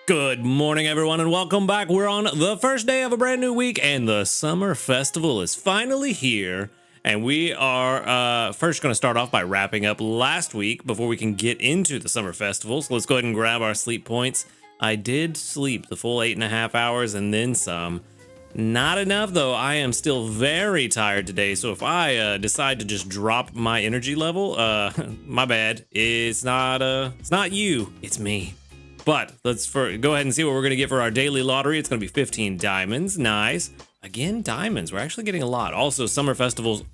Good morning, everyone, and welcome back. We're on the first day of a brand new week, and the summer festival is finally here. And we are first going to start off by wrapping up last week before we can get into the summer festival. So let's go ahead and grab our sleep points. I did sleep the full 8.5 hours and then some. Not enough, though. I am still very tired today. So if I decide to just drop my energy level, my bad. It's not you. It's me. But let's go ahead and see what we're going to get for our daily lottery. It's going to be 15 diamonds. Nice. Again, diamonds. We're actually getting a lot. Also, summer festival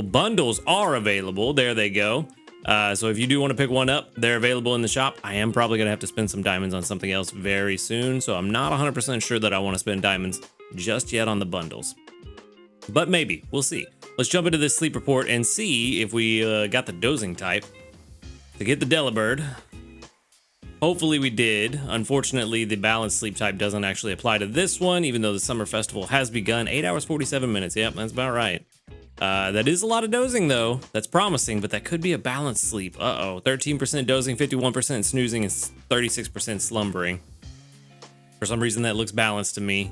bundles are available. There they go. So if you do want to pick one up, they're available in the shop. I am probably going to have to spend some diamonds on something else very soon. So I'm not 100% sure that I want to spend diamonds just yet on the bundles. But maybe. We'll see. Let's jump into this sleep report and see if we got the dozing type to get the Delibird. Hopefully we did. Unfortunately, the balanced sleep type doesn't actually apply to this one, even though the summer festival has begun. 8 hours, 47 minutes. Yep, that's about right. That is a lot of dozing, though. That's promising, but that could be a balanced sleep. Uh-oh. 13% dozing, 51% snoozing, and 36% slumbering. For some reason, that looks balanced to me.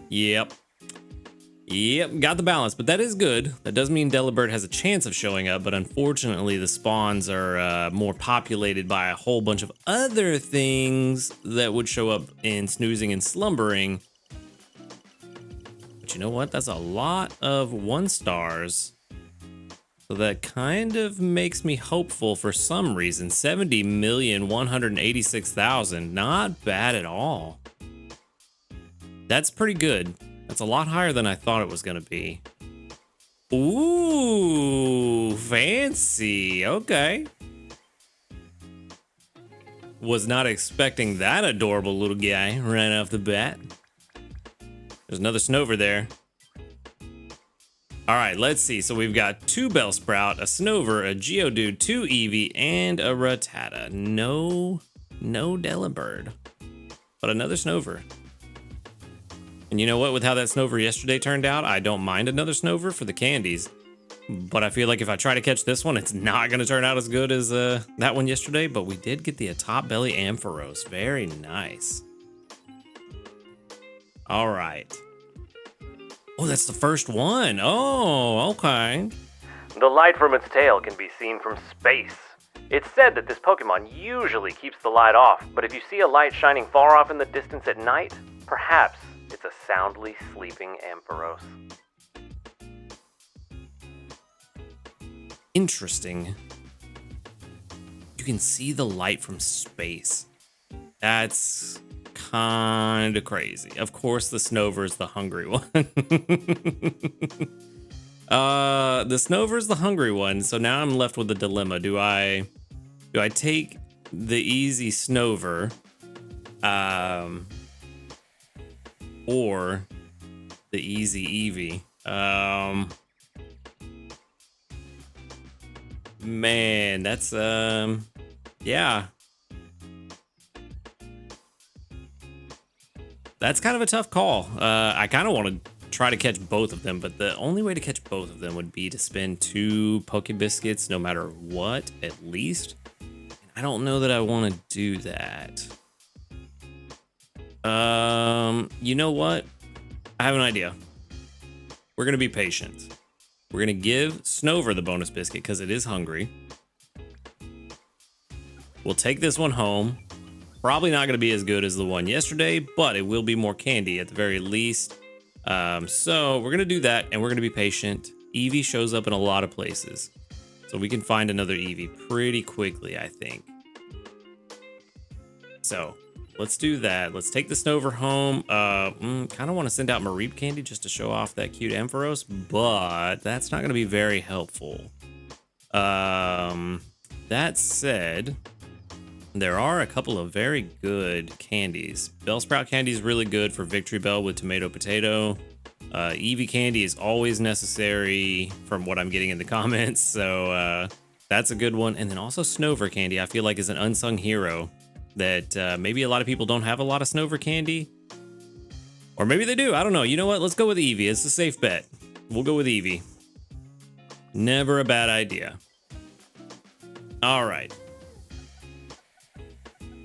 Yep, got the balance, but that is good. That does mean Delibird has a chance of showing up, but unfortunately the spawns are more populated by a whole bunch of other things that would show up in snoozing and slumbering. But you know what? That's a lot of 1 stars. So that kind of makes me hopeful for some reason. 70,186,000. Not bad at all. That's pretty good. That's a lot higher than I thought it was going to be. Ooh, fancy. Okay. Was not expecting that adorable little guy right off the bat. There's another Snover there. All right, let's see. So we've got 2 Bellsprout, a Snover, a Geodude, 2 Eevee, and a Rattata. No Delibird, but another Snover. And you know what? With how that Snover yesterday turned out, I don't mind another Snover for the candies. But I feel like if I try to catch this one, it's not going to turn out as good as that one yesterday. But we did get the Atop Belly Ampharos. Very nice. All right. Oh, that's the first one. Oh, okay. The light from its tail can be seen from space. It's said that this Pokemon usually keeps the light off, but if you see a light shining far off in the distance at night, perhaps it's a soundly sleeping Ampharos. Interesting. You can see the light from space. That's kind of crazy. Of course, the Snover is the hungry one. The Snover is the hungry one. So now I'm left with a dilemma. Do I take the easy Snover, or the easy Eevee? Man, that's yeah. That's kind of a tough call. I kind of want to try to catch both of them, but the only way to catch both of them would be to spend 2 Poke Biscuits no matter what, at least. And I don't know that I want to do that. You know what? I have an idea. We're going to be patient. We're going to give Snover the bonus biscuit because it is hungry. We'll take this one home. Probably not going to be as good as the one yesterday, but it will be more candy at the very least. So we're going to do that, and we're going to be patient. Eevee shows up in a lot of places, so we can find another Eevee pretty quickly, I think. So let's do that. Let's take the Snover home. Kind of want to send out Mareep candy just to show off that cute Ampharos, but that's not going to be very helpful. That said, there are a couple of very good candies. Bellsprout candy is really good for Victory Bell with Tomato Potato. Eevee candy is always necessary from what I'm getting in the comments, so that's a good one. And then also Snover candy, I feel like is an unsung hero that maybe a lot of people don't have a lot of Snover candy. Or maybe they do, I don't know. You know what? Let's go with Eevee. It's a safe bet. We'll go with Eevee. Never a bad idea. All right.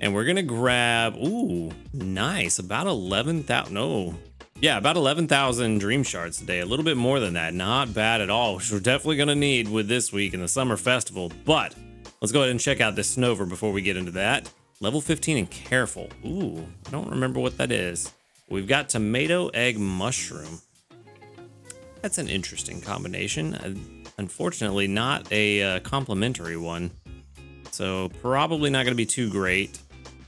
And we're gonna grab, ooh, nice, about 11,000, no. Yeah, about 11,000 dream shards today. A little bit more than that. Not bad at all, which we're definitely gonna need with this week in the summer festival. But let's go ahead and check out this Snover before we get into that. Level 15 and careful. Ooh, I don't remember what that is. We've got tomato, egg, mushroom. That's an interesting combination. Unfortunately, not a complimentary one. So probably not gonna be too great.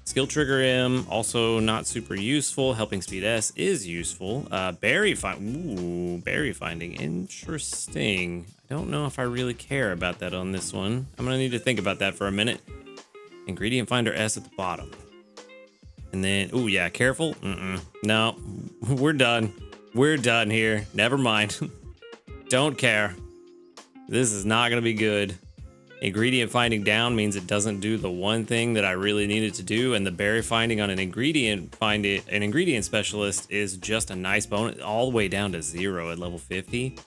Skill trigger M, also not super useful. Helping speed S is useful. Berry finding, interesting. I don't know if I really care about that on this one. I'm gonna need to think about that for a minute. Ingredient finder S at the bottom. And then, ooh yeah, careful. No, we're done. We're done here. Never mind. Don't care. This is not gonna be good. Ingredient finding down means it doesn't do the one thing that I really needed to do, and the berry finding on an ingredient specialist is just a nice bonus, all the way down to 0 at level 50.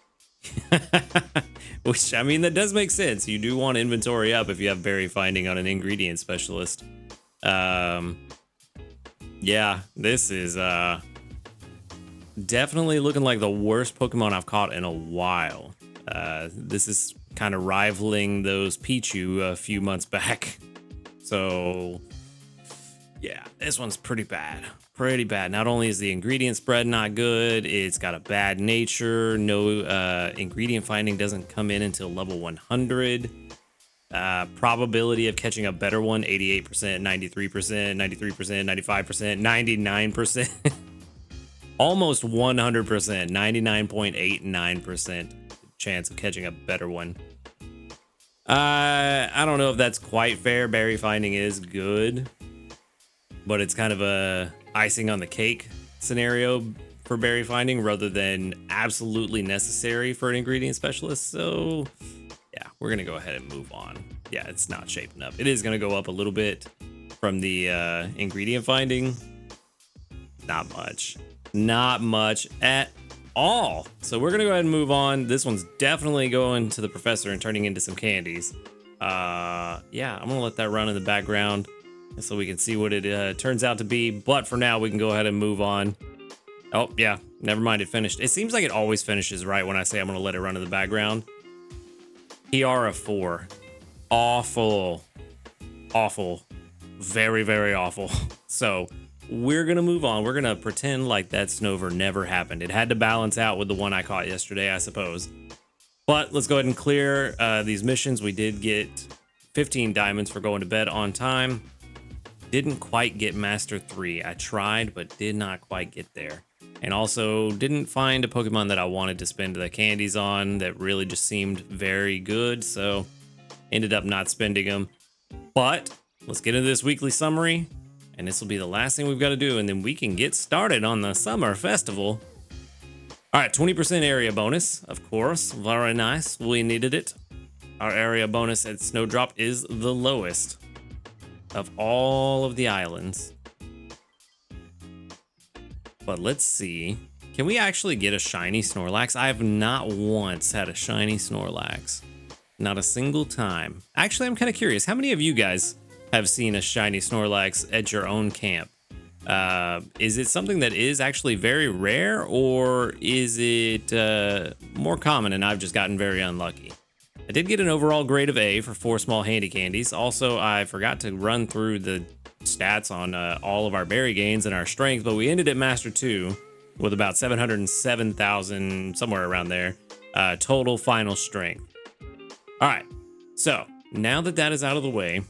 Which, I mean, that does make sense. You do want inventory up if you have berry finding on an ingredient specialist. Yeah, this is definitely looking like the worst Pokemon I've caught in a while. This is kind of rivaling those Pichu a few months back. So yeah, this one's pretty bad. Pretty bad. Not only is the ingredient spread not good, it's got a bad nature. No ingredient finding doesn't come in until level 100. Probability of catching a better one, 88%, 93%, 93%, 95%, 99%. Almost 100%, 99.89% chance of catching a better one. I don't know if that's quite fair. Berry finding is good, but it's kind of a icing on the cake scenario for berry finding rather than absolutely necessary for an ingredient specialist. So yeah, we're gonna go ahead and move on. Yeah, it's not shaping up. It is gonna go up a little bit from the ingredient finding. Not much. Not much at all. So we're gonna go ahead and move on. This one's definitely going to the professor and turning into some candies. Yeah, I'm gonna let that run in the background so we can see what it turns out to be. But for now, we can go ahead and move on. Oh yeah, never mind, it finished. It seems like it always finishes right when I say I'm gonna let it run in the background. PR of 4. Awful. Awful. Very, very awful. So we're gonna move on. We're gonna pretend like that Snover never happened. It had to balance out with the one I caught yesterday, I suppose. But let's go ahead and clear these missions. We did get 15 diamonds for going to bed on time. Didn't quite get Master 3. I tried, but did not quite get there. And also didn't find a Pokemon that I wanted to spend the candies on that really just seemed very good. So ended up not spending them. But let's get into this weekly summary. And this will be the last thing we've got to do, and then we can get started on the summer festival. All right, 20% area bonus, of course. Very nice. We needed it. Our area bonus at Snowdrop is the lowest of all of the islands. But let's see. Can we actually get a shiny Snorlax? I have not once had a shiny Snorlax. Not a single time. Actually, I'm kind of curious. How many of you guys have seen a shiny Snorlax at your own camp? Is it something that is actually very rare, or is it more common and I've just gotten very unlucky? I did get an overall grade of A for 4 small handy candies. Also, I forgot to run through the stats on all of our berry gains and our strength, but we ended at Master 2 with about 707,000, somewhere around there, total final strength. All right, so now that that is out of the way,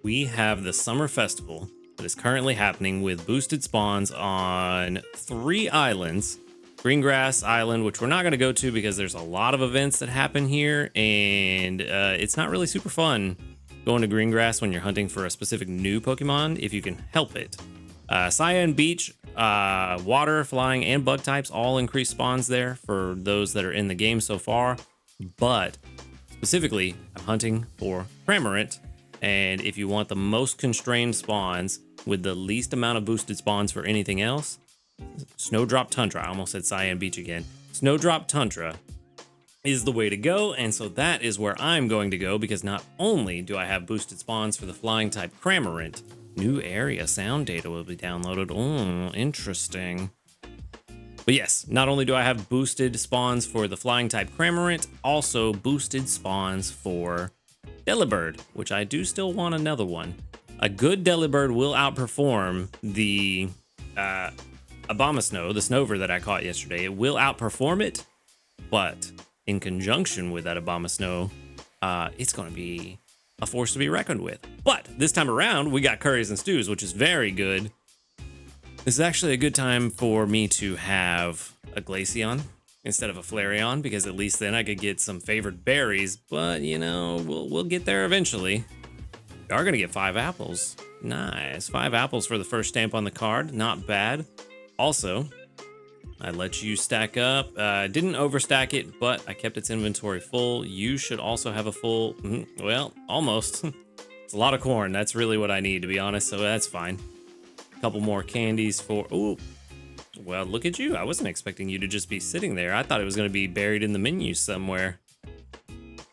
we have the Summer Festival that is currently happening with boosted spawns on 3 islands. Greengrass Island, which we're not going to go to because there's a lot of events that happen here, and it's not really super fun going to Greengrass when you're hunting for a specific new Pokemon, if you can help it. Cyan Beach, water, flying, and bug types all increase spawns there for those that are in the game so far, but specifically, I'm hunting for Cramorant. And if you want the most constrained spawns with the least amount of boosted spawns for anything else, Snowdrop Tundra, I almost said Cyan Beach again. Snowdrop Tundra is the way to go, and so that is where I'm going to go, because not only do I have boosted spawns for the flying type Cramorant, New area sound data will be downloaded. Oh, interesting. But yes, not only do I have boosted spawns for the flying type Cramorant, also boosted spawns for Delibird, which I do still want another one. A good Delibird will outperform the Abomasnow, the Snover that I caught yesterday. It will outperform it, but in conjunction with that Abomasnow, it's going to be a force to be reckoned with. But this time around, we got curries and stews, which is very good. This is actually a good time for me to have a Glaceon instead of a Flareon, because at least then I could get some favored berries, but you know, we'll get there eventually. We are gonna get 5 apples. Nice, 5 apples for the first stamp on the card, not bad. Also, I let you stack up. Didn't overstack it, but I kept its inventory full. You should also have a full, well, almost. It's a lot of corn. That's really what I need, to be honest, so that's fine. A couple more candies for, ooh. Well, look at you. I wasn't expecting you to just be sitting there. I thought it was going to be buried in the menu somewhere.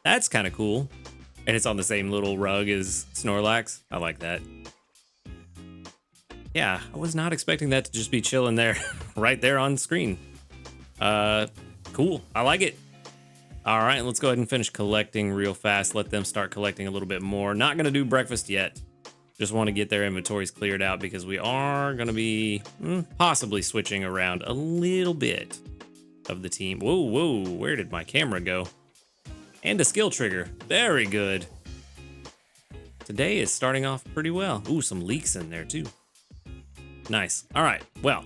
That's kind of cool. And it's on the same little rug as Snorlax. I like that. Yeah, I was not expecting that to just be chilling there, right there on screen. Cool. I like it. All right, let's go ahead and finish collecting real fast. Let them start collecting a little bit more. Not going to do breakfast yet. Just want to get their inventories cleared out because we are going to be possibly switching around a little bit of the team. Whoa, whoa, where did my camera go? And a skill trigger. Very good. Today is starting off pretty well. Ooh, some leaks in there too. Nice. All right, well,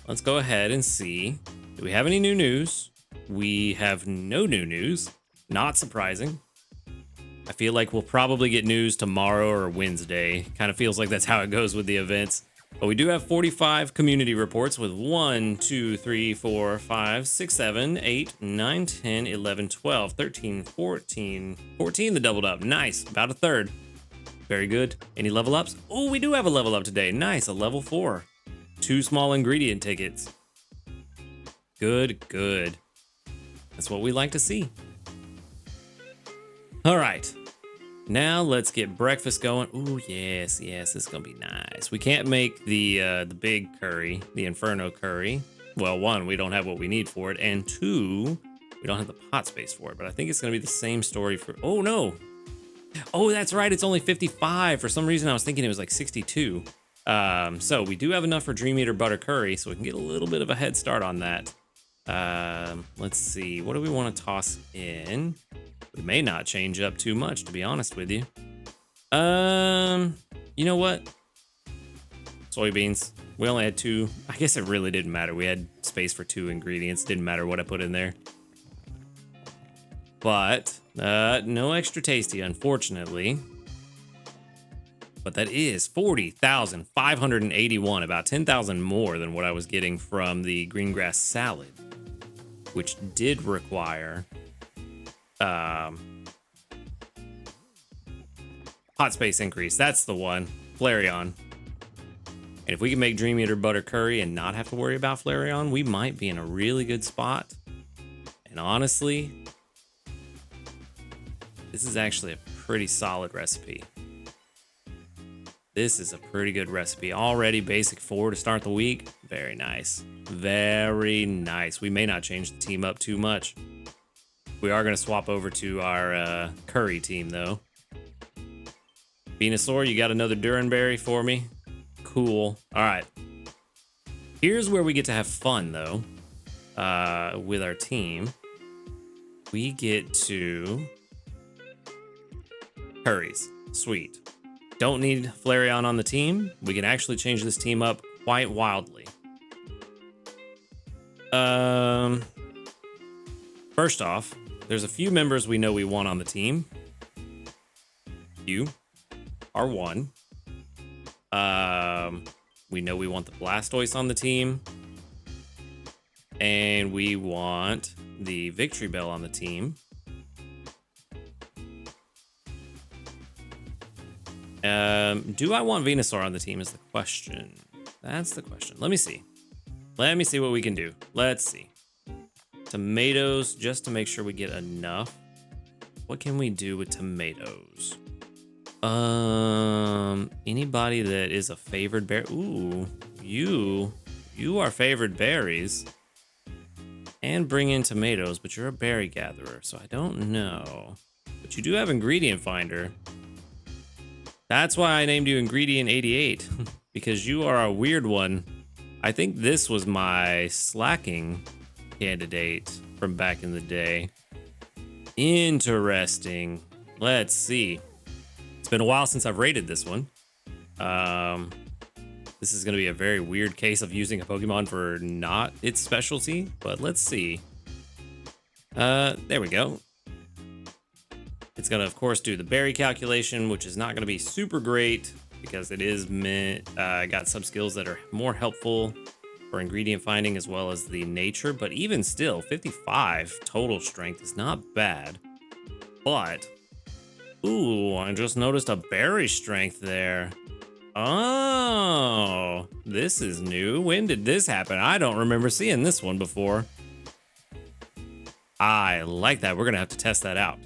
let's go ahead and see. Do we have any new news? We have no new news. Not surprising. I feel like we'll probably get news tomorrow or Wednesday. Kind of feels like that's how it goes with the events. But we do have 45 community reports with 1, 2, 3, 4, 5, 6, 7, 8, 9, 10, 11, 12, 13, 14. 14 that doubled up. Nice. About a third. Very good. Any level ups? Oh, we do have a level up today. Nice. A level 4. 2 small ingredient tickets. Good, good. That's what we like to see. All right, now let's get breakfast going. Ooh, yes, yes, this is gonna be nice. We can't make the big curry, the Inferno curry. Well, 1, we don't have what we need for it, and 2, we don't have the pot space for it. But I think it's gonna be the same story for. Oh no! Oh, that's right. It's only 55. For some reason, I was thinking it was like 62. So we do have enough for Dream Eater Butter Curry, so we can get a little bit of a head start on that. Let's see. What do we want to toss in? We may not change up too much, to be honest with you. You know what? Soybeans. We only had 2. I guess it really didn't matter. We had space for 2 ingredients. Didn't matter what I put in there. But, no extra tasty, unfortunately. But that is 40,581, about 10,000 more than what I was getting from the green grass salad, which did require hot space increase. That's the one. Flareon. And if we can make Dream Eater Butter Curry and not have to worry about Flareon, we might be in a really good spot. And honestly, this is actually a pretty solid recipe. This is a pretty good recipe. Already basic 4 to start the week. Very nice. Very nice. We may not change the team up too much. We are going to swap over to our curry team, though. Venusaur, you got another Duranberry for me? Cool. All right. Here's where we get to have fun, though, with our team. We get to curries. Sweet. Don't need Flareon on the team. We can actually change this team up quite wildly. First off, there's a few members we know we want on the team. You are one. We know we want the Blastoise on the team. And we want the Victory Bell on the team. Do I want Venusaur on the team is the question. That's the question. Let me see. Let me see what we can do. Let's see. Tomatoes, just to make sure we get enough. What can we do with tomatoes? Anybody that is a favored bear. Ooh, you are favored berries. And bring in tomatoes, but you're a berry gatherer, so I don't know. But you do have ingredient finder. That's why I named you ingredient 88, because you are a weird one. I think this was my slacking candidate from back in the day. Interesting. Let's see. It's been a while since I've rated this one. This is going to be a very weird case of using a Pokemon for not its specialty, but let's see. There we go. It's going to, of course, do the berry calculation, which is not going to be super great because it is got some skills that are more helpful for ingredient finding as well as the nature. But even still, 55 total strength is not bad. But, ooh, I just noticed a berry strength there. Oh, this is new. When did this happen? I don't remember seeing this one before. I like that. We're going to have to test that out.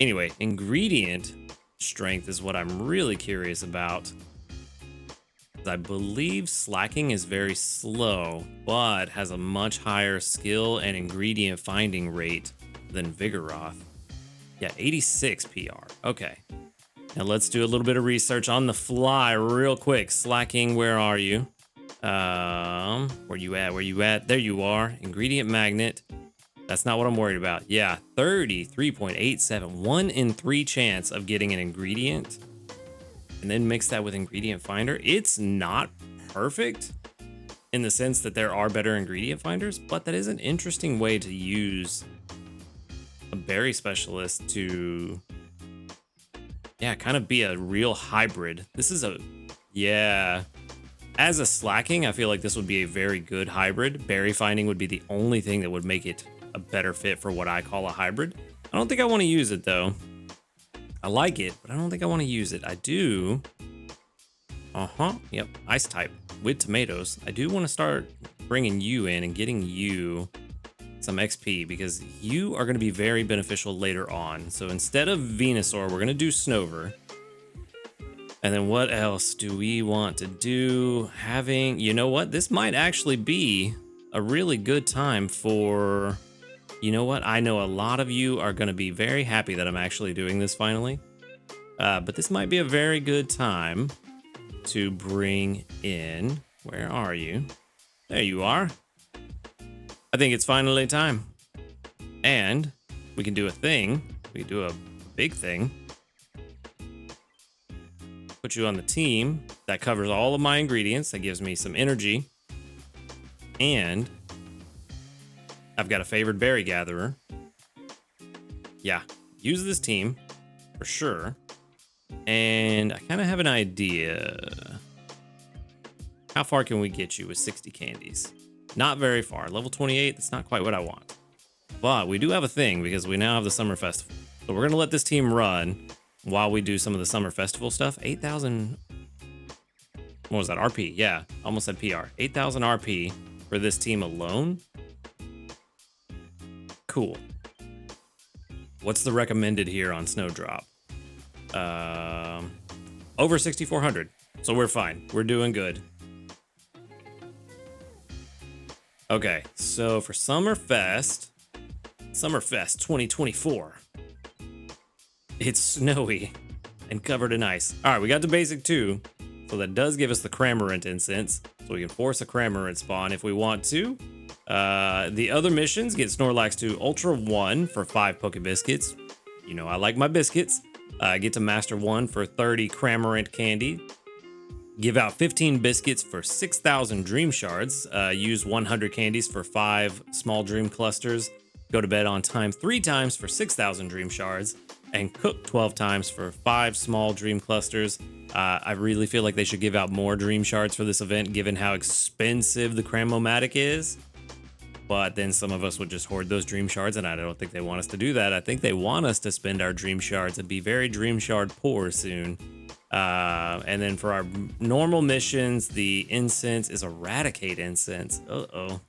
Anyway, ingredient strength is what I'm really curious about. I believe slacking is very slow, but has a much higher skill and ingredient finding rate than Vigoroth. Yeah, 86 PR. Okay. Now let's do a little bit of research on the fly real quick. Slacking, where are you? Where you at? Where you at? There you are. Ingredient magnet. That's not what I'm worried about. Yeah, 33.87. 1 in 3 chance of getting an ingredient. And then mix that with ingredient finder. It's not perfect in the sense that there are better ingredient finders, but that is an interesting way to use a berry specialist to, yeah, kind of be a real hybrid. This is yeah. As a slacking, I feel like this would be a very good hybrid. Berry finding would be the only thing that would make it a better fit for what I call a hybrid. I don't think I want to use it though. I like it, but I don't think I want to use it. I do. Yep, ice type with tomatoes. I do want to start bringing you in and getting you some XP because you are going to be very beneficial later on. So instead of Venusaur, we're going to do Snover. And then what else do we want to do? You know what? This might actually be a really good time for, you know what? I know a lot of you are going to be very happy that I'm actually doing this finally. But this might be a very good time to bring in, where are you? There you are. I think it's finally time. And we can do a thing. We can do a big thing. Put you on the team that covers all of my ingredients. That gives me some energy. And I've got a favored berry gatherer. Yeah, use this team for sure. And I kind of have an idea. How far can we get you with 60 candies? Not very far. Level 28, that's not quite what I want. But we do have a thing because we now have the summer festival. So we're going to let this team run while we do some of the summer festival stuff. 8,000. What was that? RP. Yeah, almost said PR. 8,000 RP for this team alone. Cool. What's the recommended here on Snowdrop? Over 6,400. So we're fine. We're doing good. Okay, so for Summerfest 2024, it's snowy and covered in ice. All right, we got to basic 2, so that does give us the Cramorant incense, so we can force a Cramorant spawn if we want to. The other missions get Snorlax to Ultra 1 for 5 Poke Biscuits. You know, I like my biscuits. Get to Master 1 for 30 Cramorant candy. Give out 15 biscuits for 6,000 Dream Shards. Use 100 candies for 5 small Dream Clusters. Go to bed on time 3 times for 6,000 Dream Shards. And cook 12 times for 5 small Dream Clusters. I really feel like they should give out more Dream Shards for this event, given how expensive the Cramomatic is. But then some of us would just hoard those Dream Shards, and I don't think they want us to do that. I think they want us to spend our Dream Shards and be very Dream Shard poor soon. And then for our normal missions, the incense is Eradicate Incense. Uh-oh.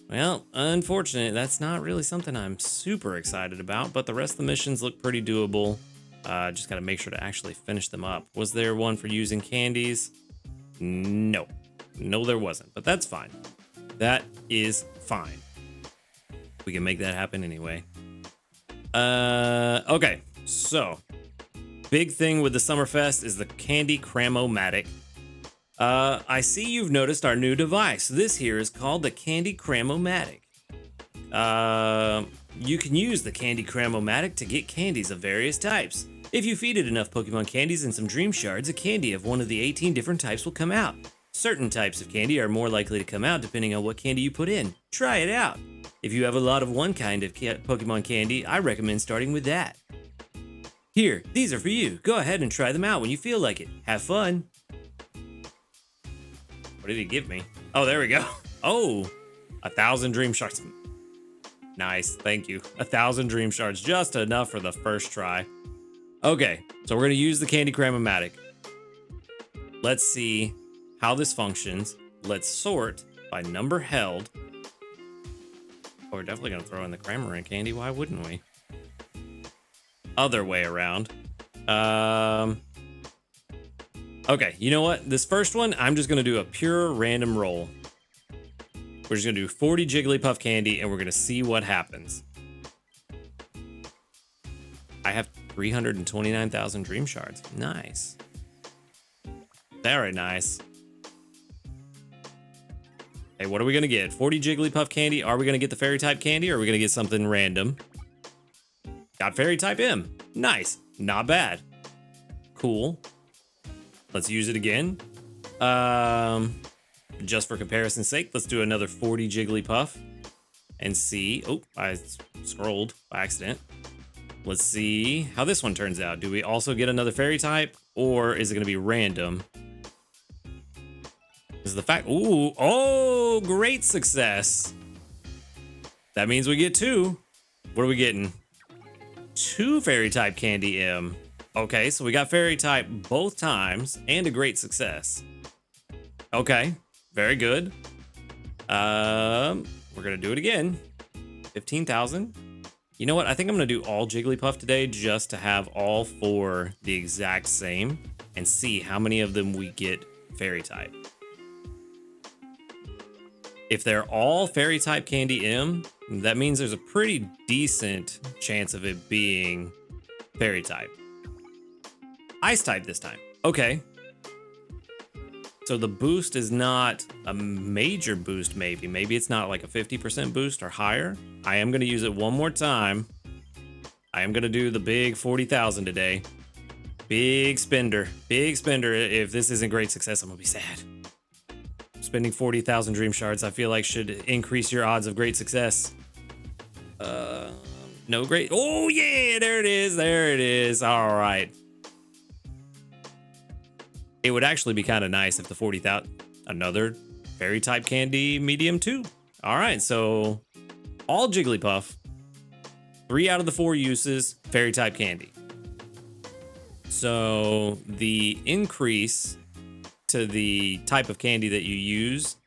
Well, unfortunately, that's not really something I'm super excited about, but the rest of the missions look pretty doable. Just got to make sure to actually finish them up. Was there one for using candies? No. No, there wasn't, but that's fine. That is fine. We can make that happen anyway. Okay, so big thing with the Summerfest is the Candy Cram-O-Matic. I see you've noticed our new device. This here is called the Candy Cram-O-Matic. You can use the Candy Cram-O-Matic to get candies of various types. If you feed it enough Pokemon candies and some Dream Shards, a candy of one of the 18 different types will come out. Certain types of candy are more likely to come out depending on what candy you put in. Try it out. If you have a lot of one kind of Pokemon candy, I recommend starting with that. Here, these are for you. Go ahead and try them out when you feel like it. Have fun. What did he give me? Oh, there we go. Oh, 1,000 Dream Shards. Nice, thank you. 1,000 Dream Shards, just enough for the first try. Okay, so we're gonna use the Candy Cram-O-Matic. Let's see how this functions. Let's sort by number held. Oh, we're definitely gonna throw in the Cramorant candy. Why wouldn't we? Other way around. Okay, you know what? This first one, I'm just gonna do a pure random roll. We're just gonna do 40 Jigglypuff candy and we're gonna see what happens. I have 329,000 Dream Shards. Nice. Very nice. Hey, what are we gonna get? 40 Jigglypuff candy. Are we gonna get the Fairy type candy or are we gonna get something random? Got Fairy type M. Nice. Not bad. Cool. Let's use it again. Just for comparison's sake, let's do another 40 Jigglypuff and see. Oh, I scrolled by accident. Let's see how this one turns out. Do we also get another Fairy type or is it gonna be random? This is the fact. Ooh, oh, great success. That means we get 2. What are we getting? 2 Fairy type candy M. Okay, so we got Fairy type both times and a great success. Okay, very good. We're gonna do it again. 15,000. You know what? I think I'm gonna do all Jigglypuff today just to have all 4 the exact same and see how many of them we get Fairy type. If they're all Fairy type candy M, that means there's a pretty decent chance of it being Fairy type. Ice type this time. Okay. So the boost is not a major boost, maybe. Maybe it's not like a 50% boost or higher. I am going to use it one more time. I am going to do the big 40,000 today. Big spender. Big spender. If this isn't great success, I'm going to be sad. Spending 40,000 Dream Shards, I feel like should increase your odds of great success. No great. Oh, yeah, there it is. There it is. All right. It would actually be kind of nice if the 40,000, another Fairy type candy medium too. All right, so all Jigglypuff, 3 out of the 4 uses Fairy type candy. So the increase to the type of candy that you use,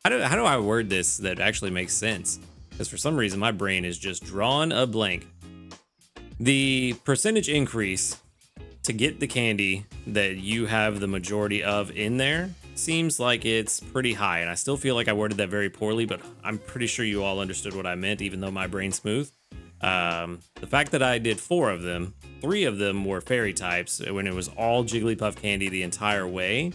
how do I word this that actually makes sense? Because for some reason my brain is just drawing a blank. The percentage increase to get the candy that you have the majority of in there seems like it's pretty high, and I still feel like I worded that very poorly, but I'm pretty sure you all understood what I meant, even though my brain's smooth. The fact that I did 4 of them, 3 of them were Fairy types when it was all Jigglypuff candy the entire way.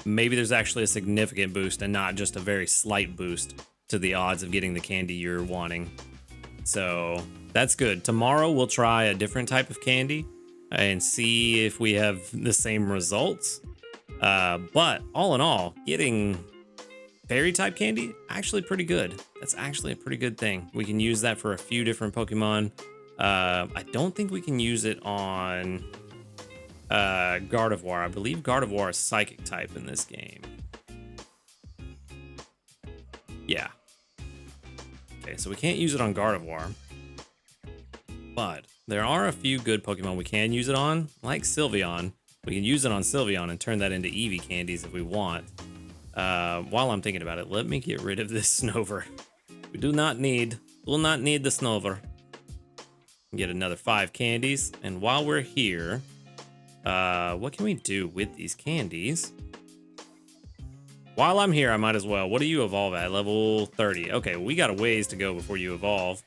Maybe there's actually a significant boost and not just a very slight boost to the odds of getting the candy you're wanting. So that's good. Tomorrow we'll try a different type of candy and see if we have the same results. But all in all, getting Fairy type candy, actually pretty good. That's actually a pretty good thing. We can use that for a few different Pokemon. I don't think we can use it on Gardevoir. I believe Gardevoir is Psychic type in this game. Yeah. Okay, so we can't use it on Gardevoir. But there are a few good Pokemon we can use it on, like Sylveon. We can use it on Sylveon and turn that into Eevee candies if we want. While I'm thinking about it, let me get rid of this Snover. We will not need the Snover. Get another 5 candies. And while we're here, what can we do with these candies? While I'm here, I might as well. What do you evolve at? Level 30. Okay, we got a ways to go before you evolve.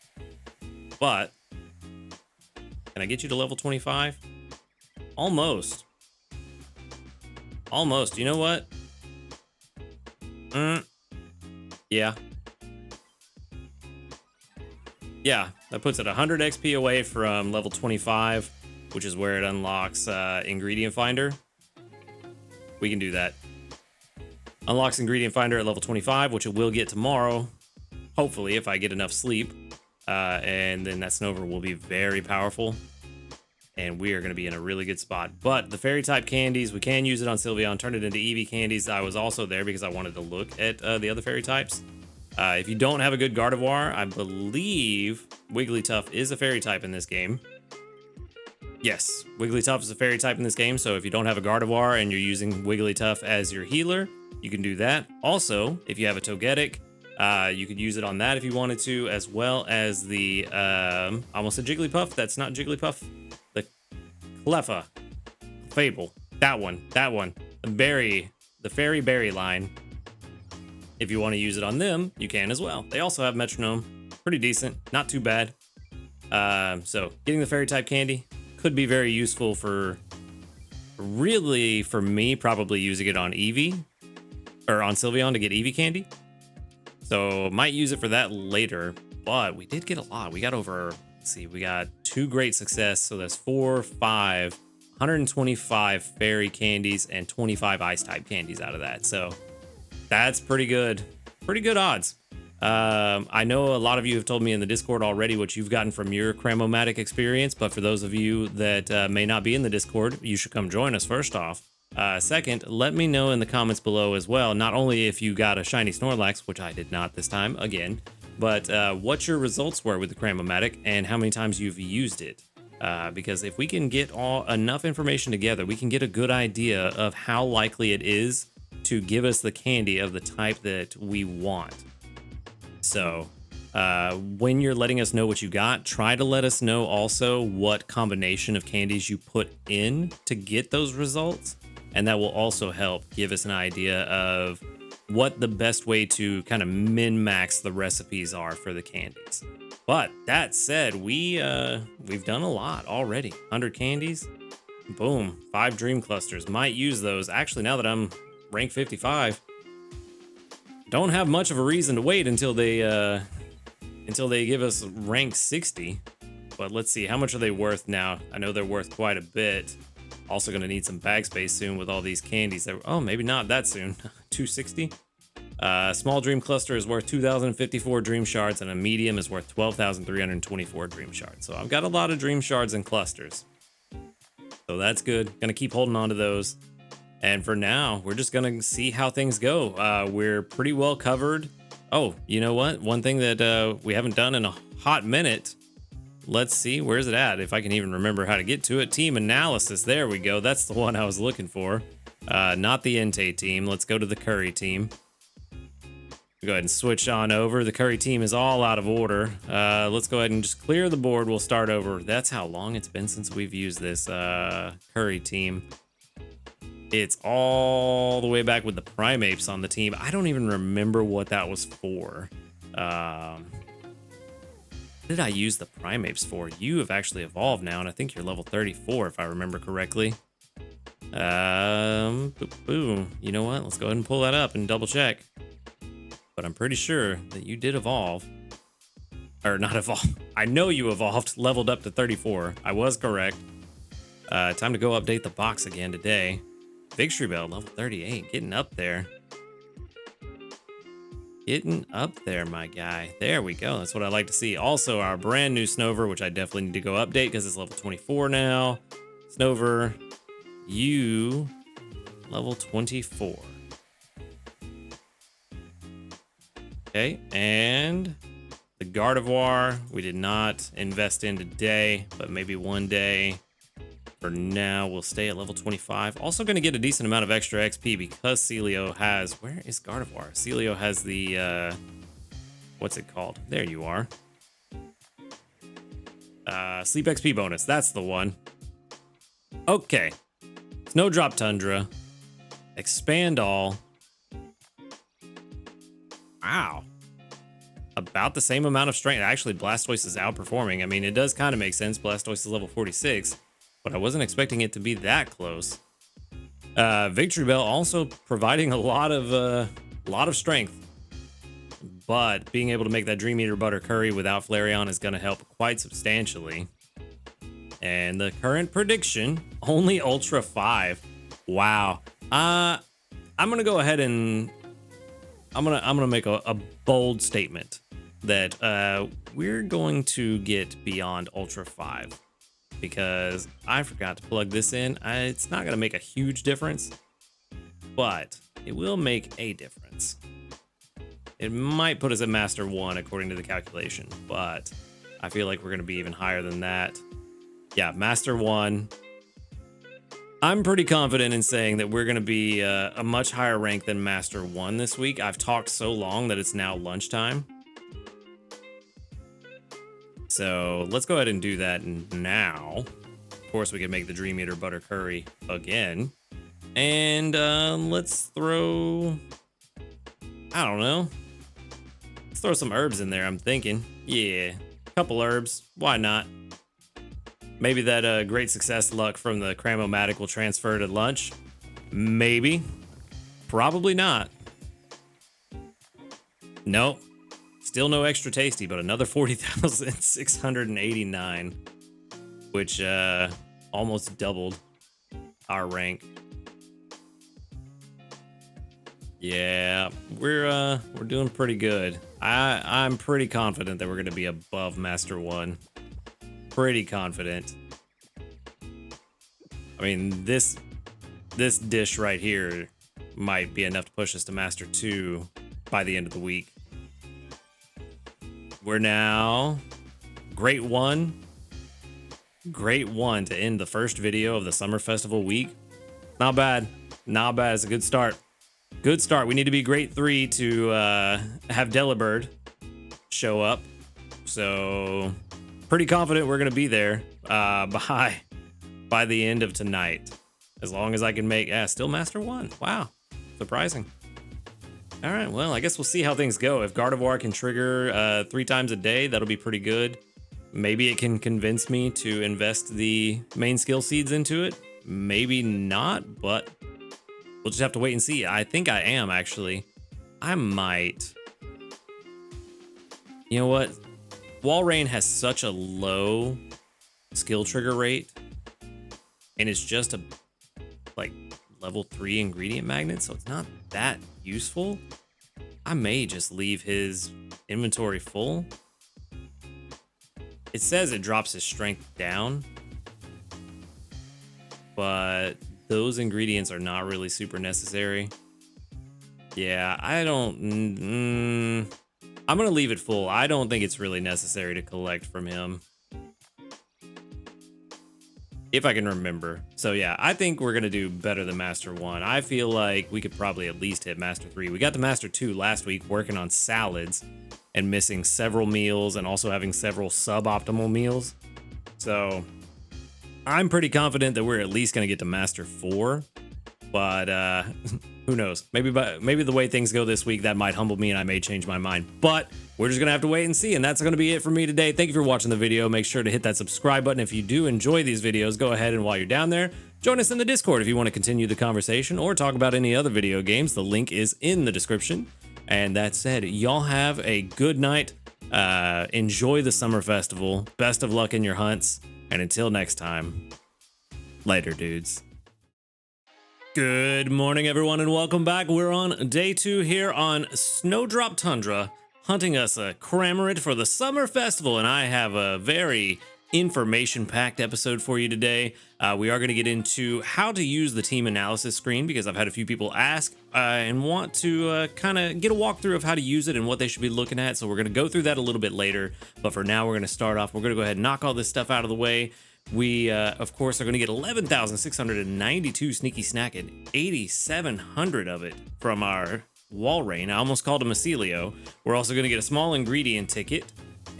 But can I get you to level 25? Almost. Almost. You know what? Yeah. Yeah, that puts it 100 XP away from level 25, which is where it unlocks Ingredient Finder. We can do that. Unlocks Ingredient Finder at level 25, which it will get tomorrow, hopefully, if I get enough sleep. And then that Snover will be very powerful. And we are going to be in a really good spot. But the fairy type candies, we can use it on Sylveon, turn it into Eevee candies. I was also there because I wanted to look at the other fairy types. If you don't have a good Gardevoir, I believe Wigglytuff is a fairy type in this game. Yes, Wigglytuff is a fairy type in this game. So if you don't have a Gardevoir and you're using Wigglytuff as your healer, you can do that. Also, if you have a Togetic, you could use it on that if you wanted to, as well as the, almost a Jigglypuff. That's not Jigglypuff. The Cleffa. Fable. That one. The Fairy Berry line. If you want to use it on them, you can as well. They also have Metronome. Pretty decent. Not too bad. So getting the fairy type candy could be very useful for, really for me, probably using it on Eevee or on Sylveon to get Eevee candy. So might use it for that later, but we did get a lot. We got over, let's see, we got 2 great success. So that's 4, 5, 125 fairy candies and 25 ice type candies out of that. So that's pretty good. Pretty good odds. I know a lot of you have told me in the Discord already what you've gotten from your Cramomatic experience, but for those of you that may not be in the Discord, you should come join us first off. Second, let me know in the comments below as well, not only if you got a shiny Snorlax, which I did not this time, again, but what your results were with the Cramomatic and how many times you've used it. Because if we can get enough information together, we can get a good idea of how likely it is to give us the candy of the type that we want. So when you're letting us know what you got, try to let us know also what combination of candies you put in to get those results. And that will also help give us an idea of what the best way to kind of min-max the recipes are for the candies. But that said, we've done a lot already. 100 candies, boom, 5 dream clusters. Might use those. Actually, now that I'm rank 55, don't have much of a reason to wait until they give us rank 60. But let's see, how much are they worth now? I know they're worth quite a bit. Also gonna need some bag space soon with all these candies. Oh, maybe not that soon. 260. Small dream cluster is worth 2,054 dream shards, and a medium is worth 12,324 dream shards. So I've got a lot of dream shards and clusters. So that's good. Gonna keep holding on to those. And for now, we're just gonna see how things go. We're pretty well covered. Oh, you know what? One thing that we haven't done in a hot minute. Let's see, where's it at? If I can even remember how to get to it. Team analysis, there we go. That's the one I was looking for. Not the Entei team. Let's go to the Curry team. Go ahead and switch on over. The Curry team is all out of order. Let's go ahead and just clear the board. We'll start over. That's how long it's been since we've used this Curry team. It's all the way back with the Primeapes on the team. I don't even remember what that was for. What did I use the Primeapes for? You have actually evolved now, and I think you're level 34 if I remember correctly. Boom. You know what? Let's go ahead and pull that up and double check. But I'm pretty sure that you did evolve. Or not evolve. I know you evolved, leveled up to 34. I was correct. Time to go update the box again today. Victory Bell, level 38, getting up there. Getting up there, my guy. There we go. That's what I like to see. Also, our brand new Snover, which I definitely need to go update because it's level 24 now. Snover, you level 24. Okay, and the Gardevoir, we did not invest in today, but maybe one day. For now, we'll stay at level 25. Also going to get a decent amount of extra XP because Celio has... Where is Gardevoir? Celio has the... what's it called? There you are. Sleep XP bonus. That's the one. Okay. Snowdrop Tundra. Expand all. Wow. About the same amount of strength. Actually, Blastoise is outperforming. I mean, it does kind of make sense. Blastoise is level 46, but I wasn't expecting it to be that close. Victory Bell also providing a lot of strength, but being able to make that Dream Eater Butter Curry without Flareon is going to help quite substantially. And the current prediction, only Ultra 5. Wow. I'm gonna go ahead and I'm gonna make a bold statement that we're going to get beyond Ultra 5 because I forgot to plug this in. It's not gonna make a huge difference, but it will make a difference. It might put us at Master 1 according to the calculation, but I feel like we're gonna be even higher than that. Yeah, Master 1. I'm pretty confident in saying that we're going to be a much higher rank than Master 1 this week. I've talked so long that it's now lunchtime. So let's go ahead and do that now. Of course, we can make the Dream Eater Butter Curry again. And let's throw... I don't know. Let's throw some herbs in there, I'm thinking. Yeah, a couple herbs. Why not? Maybe that great success luck from the Cramomatic will transfer to lunch. Maybe. Probably not. Nope. Still no extra tasty, but another 40,689, which almost doubled our rank. Yeah, we're doing pretty good. I'm pretty confident that we're gonna be above Master 1. Pretty confident. I mean, this dish right here might be enough to push us to Master 2 by the end of the week. We're now Great 1. Great 1 to end the first video of the Summer Festival week. Not bad. Not bad. It's a good start. Good start. We need to be Great 3 to have Delibird show up. So... pretty confident we're gonna be there by the end of tonight, as long as I can make still Master 1. Wow, surprising. All right, well, I guess we'll see how things go. If Gardevoir can trigger 3 times a day, that'll be pretty good. Maybe it can convince me to invest the main skill seeds into it. Maybe not, but we'll just have to wait and see. I think I am actually. I might. You know what? Walrein has such a low skill trigger rate, and it's just a like level 3 ingredient magnet, so it's not that useful. I may just leave his inventory full. It says it drops his strength down, but those ingredients are not really super necessary. Yeah, I don't... I'm going to leave it full. I don't think it's really necessary to collect from him, if I can remember. So yeah, I think we're going to do better than Master 1. I feel like we could probably at least hit Master 3. We got to Master 2 last week working on salads and missing several meals and also having several suboptimal meals. So I'm pretty confident that we're at least going to get to Master 4. But who knows? Maybe the way things go this week, that might humble me and I may change my mind. But we're just going to have to wait and see. And that's going to be it for me today. Thank you for watching the video. Make sure to hit that subscribe button. If you do enjoy these videos, go ahead and while you're down there, join us in the Discord if you want to continue the conversation or talk about any other video games. The link is in the description. And that said, y'all have a good night. Enjoy the Summer Festival. Best of luck in your hunts. And until next time, later, dudes. Good morning, everyone, and welcome back. We're on day 2 here on Snowdrop Tundra, hunting us a Cramorant for the Summer Festival, and I have a very information-packed episode for you today. We are going to get into how to use the team analysis screen, because I've had a few people ask and want to kind of get a walkthrough of how to use it and what they should be looking at, so we're going to go through that a little bit later, but for now, we're going to start off. We're going to go ahead and knock all this stuff out of the way. We, of course, are going to get 11,692 Sneaky Snack and 8,700 of it from our Walrein. I almost called him a Celio. We're also going to get a small ingredient ticket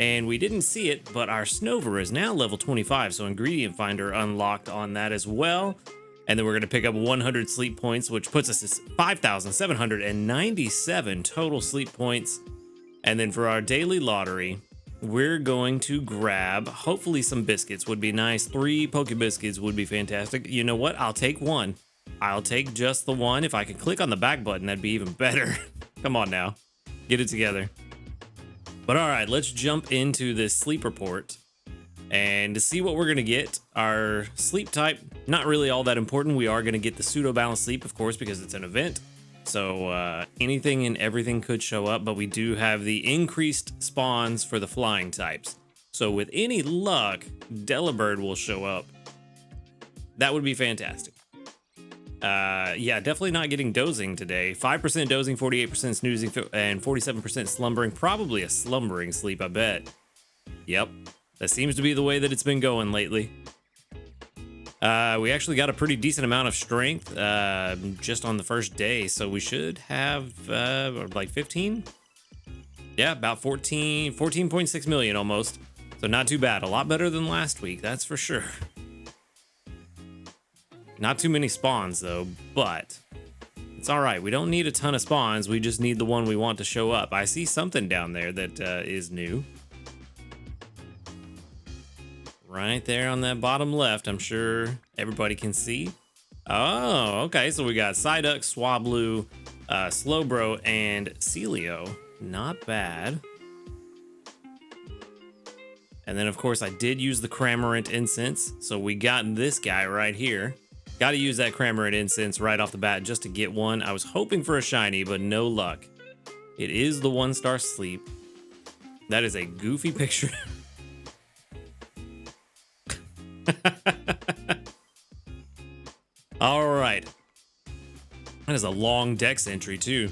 And we didn't see it, but our Snover is now level 25, so Ingredient Finder unlocked on that as well. And then we're going to pick up 100 sleep points, which puts us at 5,797 total sleep points. And then for our daily lottery, we're going to grab, hopefully some biscuits would be nice. 3 Poke Biscuits would be fantastic. You know what? I'll take one. I'll take just the one. If I could click on the back button, that'd be even better. Come on now. Get it together. But all right, let's jump into this sleep report. And to see what we're going to get, our sleep type, not really all that important. We are going to get the pseudo balanced sleep, of course, because it's an event. So anything and everything could show up, but we do have the increased spawns for the flying types. So with any luck, Delibird will show up. That would be fantastic. Yeah, definitely not getting dozing today. 5% dozing, 48% snoozing, and 47% slumbering. Probably a slumbering sleep, I bet. Yep, that seems to be the way that it's been going lately. We actually got a pretty decent amount of strength just on the first day, so we should have like 15. Yeah, about 14.6 million almost. So not too bad. A lot better than last week, that's for sure. Not too many spawns though, but it's all right. We don't need a ton of spawns. We just need the one we want to show up. I see something down there that is new. Right there on that bottom left, I'm sure everybody can see. Oh, okay. So we got Psyduck, Swablu, Slowbro, and Celio. Not bad. And then, of course, I did use the Cramorant Incense. So we got this guy right here. Got to use that Cramorant Incense right off the bat just to get one. I was hoping for a shiny, but no luck. It is the 1-star sleep. That is a goofy picture. All right. That is a long dex entry too.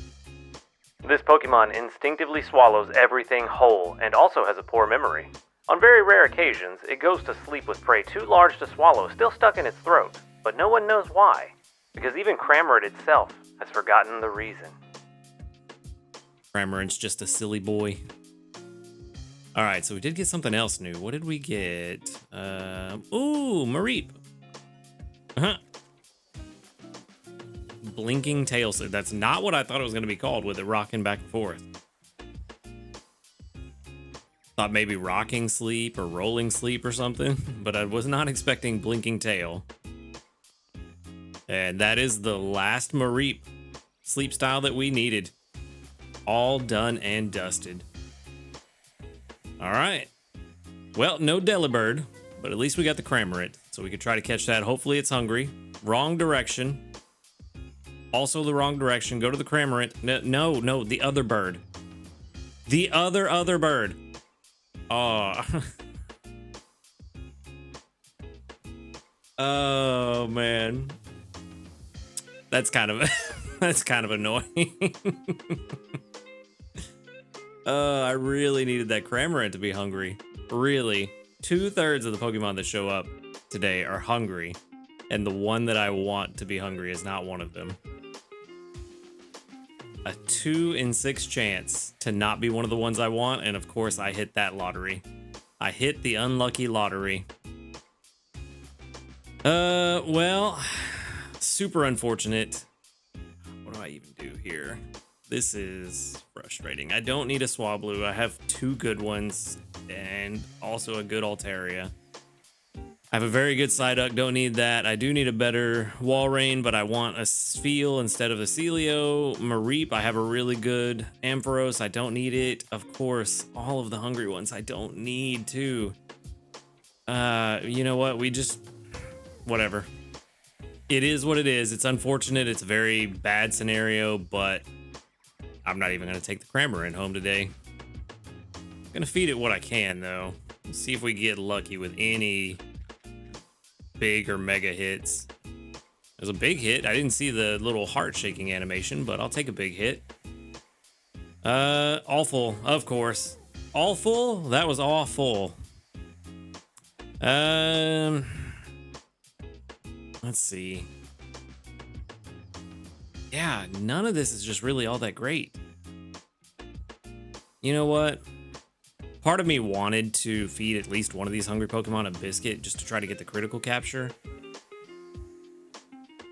This Pokemon instinctively swallows everything whole and also has a poor memory. On very rare occasions, it goes to sleep with prey too large to swallow still stuck in its throat, but no one knows why, because even Cramorant itself has forgotten the reason. Cramorant's just a silly boy. All right, so we did get something else new. What did we get? Ooh, Mareep. Blinking tail sleep. That's not what I thought it was going to be called with it rocking back and forth. Thought maybe rocking sleep or rolling sleep or something, but I was not expecting blinking tail. And that is the last Mareep sleep style that we needed. All done and dusted. All right. Well, no Delibird, but at least we got the Cramorant, so we could try to catch that. Hopefully it's hungry. Wrong direction. Also the wrong direction. Go to the Cramorant. No, the other bird. The other bird. Oh. Oh man. That's kind of that's kind of annoying. I really needed that Cramorant to be hungry. Really. 2/3 of the Pokemon that show up today are hungry, and the one that I want to be hungry is not one of them. A 2 in 6 chance to not be one of the ones I want, and of course I hit that lottery. I hit the unlucky lottery. Well, super unfortunate. What do I even do here? This is frustrating. I don't need a Swablu. I have 2 good ones and also a good Altaria. I have a very good Psyduck. Don't need that. I do need a better Walrein, but I want a Spheal instead of a Celio. Mareep, I have a really good Ampharos. I don't need it. Of course, all of the hungry ones I don't need to. You know what? Whatever. It is what it is. It's unfortunate. It's a very bad scenario, but I'm not even going to take the Cramorant home today. I'm going to feed it what I can, though. Let's see if we get lucky with any big or mega hits. There's a big hit. I didn't see the little heart shaking animation, but I'll take a big hit. Awful, of course. Awful? That was awful. Let's see. Yeah, none of this is just really all that great. You know what? Part of me wanted to feed at least one of these hungry Pokemon a biscuit just to try to get the critical capture.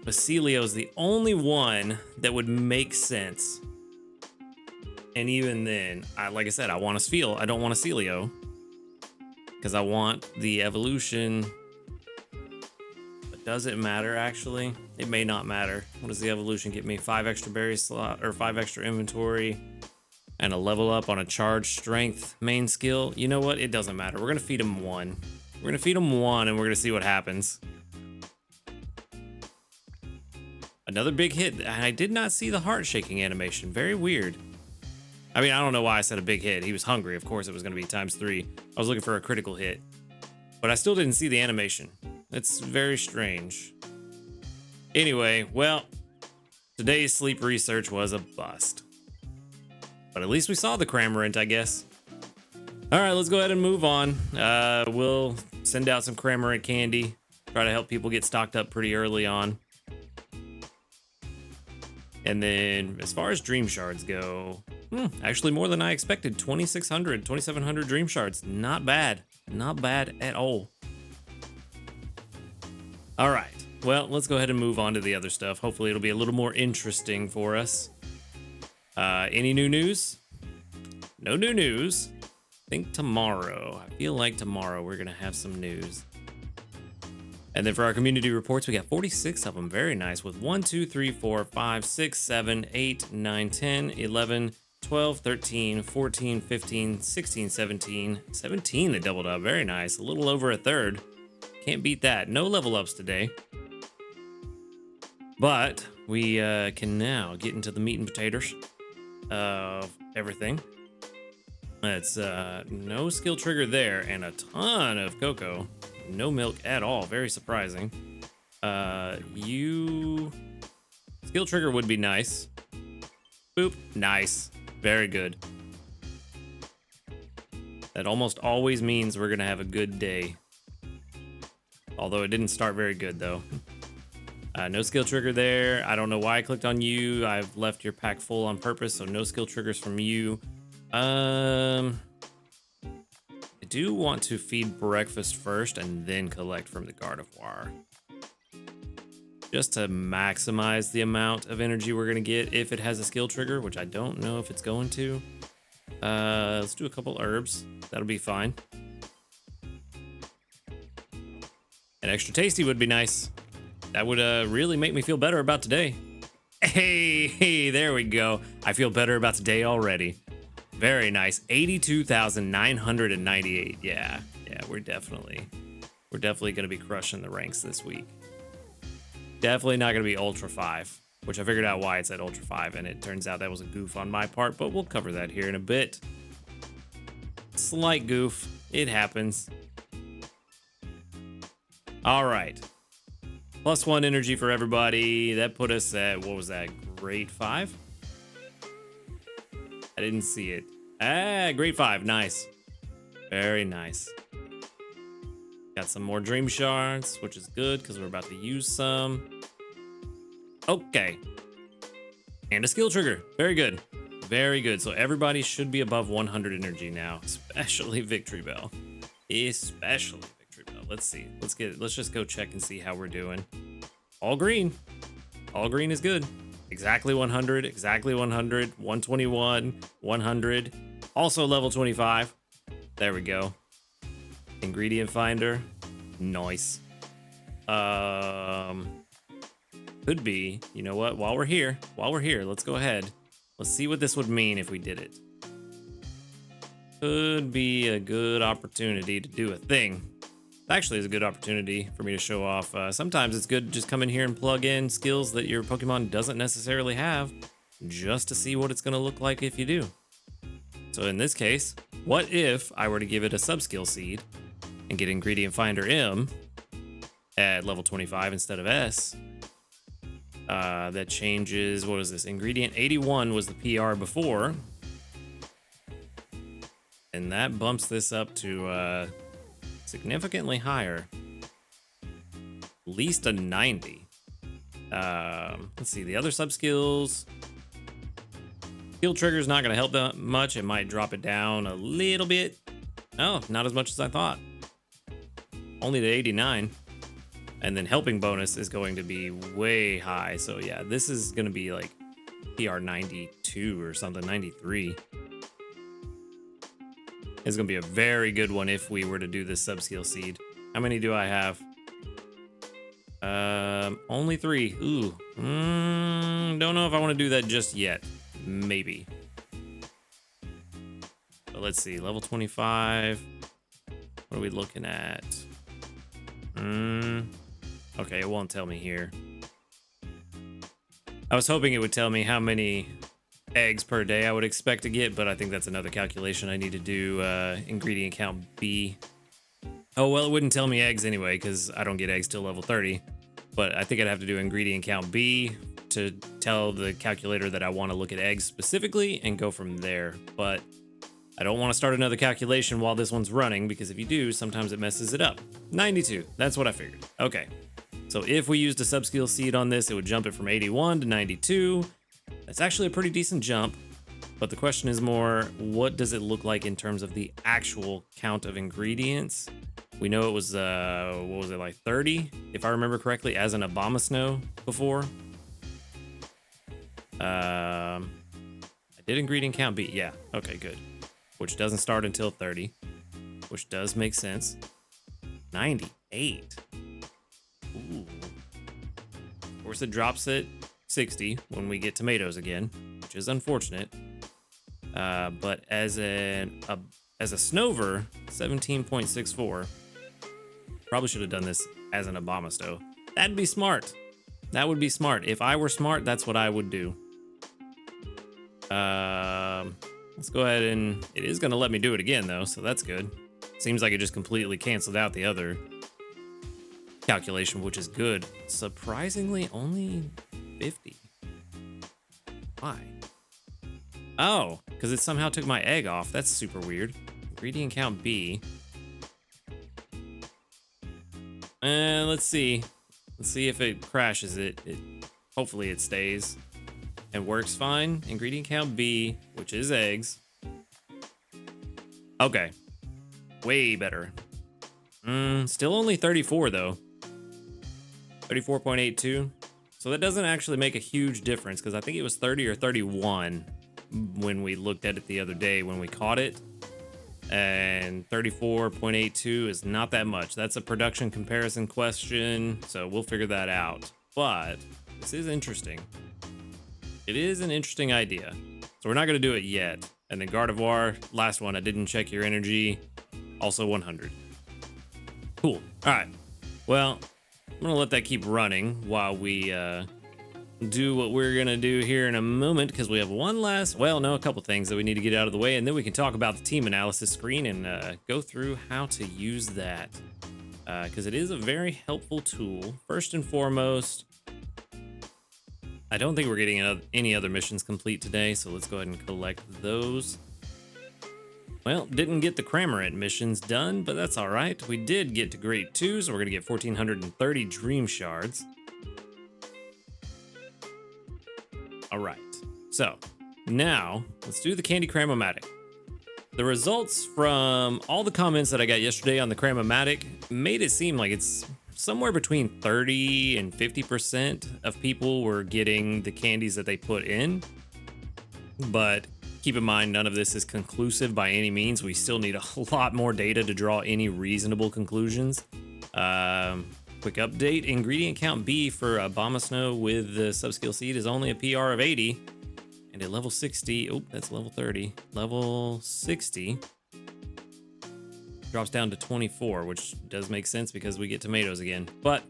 Basilio is the only one that would make sense. And even then, like I said, I want a Spheal. I don't want a Celio. Because I want the evolution. But does it matter, actually? It may not matter. What does the evolution get me? 5 extra berry slot, or 5 extra inventory. And a level up on a charged strength main skill. You know what? It doesn't matter. We're going to feed him 1. We're going to feed him 1 and we're going to see what happens. Another big hit. I did not see the heart shaking animation. Very weird. I mean, I don't know why I said a big hit. He was hungry. Of course, it was going to be ×3. I was looking for a critical hit. But I still didn't see the animation. It's very strange. Anyway, well, today's sleep research was a bust. But at least we saw the Cramorant, I guess. All right, let's go ahead and move on. We'll send out some Cramorant candy. Try to help people get stocked up pretty early on. And then as far as Dream Shards go, actually more than I expected. 2,600, 2,700 Dream Shards. Not bad. Not bad at all. All right. Well, let's go ahead and move on to the other stuff. Hopefully it'll be a little more interesting for us. Any new news? No new news. I think tomorrow. I feel like tomorrow we're going to have some news. And then for our community reports, we got 46 of them. Very nice. With 1, 2, 3, 4, 5, 6, 7, 8, 9, 10, 11, 12, 13, 14, 15, 16, 17. 17 that doubled up. Very nice. A little over a third. Can't beat that. No level ups today. But we can now get into the meat and potatoes of everything. It's no skill trigger there and a ton of cocoa. No milk at all. Very surprising. Skill trigger would be nice. Boop. Nice. Very good. That almost always means we're going to have a good day. Although it didn't start very good, though. No skill trigger there. I don't know why I clicked on you. I've left your pack full on purpose, so no skill triggers from you. I do want to feed breakfast first and then collect from the Gardevoir. Just to maximize the amount of energy we're going to get if it has a skill trigger, which I don't know if it's going to. Let's do a couple herbs. That'll be fine. An extra tasty would be nice. That would really make me feel better about today. Hey, there we go. I feel better about today already. Very nice. 82,998. Yeah, we're definitely going to be crushing the ranks this week. Definitely not going to be Ultra 5, which I figured out why it's at Ultra 5, and it turns out that was a goof on my part, but we'll cover that here in a bit. Slight goof. It happens. All right. +1 energy for everybody. That put us at, what was that, grade 5? I didn't see it. Grade 5. Nice. Very nice. Got some more Dream Shards, which is good because we're about to use some. Okay. And a skill trigger. Very good. Very good. So everybody should be above 100 energy now, especially Victory Bell. Especially Victory Bell. Let's see. Let's just go check and see how we're doing. All green. All green is good. Exactly 100, exactly 100, 121, 100. Also level 25. There we go. Ingredient finder. Nice. Could be, you know what? While we're here, let's go ahead. Let's see what this would mean if we did it. Could be a good opportunity to do a thing. Actually, is a good opportunity for me to show off. Sometimes it's good to just come in here and plug in skills that your Pokemon doesn't necessarily have, just to see what it's going to look like if you do. So in this case, what if I were to give it a sub-skill seed and get Ingredient Finder M at level 25 instead of S? That changes, what is this? Ingredient 81 was the PR before. And that bumps this up to significantly higher. At least a 90. Let's see, the other sub-skills. Skill trigger's not going to help that much. It might drop it down a little bit. Oh, not as much as I thought. Only to 89. And then helping bonus is going to be way high. So yeah, this is going to be like PR 92 or something, 93. It's going to be a very good one if we were to do this subskill seed. How many do I have? Only 3. Ooh. Don't know if I want to do that just yet. Maybe. But let's see. Level 25. What are we looking at? Okay, it won't tell me here. I was hoping it would tell me how many eggs per day I would expect to get, but I think that's another calculation I need to do. Ingredient count B. Oh, well, it wouldn't tell me eggs anyway, because I don't get eggs till level 30. But I think I'd have to do ingredient count B to tell the calculator that I want to look at eggs specifically and go from there. But I don't want to start another calculation while this one's running, because if you do, sometimes it messes it up. 92, that's what I figured. Okay, so if we used a subskill seed on this, it would jump it from 81 to 92. That's actually a pretty decent jump, but the question is more, what does it look like in terms of the actual count of ingredients? We know it was, what was it, like 30, if I remember correctly, as an Abomasnow before. I did ingredient count B, yeah, okay, good. Which doesn't start until 30, which does make sense. 98. Ooh. Of course, it drops at 60 when we get tomatoes again, which is unfortunate. But as a Snover, 17.64. Probably should have done this as an Abomasnow. That'd be smart. That would be smart. If I were smart, that's what I would do. Let's go ahead and... It is going to let me do it again, though, so that's good. Seems like it just completely canceled out the other calculation, which is good. Surprisingly, only 50. Why? Oh, because it somehow took my egg off. That's super weird. Ingredient count B. And let's see. Let's see if it crashes it. Hopefully it stays and works fine. Ingredient count B, which is eggs. Okay. Way better. Still only 34 though. 34.82. So that doesn't actually make a huge difference, because I think it was 30 or 31 when we looked at it the other day when we caught it. And 34.82 is not that much. That's a production comparison question, so we'll figure that out. But this is interesting. It is an interesting idea. So we're not going to do it yet. And then Gardevoir, last one, I didn't check your energy. Also 100. Cool. All right. Well, I'm going to let that keep running while we do what we're going to do here in a moment, because we have one last, well, no, a couple things that we need to get out of the way, and then we can talk about the team analysis screen and go through how to use that, because it is a very helpful tool. First and foremost, I don't think we're getting any other missions complete today, so let's go ahead and collect those. Well, didn't get the Cramorant missions done, but that's all right. We did get to grade 2, so we're going to get 1,430 Dream Shards. All right, so now let's do the Candy Cramomatic. The results from all the comments that I got yesterday on the Cramomatic made it seem like it's somewhere between 30 and 50% of people were getting the candies that they put in. But keep in mind, none of this is conclusive by any means. We still need a lot more data to draw any reasonable conclusions. Quick update, ingredient count B for Abomasnow with the subskill seed is only a PR of 80. And at level 60, oh, that's level 30. Level 60 drops down to 24, which does make sense because we get tomatoes again. But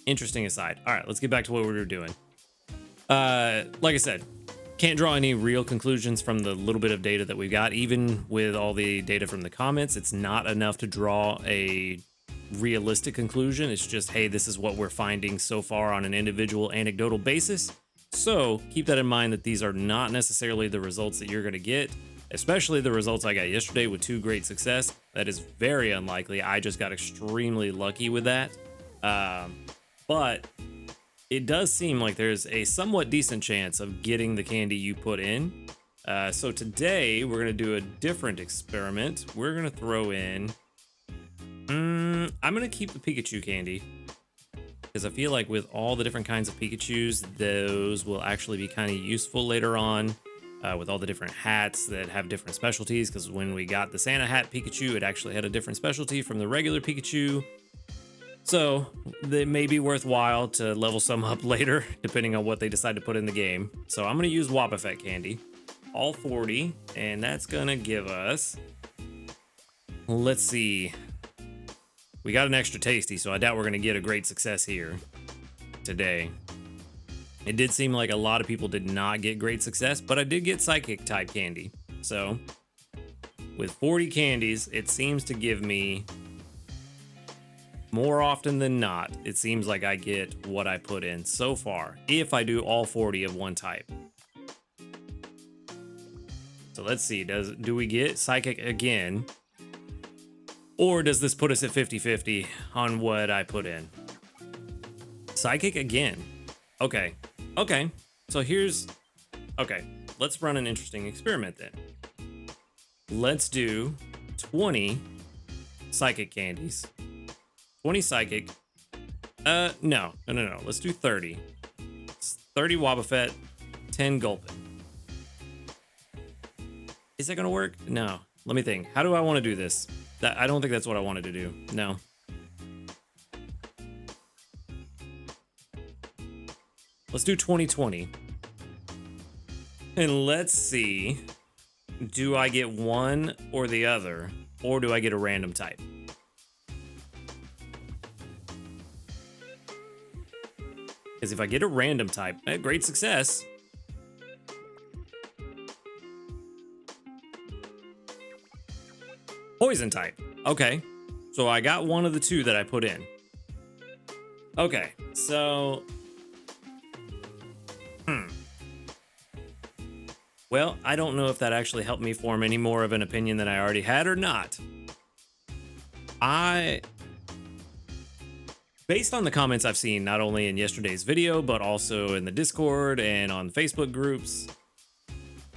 interesting aside. All right, let's get back to what we were doing. Like I said, can't draw any real conclusions from the little bit of data that we've got. Even with all the data from the comments, it's not enough to draw a realistic conclusion. It's just, hey, this is what we're finding so far on an individual anecdotal basis. So keep that in mind, that these are not necessarily the results that you're going to get, especially the results I got yesterday with 2 great success. That is very unlikely. I just got extremely lucky with that. But it does seem like there's a somewhat decent chance of getting the candy you put in. So today we're gonna do a different experiment. We're gonna throw in. I'm gonna keep the Pikachu candy because I feel like with all the different kinds of Pikachus, those will actually be kind of useful later on. With all the different hats that have different specialties, because when we got the Santa hat Pikachu, it actually had a different specialty from the regular Pikachu. So it may be worthwhile to level some up later, depending on what they decide to put in the game. So I'm going to use Wobbuffet candy, all 40, and that's going to give us, let's see, we got an extra tasty, so I doubt we're going to get a great success here today. It did seem like a lot of people did not get great success, but I did get psychic type candy. So with 40 candies, it seems to give me, more often than not, it seems like I get what I put in so far, if I do all 40 of one type. So let's see, do we get psychic again? Or does this put us at 50-50 on what I put in? Psychic again. Okay. Okay. So okay. Let's run an interesting experiment then. Let's do 20 psychic candies. 20 psychic. No. Let's do 30. It's 30 Wobbuffet, 10 Gulpin. Is that gonna work? No. Let me think. How do I want to do this? I don't think that's what I wanted to do. No. Let's do 2020. And let's see. Do I get one or the other? Or do I get a random type? Because if I get a random type, great success. Poison type. Okay. So I got one of the two that I put in. Okay. So... Well, I don't know if that actually helped me form any more of an opinion than I already had or not. Based on the comments I've seen, not only in yesterday's video, but also in the Discord and on Facebook groups,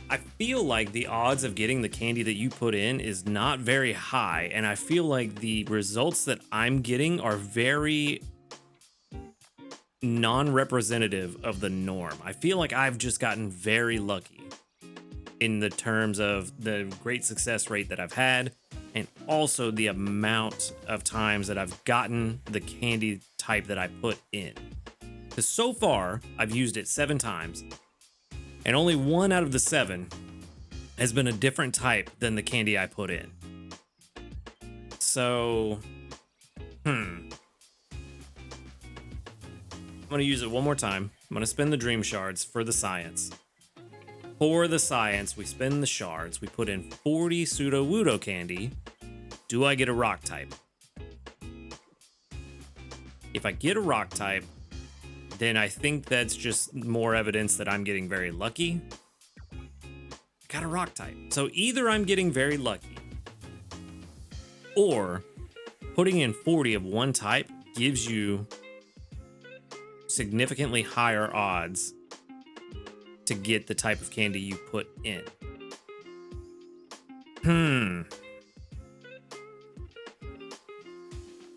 I feel like the odds of getting the candy that you put in is not very high, and I feel like the results that I'm getting are very non-representative of the norm. I feel like I've just gotten very lucky in the terms of the great success rate that I've had, and also the amount of times that I've gotten the candy type that I put in. Because so far, I've used it 7 times, and only 1 out of the 7 has been a different type than the candy I put in. So, I'm gonna use it one more time. I'm gonna spend the dream shards for the science. For the science, we spin the shards. We put in 40 Pseudo-Wudo candy. Do I get a rock type? If I get a rock type, then I think that's just more evidence that I'm getting very lucky. Got a rock type. So either I'm getting very lucky, or putting in 40 of one type gives you significantly higher odds to get the type of candy you put in.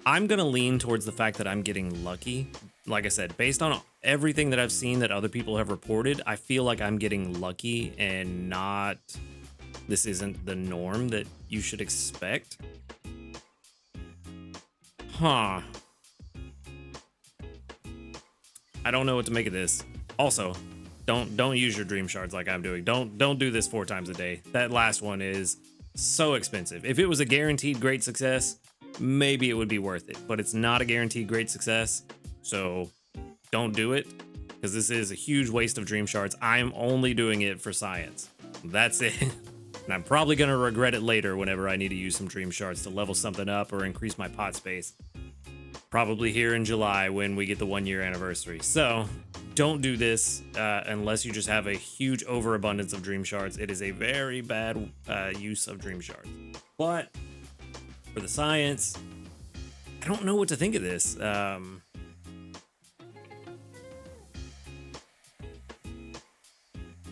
I'm gonna lean towards the fact that I'm getting lucky. Like I said, based on everything that I've seen that other people have reported, I feel like I'm getting lucky and not, this isn't the norm that you should expect. I don't know what to make of this. Also, don't use your dream shards like I'm doing. Don't do this 4 times a day. That last one is so expensive. If it was a guaranteed great success, maybe it would be worth it, but it's not a guaranteed great success. So don't do it, because this is a huge waste of dream shards. I'm only doing it for science. That's it. And I'm probably going to regret it later whenever I need to use some dream shards to level something up or increase my pot space. Probably here in July when we get the 1-year anniversary. So don't do this unless you just have a huge overabundance of dream shards. It is a very bad use of dream shards. But for the science, I don't know what to think of this.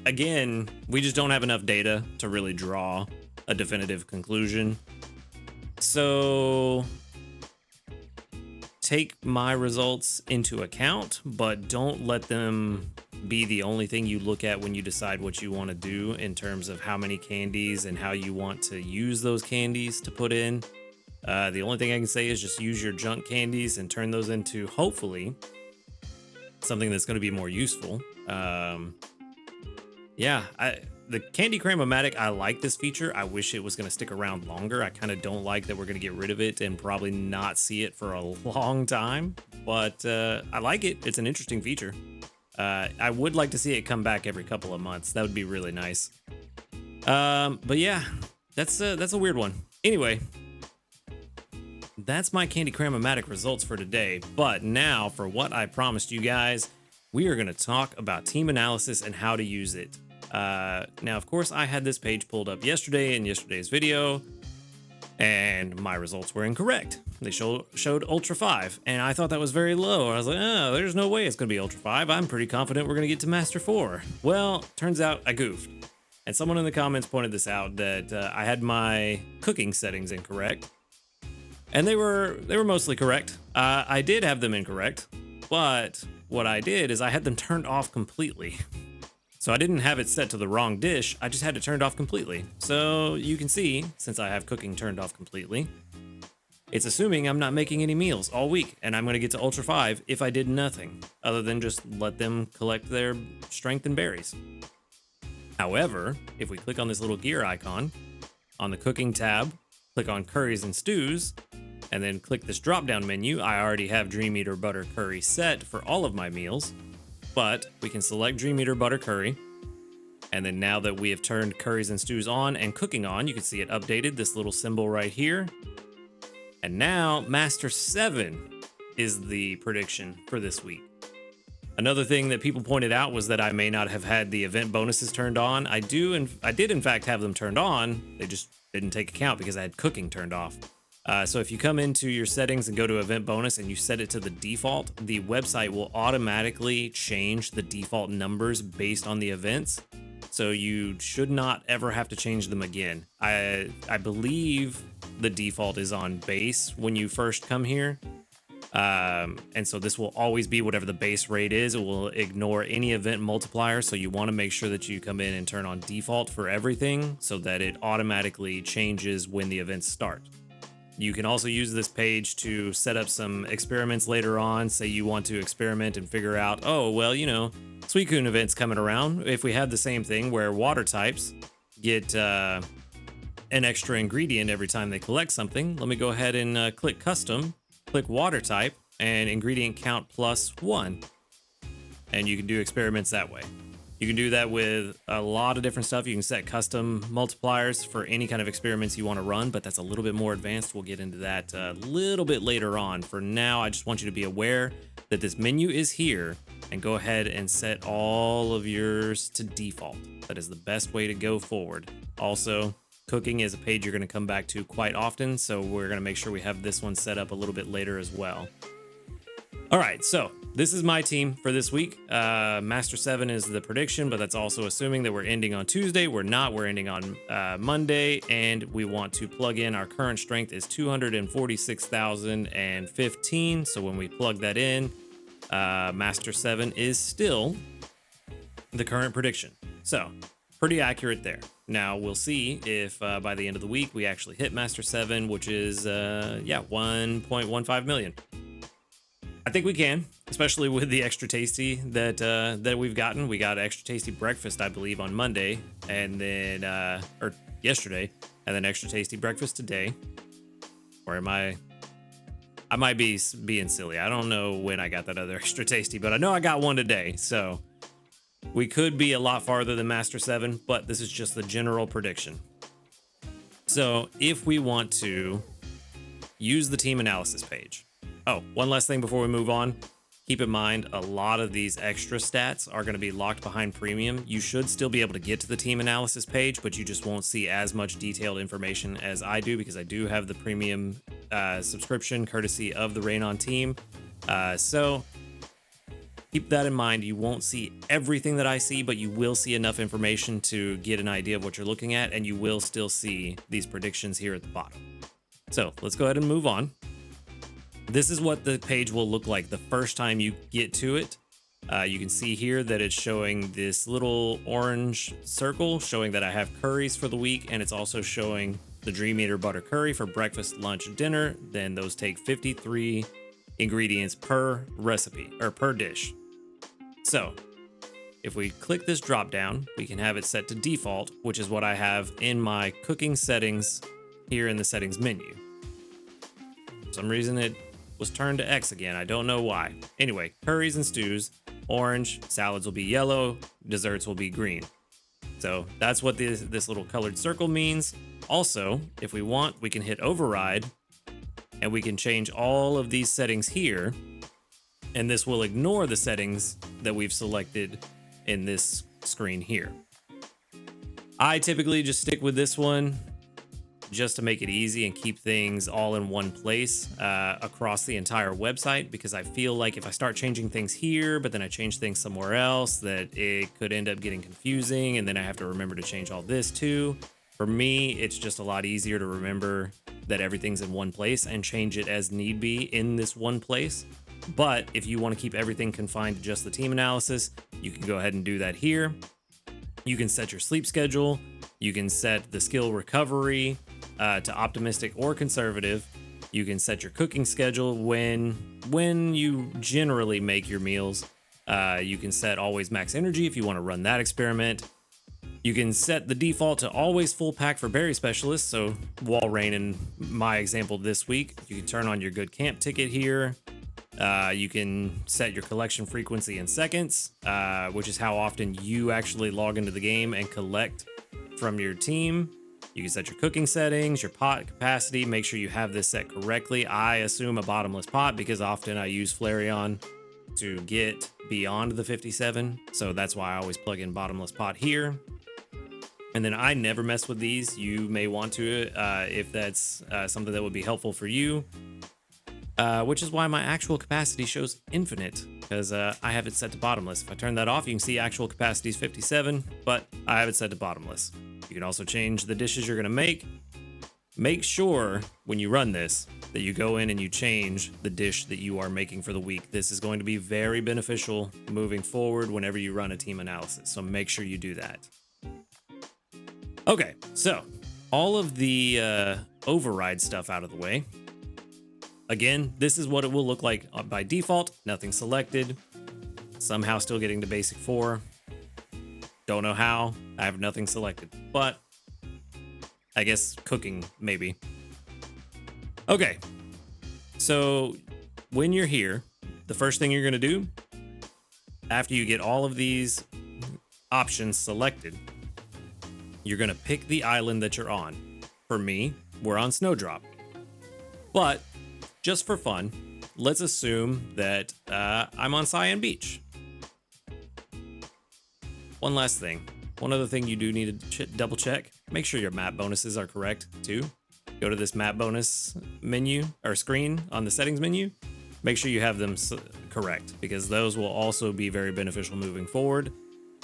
again, we just don't have enough data to really draw a definitive conclusion. So take my results into account, but don't let them be the only thing you look at when you decide what you want to do in terms of how many candies and how you want to use those candies to put in. The only thing I can say is just use your junk candies and turn those into, hopefully, something that's going to be more useful. The Candy Cram-O-Matic, I like this feature. I wish it was going to stick around longer. I kind of don't like that we're going to get rid of it and probably not see it for a long time. But I like it. It's an interesting feature. I would like to see it come back every couple of months. That would be really nice. But yeah, that's a weird one. Anyway, that's my Candy Cram-O-Matic results for today. But now, for what I promised you guys, we are going to talk about team analysis and how to use it. Now, of course, I had this page pulled up yesterday in yesterday's video, and my results were incorrect. They showed Ultra 5, and I thought that was very low. I was like, oh, there's no way it's going to be Ultra 5. I'm pretty confident we're going to get to Master 4. Well, turns out I goofed. And someone in the comments pointed this out, that I had my cooking settings incorrect. And they were mostly correct. I did have them incorrect, but what I did is I had them turned off completely. So I didn't have it set to the wrong dish, I just had it turned off completely. So you can see, since I have cooking turned off completely, it's assuming I'm not making any meals all week, and I'm going to get to Ultra 5 if I did nothing, other than just let them collect their strength and berries. However, if we click on this little gear icon, on the cooking tab, click on curries and stews, and then click this drop-down menu, I already have Dream Eater Butter Curry set for all of my meals. But we can select Dream Eater Butter Curry. And then now that we have turned curries and stews on and cooking on, you can see it updated, this little symbol right here. And now Master 7 is the prediction for this week. Another thing that people pointed out was that I may not have had the event bonuses turned on. I did in fact have them turned on. They just didn't take account because I had cooking turned off. So if you come into your settings and go to event bonus and you set it to the default, the website will automatically change the default numbers based on the events. So you should not ever have to change them again. I believe the default is on base when you first come here. And so this will always be whatever the base rate is. It will ignore any event multiplier. So you want to make sure that you come in and turn on default for everything so that it automatically changes when the events start. You can also use this page to set up some experiments later on. Say you want to experiment and figure out, oh, well, you know, Suicune event's coming around. If we have the same thing where water types get an extra ingredient every time they collect something, let me go ahead and click custom, click water type, and ingredient count +1. And you can do experiments that way. You can do that with a lot of different stuff. You can set custom multipliers for any kind of experiments you want to run, but that's a little bit more advanced. We'll get into that a little bit later on. For now, I just want you to be aware that this menu is here, and go ahead and set all of yours to default. That is the best way to go forward. Also, cooking is a page you're going to come back to quite often, so we're going to make sure we have this one set up a little bit later as well. All right, so this is my team for this week. Master 7 is the prediction, but that's also assuming that we're ending on Tuesday. We're not. We're ending on Monday, and we want to plug in our current strength is 246,015. So when we plug that in, Master 7 is still the current prediction. So pretty accurate there. Now we'll see if by the end of the week we actually hit Master 7, which is 1.15 million. I think we can, especially with the extra tasty that we've gotten. We got extra tasty breakfast, I believe, on Monday, and then or yesterday, and then extra tasty breakfast today. Or am I might be being silly. I don't know when I got that other extra tasty, but I know I got one today. So we could be a lot farther than Master 7, but this is just the general prediction. So if we want to use the team analysis page. Oh, one last thing before we move on. Keep in mind, a lot of these extra stats are going to be locked behind premium. You should still be able to get to the team analysis page, but you just won't see as much detailed information as I do because I do have the premium subscription courtesy of the Rain On team. So keep that in mind. You won't see everything that I see, but you will see enough information to get an idea of what you're looking at, and you will still see these predictions here at the bottom. So let's go ahead and move on. This is what the page will look like the first time you get to it. You can see here that it's showing this little orange circle showing that I have curries for the week, and it's also showing the Dream Eater butter curry for breakfast, lunch, dinner. Then those take 53 ingredients per recipe or per dish. So if we click this drop down, we can have it set to default, which is what I have in my cooking settings here in the settings menu. For some reason it was turned to X again. I don't know why. Anyway, curries and stews, orange, salads will be yellow, desserts will be green. So that's what this little colored circle means. Also, if we want, we can hit override and we can change all of these settings here, and this will ignore the settings that we've selected in this screen here. I typically just stick with this one just to make it easy and keep things all in one place across the entire website, because I feel like if I start changing things here, but then I change things somewhere else, that it could end up getting confusing, and then I have to remember to change all this too. For me, it's just a lot easier to remember that everything's in one place and change it as need be in this one place. But if you want to keep everything confined to just the team analysis, you can go ahead and do that here. You can set your sleep schedule. You can set the skill recovery to optimistic or conservative. You can set your cooking schedule when you generally make your meals. You can set always max energy if you want to run that experiment. You can set the default to always full pack for berry specialists. So wall rain in my example this week. You can turn on your good camp ticket here. You can set your collection frequency in seconds, which is how often you actually log into the game and collect from your team. You can set your cooking settings, your pot capacity, make sure you have this set correctly. I assume a bottomless pot because often I use Flareon to get beyond the 57. So that's why I always plug in bottomless pot here. And then I never mess with these. You may want to if that's something that would be helpful for you. Which is why my actual capacity shows infinite, because I have it set to bottomless. If I turn that off, you can see actual capacity is 57, but I have it set to bottomless. You can also change the dishes you're going to make. Make sure when you run this that you go in and you change the dish that you are making for the week. This is going to be very beneficial moving forward whenever you run a team analysis, so make sure you do that. Okay, so all of the override stuff out of the way. Again, this is what it will look like by default. Nothing selected. Somehow still getting to basic 4. Don't know how. I have nothing selected, but I guess cooking maybe. Okay, so when you're here, the first thing you're gonna do after you get all of these options selected, you're gonna pick the island that you're on. For me, we're on Snowdrop, but just for fun, let's assume that I'm on Cyan Beach. One last thing. One other thing you do need to double check. Make sure your map bonuses are correct too. Go to this map bonus menu or screen on the settings menu. Make sure you have them correct, because those will also be very beneficial moving forward.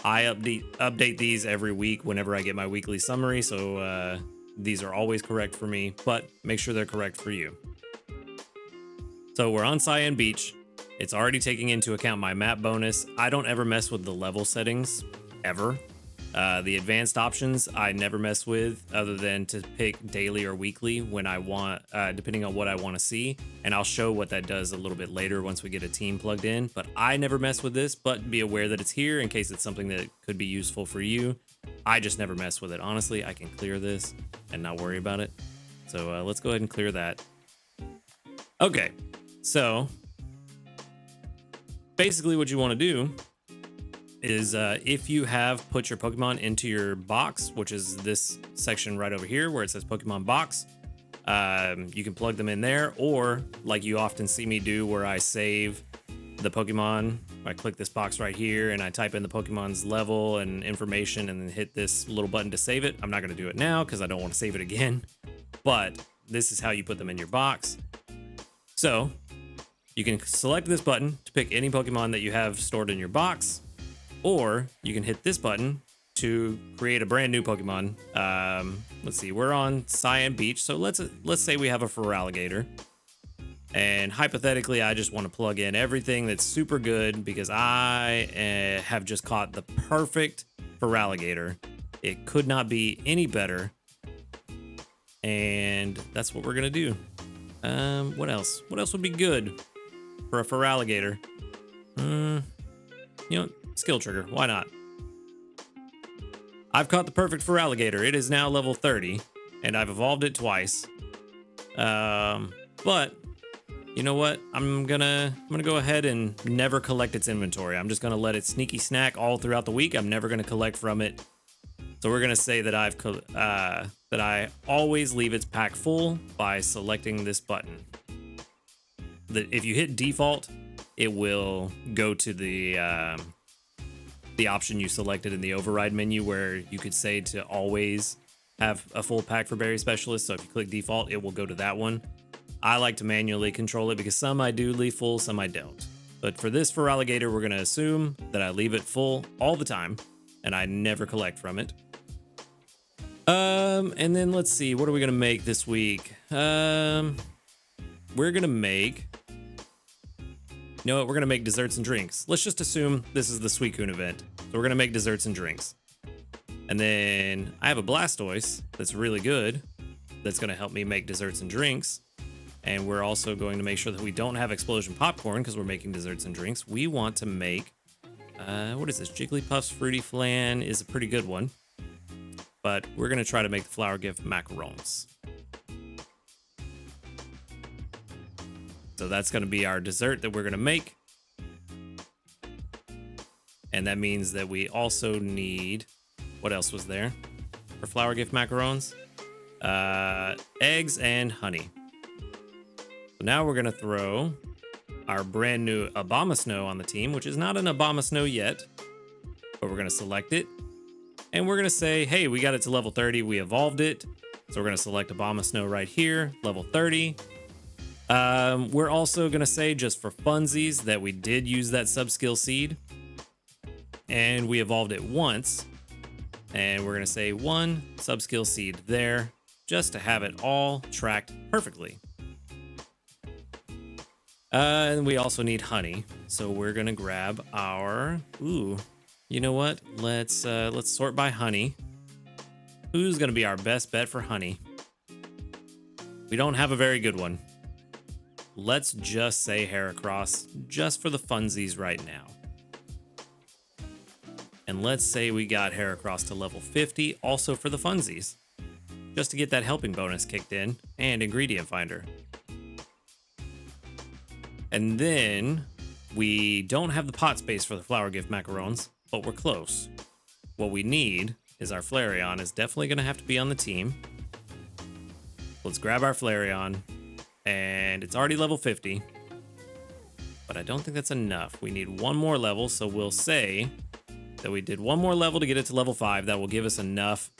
I update these every week whenever I get my weekly summary, so these are always correct for me, but make sure they're correct for you. So we're on Cyan Beach. It's already taking into account my map bonus. I don't ever mess with the level settings, ever. The advanced options I never mess with, other than to pick daily or weekly when I want, depending on what I want to see. And I'll show what that does a little bit later once we get a team plugged in. But I never mess with this, but be aware that it's here in case it's something that could be useful for you. I just never mess with it. Honestly, I can clear this and not worry about it. So let's go ahead and clear that. Okay. So basically what you want to do is if you have put your Pokemon into your box, which is this section right over here where it says Pokemon box, you can plug them in there, or like you often see me do where I save the Pokemon. I click this box right here and I type in the Pokemon's level and information and then hit this little button to save it. I'm not going to do it now because I don't want to save it again, but this is how you put them in your box. So You can select this button to pick any Pokemon that you have stored in your box, or you can hit this button to create a brand new Pokemon. Let's see, we're on Cyan Beach, so let's say we have a Feraligatr, and hypothetically, I just want to plug in everything that's super good because I have just caught the perfect Feraligatr. It could not be any better, and that's what we're gonna do. What else? What else would be good for a Feraligatr? Skill trigger. Why not? I've caught the perfect Feraligatr. It is now level 30, and I've evolved it twice. But you know what? I'm gonna go ahead and never collect its inventory. I'm just gonna let it sneaky snack all throughout the week. I'm never gonna collect from it. So we're gonna say that that I always leave its pack full by selecting this button. That if you hit default, it will go to the option you selected in the override menu where you could say to always have a full pack for Berry Specialist. So if you click default, it will go to that one. I like to manually control it because some I do leave full, some I don't. But for this Feraligatr, we're going to assume that I leave it full all the time and I never collect from it. And then let's see, what are we going to make this week? We're going to make... You know what? We're going to make desserts and drinks. Let's just assume this is the Suicune event. So we're going to make desserts and drinks. And then I have a Blastoise that's really good. That's going to help me make desserts and drinks. And we're also going to make sure that we don't have Explosion Popcorn because we're making desserts and drinks. We want to make, what is this? Jigglypuff's Fruity Flan is a pretty good one. But we're going to try to make the Flower Gift Macarons. So that's going to be our dessert that we're going to make. And that means that we also need, what else was there for Flower Gift Macarons? Eggs and honey. So now we're going to throw our brand new Abomasnow on the team, which is not an Abomasnow yet, but we're going to select it. And we're going to say, hey, we got it to level 30. We evolved it. So we're going to select Abomasnow right here, level 30. We're also going to say, just for funsies, that we did use that sub-skill seed. And we evolved it once. And we're going to say 1 sub-skill seed there, just to have it all tracked perfectly. And we also need honey. So we're going to grab our... Ooh, you know what? Let's sort by honey. Who's going to be our best bet for honey? We don't have a very good one. Let's just say Heracross, just for the funsies right now. And let's say we got Heracross to level 50, also for the funsies. Just to get that helping bonus kicked in, and ingredient finder. And then, we don't have the pot space for the Flower Gift Macarons, but we're close. What we need is our Flareon is definitely going to have to be on the team. Let's grab our Flareon. And it's already level 50, but I don't think that's enough. We need one more level, so we'll say that we did one more level to get it to level 5. That will give us enough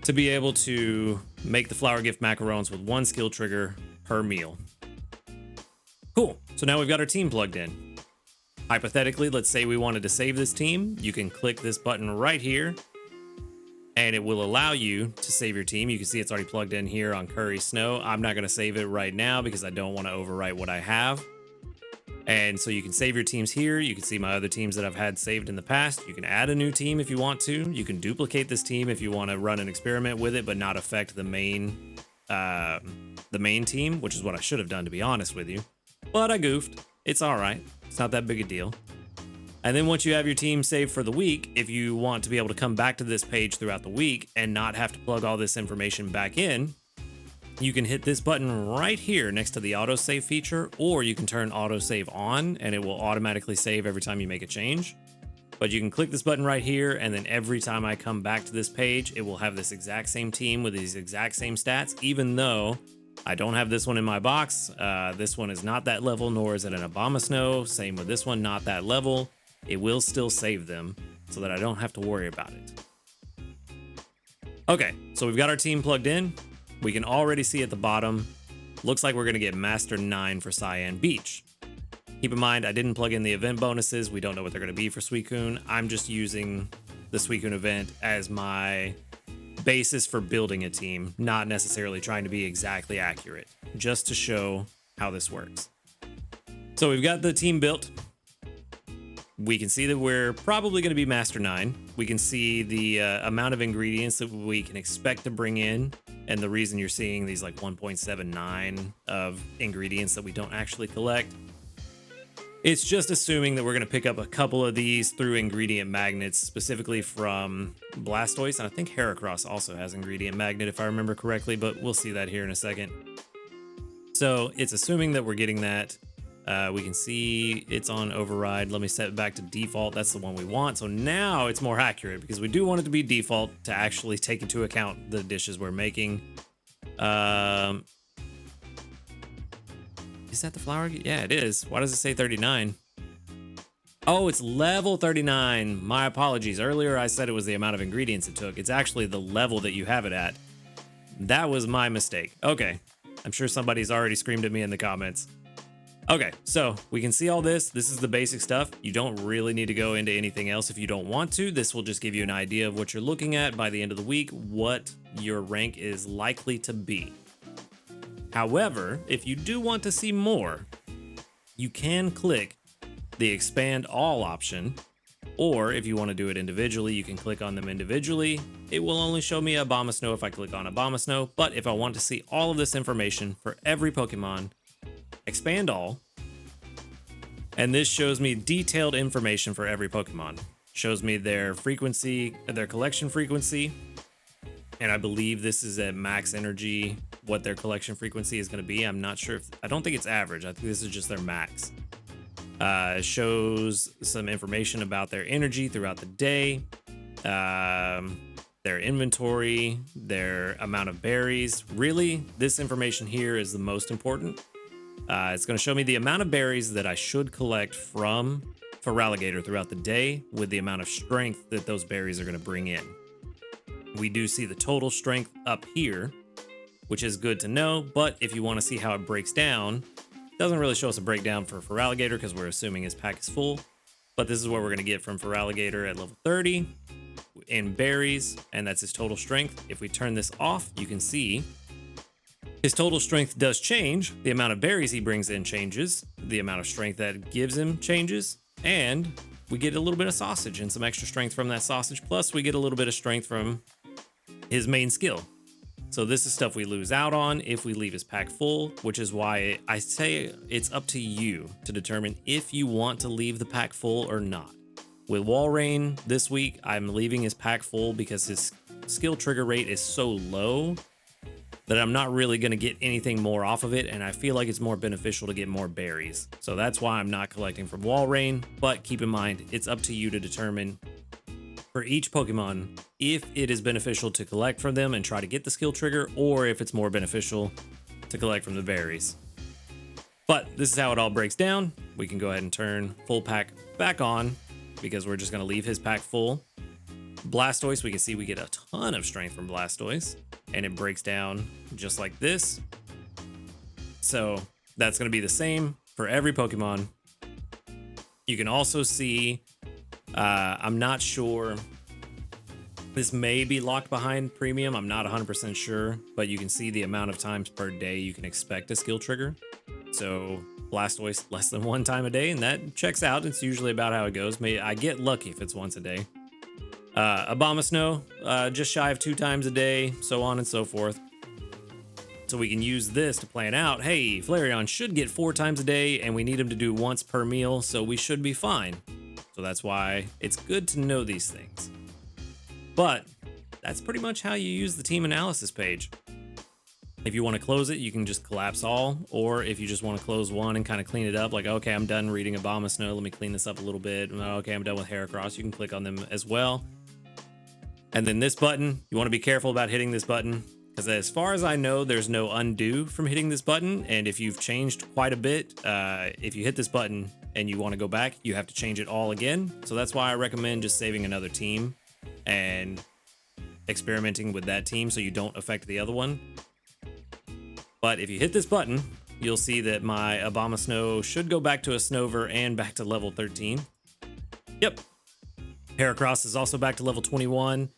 to be able to make the Flower Gift Macarons with 1 skill trigger per meal. Cool, so now we've got our team plugged in. Hypothetically, let's say we wanted to save this team. You can click this button right here, and it will allow you to save your team. You can see it's already plugged in here on Curry Snow. I'm not going to save it right now because I don't want to overwrite what I have. And so you can save your teams here. You can see my other teams that I've had saved in the past. You can add a new team if you want to. You can duplicate this team if you want to run an experiment with it, but not affect the main team, which is what I should have done, to be honest with you. But I goofed. It's all right. It's not that big a deal. And then once you have your team saved for the week, if you want to be able to come back to this page throughout the week and not have to plug all this information back in, you can hit this button right here next to the autosave feature, or you can turn autosave on and it will automatically save every time you make a change. But you can click this button right here, and then every time I come back to this page, it will have this exact same team with these exact same stats, even though I don't have this one in my box. This one is not that level, nor is it an Abomasnow. Same with this one, not that level. It will still save them so that I don't have to worry about it. Okay, so we've got our team plugged in. We can already see at the bottom looks like we're going to get Master 9 for Cyan Beach. Keep in mind, I didn't plug in the event bonuses. We don't know what they're going to be for Suicune. I'm just using the Suicune event as my basis for building a team, not necessarily trying to be exactly accurate, just to show how this works. So we've got the team built. We can see that we're probably going to be Master 9. We can see the amount of ingredients that we can expect to bring in. And the reason you're seeing these like 1.79 of ingredients that we don't actually collect, it's just assuming that we're going to pick up a couple of these through ingredient magnets, specifically from Blastoise. And I think Heracross also has ingredient magnet, if I remember correctly, but we'll see that here in a second. So it's assuming that we're getting that. We can see it's on override. Let me set it back to default. That's the one we want. So now it's more accurate because we do want it to be default to actually take into account the dishes we're making. Is that the flower? Yeah, it is. Why does it say 39? Oh, it's level 39. My apologies. Earlier I said it was the amount of ingredients it took. It's actually the level that you have it at. That was my mistake. Okay. I'm sure somebody's already screamed at me in the comments. Okay, so we can see all this. This is the basic stuff. You don't really need to go into anything else if you don't want to. This will just give you an idea of what you're looking at by the end of the week, what your rank is likely to be. However, if you do want to see more, you can click the expand all option, or if you want to do it individually, you can click on them individually. It will only show me Abomasnow if I click on Abomasnow, but if I want to see all of this information for every Pokemon, expand all, and this shows me detailed information for every Pokemon. Shows me their frequency, their collection frequency, and I believe this is at max energy, what their collection frequency is going to be. I'm not sure if, I don't think it's average. I think this is just their max. Shows some information about their energy throughout the day, their inventory, their amount of berries. Really, this information here is the most important. It's going to show me the amount of berries that I should collect from Feraligatr throughout the day with the amount of strength that those berries are going to bring in. We do see the total strength up here, which is good to know, but if you want to see how it breaks down, it doesn't really show us a breakdown for Feraligatr because we're assuming his pack is full, but this is what we're going to get from Feraligatr at level 30 in berries, and that's his total strength. If we turn this off, you can see his total strength does change. The amount of berries he brings in changes. The amount of strength that gives him changes. And we get a little bit of sausage and some extra strength from that sausage. Plus, we get a little bit of strength from his main skill. So this is stuff we lose out on if we leave his pack full, which is why I say it's up to you to determine if you want to leave the pack full or not. With Walrein this week, I'm leaving his pack full because his skill trigger rate is so low that I'm not really going to get anything more off of it, and I feel like it's more beneficial to get more berries. So that's why I'm not collecting from Walrein, but keep in mind, it's up to you to determine for each Pokemon if it is beneficial to collect from them and try to get the skill trigger, or if it's more beneficial to collect from the berries. But this is how it all breaks down. We can go ahead and turn full pack back on because we're just going to leave his pack full. Blastoise, we can see we get a ton of strength from Blastoise, and it breaks down just like this. So that's going to be the same for every Pokemon. You can also see, I'm not sure, this may be locked behind premium, I'm not 100% sure, but you can see the amount of times per day you can expect a skill trigger. So Blastoise less than one time a day, and that checks out. It's usually about how it goes. I get lucky if it's once a day. Abomasnow, just shy of 2 times a day, so on and so forth. So we can use this to plan out, hey, Flareon should get 4 times a day, and we need him to do once per meal, so we should be fine. So that's why it's good to know these things. But that's pretty much how you use the team analysis page. If you want to close it, you can just collapse all, or if you just want to close one and kind of clean it up, like, okay, I'm done reading Abomasnow, let me clean this up a little bit. Okay, I'm done with Heracross, you can click on them as well. And then this button, you want to be careful about hitting this button, because as far as I know, there's no undo from hitting this button, and if you've changed quite a bit, if you hit this button and you want to go back, you have to change it all again. So that's why I recommend just saving another team and experimenting with that team so you don't affect the other one. But if you hit this button, you'll see that my Abomasnow should go back to a Snover and back to level 13. Yep. Heracross is also back to level 21.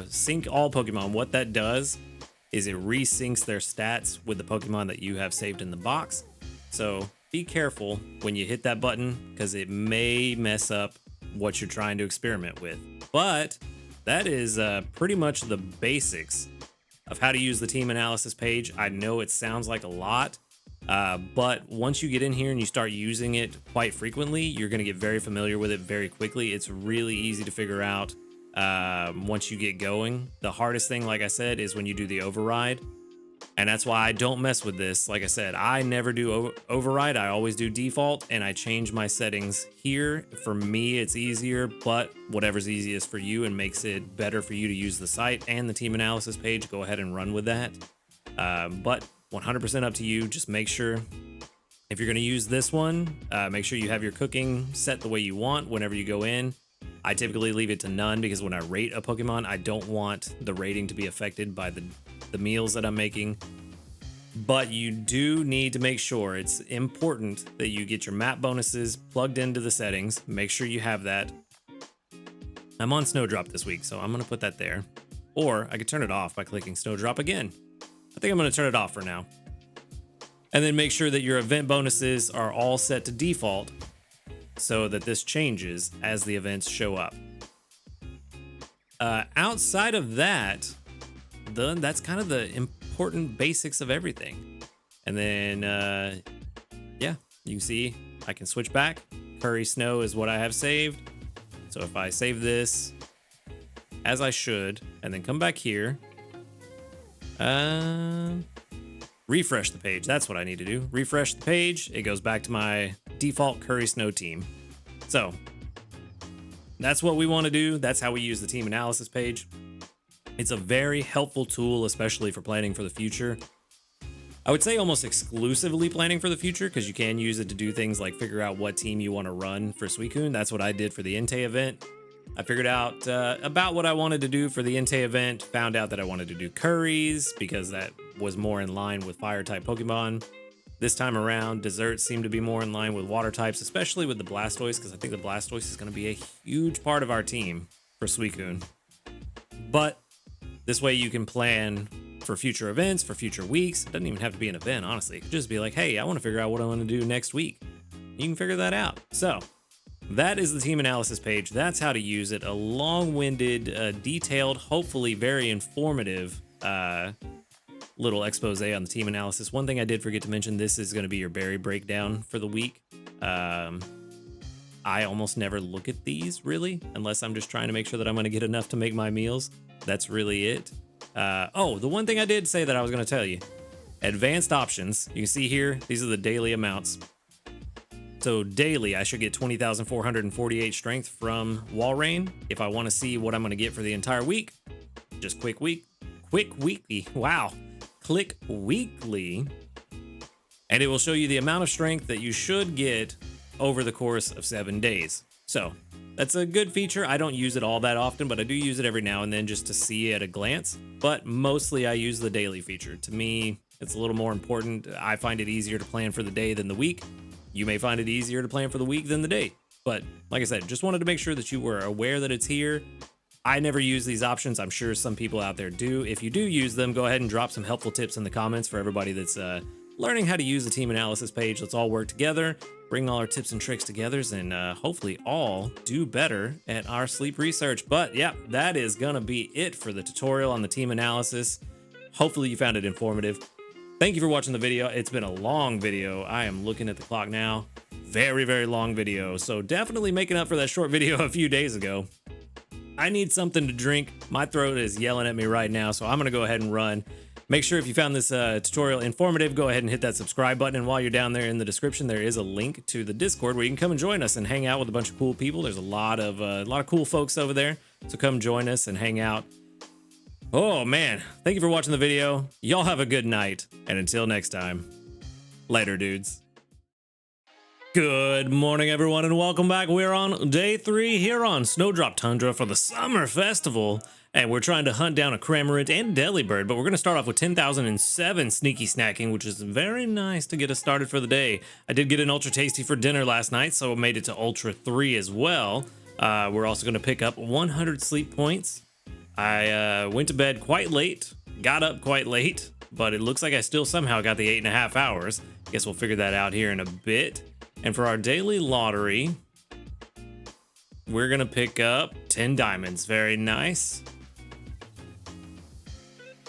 Sync all Pokemon. What that does is it resyncs their stats with the Pokemon that you have saved in the box. So be careful when you hit that button because it may mess up what you're trying to experiment with. But that is pretty much the basics of how to use the team analysis page. I know it sounds like a lot, but once you get in here and you start using it quite frequently, you're going to get very familiar with it very quickly. It's really easy to figure out once you get going. The hardest thing, like I said, is when you do the override. And that's why I don't mess with this. Like I said, I never do override. I always do default, and I change my settings here. For me, it's easier, but whatever's easiest for you and makes it better for you to use the site and the team analysis page, go ahead and run with that. But 100% up to you. Just make sure if you're going to use this one, make sure you have your cooking set the way you want whenever you go in. I typically leave it to none because when I rate a Pokemon, I don't want the rating to be affected by the meals that I'm making. But you do need to make sure, it's important that you get your map bonuses plugged into the settings. Make sure you have that. I'm on Snowdrop this week, so I'm going to put that there. Or I could turn it off by clicking Snowdrop again. I think I'm going to turn it off for now. And then make sure that your event bonuses are all set to default so that this changes as the events show up. Outside of that, that's kind of the important basics of everything. And then, yeah, you can see I can switch back. Curry Snow is what I have saved. So if I save this as I should, and then come back here, refresh the page. That's what I need to do. Refresh the page. It goes back to my default Curry Snow team. So that's what we want to do. That's how we use the team analysis page. It's a very helpful tool, especially for planning for the future. I would say almost exclusively planning for the future because you can use it to do things like figure out what team you want to run for Suicune. That's what I did for the Entei event. I figured out about what I wanted to do for the Entei event, found out that I wanted to do Curries because that was more in line with fire-type Pokemon. This time around, desserts seem to be more in line with water types, especially with the Blastoise, because I think the Blastoise is going to be a huge part of our team for Suicune. But this way you can plan for future events, for future weeks. It doesn't even have to be an event, honestly. It could just be like, hey, I want to figure out what I want to do next week. You can figure that out. So that is the team analysis page. That's how to use it. A long-winded, detailed, hopefully very informative little expose on the team analysis. One thing I did forget to mention, this is going to be your berry breakdown for the week. I almost never look at these, really, unless I'm just trying to make sure that I'm going to get enough to make my meals. That's really it. Oh, the one thing I did say that I was going to tell you. Advanced options. You can see here, these are the daily amounts. So daily, I should get 20,448 strength from Walrein. If I want to see what I'm going to get for the entire week, just click weekly. Wow. Click weekly. And it will show you the amount of strength that you should get over the course of 7 days. So that's a good feature. I don't use it all that often, but I do use it every now and then just to see at a glance. But mostly I use the daily feature. To me, it's a little more important. I find it easier to plan for the day than the week. You may find it easier to plan for the week than the day. But like I said, just wanted to make sure that you were aware that it's here. I never use these options. I'm sure some people out there do. If you do use them, go ahead and drop some helpful tips in the comments for everybody that's learning how to use the team analysis page. Let's all work together, bring all our tips and tricks together, and hopefully all do better at our sleep research. But yeah, that is gonna be it for the tutorial on the team analysis. Hopefully you found it informative. Thank you for watching the video. It's been a long video. I am looking at the clock now. Very, very long video. So definitely making up for that short video a few days ago. I need something to drink. My throat is yelling at me right now, so I'm gonna go ahead and run. Make sure if you found this tutorial informative, go ahead and hit that subscribe button. And while you're down there in the description, there is a link to the Discord where you can come and join us and hang out with a bunch of cool people. There's a lot of cool folks over there, so come join us and hang out. Oh man, thank you for watching the video. Y'all have a good night, and until next time, later, dudes. Good morning, everyone, and welcome back. We're on day 3 here on Snowdrop Tundra for the Summer Festival, and we're trying to hunt down a Cramorant and Delibird, but we're going to start off with 10,007 Sneaky Snacking, which is very nice to get us started for the day. I did get an Ultra Tasty for dinner last night, so I made it to Ultra 3 as well. We're also going to pick up 100 sleep points. I went to bed quite late, got up quite late, but it looks like I still somehow got the 8.5 hours. Guess we'll figure that out here in a bit. And for our daily lottery, we're going to pick up 10 diamonds. Very nice.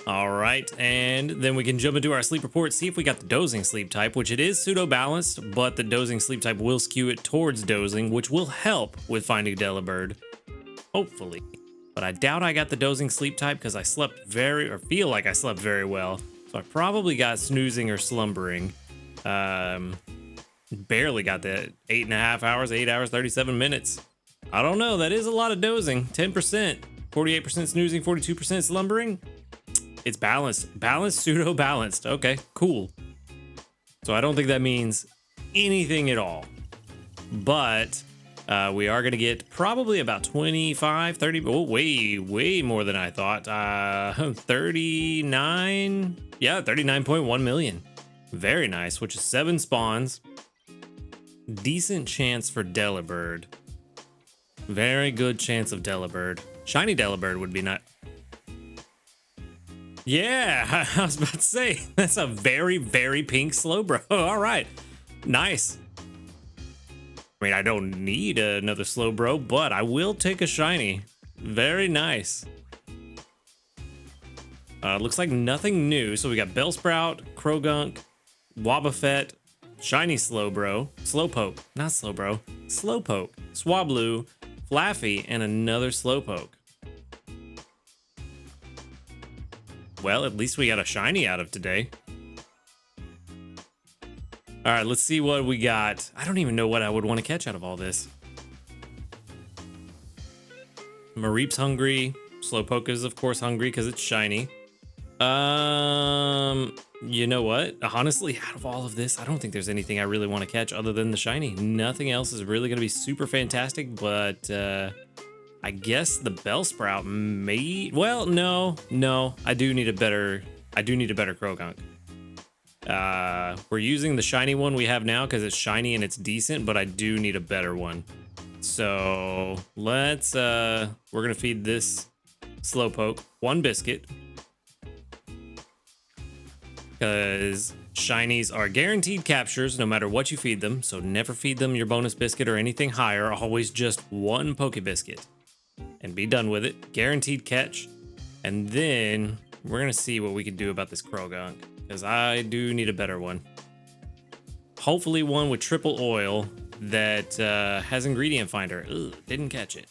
All right, and then we can jump into our sleep report, see if we got the dozing sleep type, which it is pseudo-balanced, but the dozing sleep type will skew it towards dozing, which will help with finding Delibird, hopefully. But I doubt I got the dozing sleep type because I slept feel like I slept very well. So I probably got snoozing or slumbering. Barely got that 8.5 hours, 8 hours, 37 minutes. I don't know. That is a lot of dozing. 10%, 48% snoozing, 42% slumbering. It's balanced. Balanced, pseudo balanced. Okay, cool. So I don't think that means anything at all. But we are going to get probably about 25, 30. Oh, way more than I thought. 39. Yeah, 39.1 million. Very nice, which is 7 spawns. Decent chance for Delibird. Very good chance of Delibird. Shiny Delibird would be not. Yeah, I was about to say, that's a very, very pink Slowbro. All right, nice. I mean, I don't need another Slowbro, but I will take a shiny. Very nice. Looks like nothing new. So we got Bellsprout, Krogunk, Wobbuffet, shiny Slowbro, Slowpoke, not Slowbro, Slowpoke, Swablu, Flaffy, and another Slowpoke. Well, at least we got a shiny out of today. All right, let's see what we got. I don't even know what I would want to catch out of all this. Mareep's hungry. Slowpoke is, of course, hungry because it's shiny. You know what? Honestly, out of all of this, I don't think there's anything I really want to catch other than the shiny. Nothing else is really going to be super fantastic, but I guess the Bellsprout may. Well, no. I do need a better Krogunk. We're using the shiny one we have now because it's shiny and it's decent, but I do need a better one. So let's we're gonna feed this Slowpoke 1 biscuit. Because shinies are guaranteed captures no matter what you feed them, so never feed them your bonus biscuit or anything higher, always just 1 Poke Biscuit. And be done with it. Guaranteed catch. And then we're going to see what we can do about this Krogunk, because I do need a better one. Hopefully one with triple oil that has ingredient finder. Ugh, didn't catch it.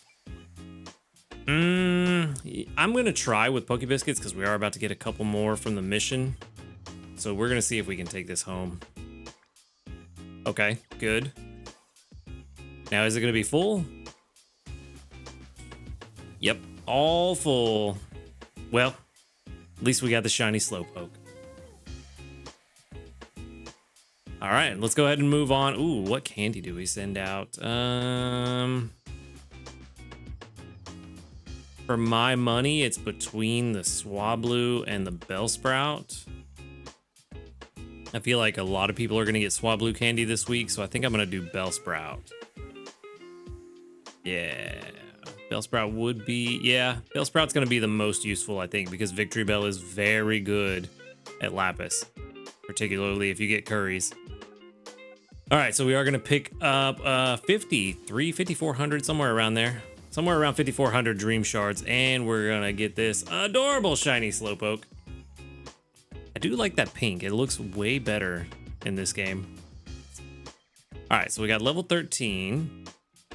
I'm going to try with Poke Biscuits because we are about to get a couple more from the mission. So we're going to see if we can take this home. Okay, good. Now, is it going to be full? Yep, all full. Well, at least we got the shiny Slowpoke. All right, let's go ahead and move on. Ooh, what candy do we send out? For my money, it's between the Swablu and the Bellsprout. I feel like a lot of people are going to get Swablu candy this week, so I think I'm going to do Bellsprout. Yeah, Bellsprout would be... Yeah, Bellsprout's going to be the most useful, I think, because Victory Bell is very good at Lapis, particularly if you get Curries. All right, so we are going to pick up 5,400, somewhere around there. Somewhere around 5,400 Dream Shards, and we're going to get this adorable shiny Slowpoke. I do like that pink. It looks way better in this game. All right, so we got level 13.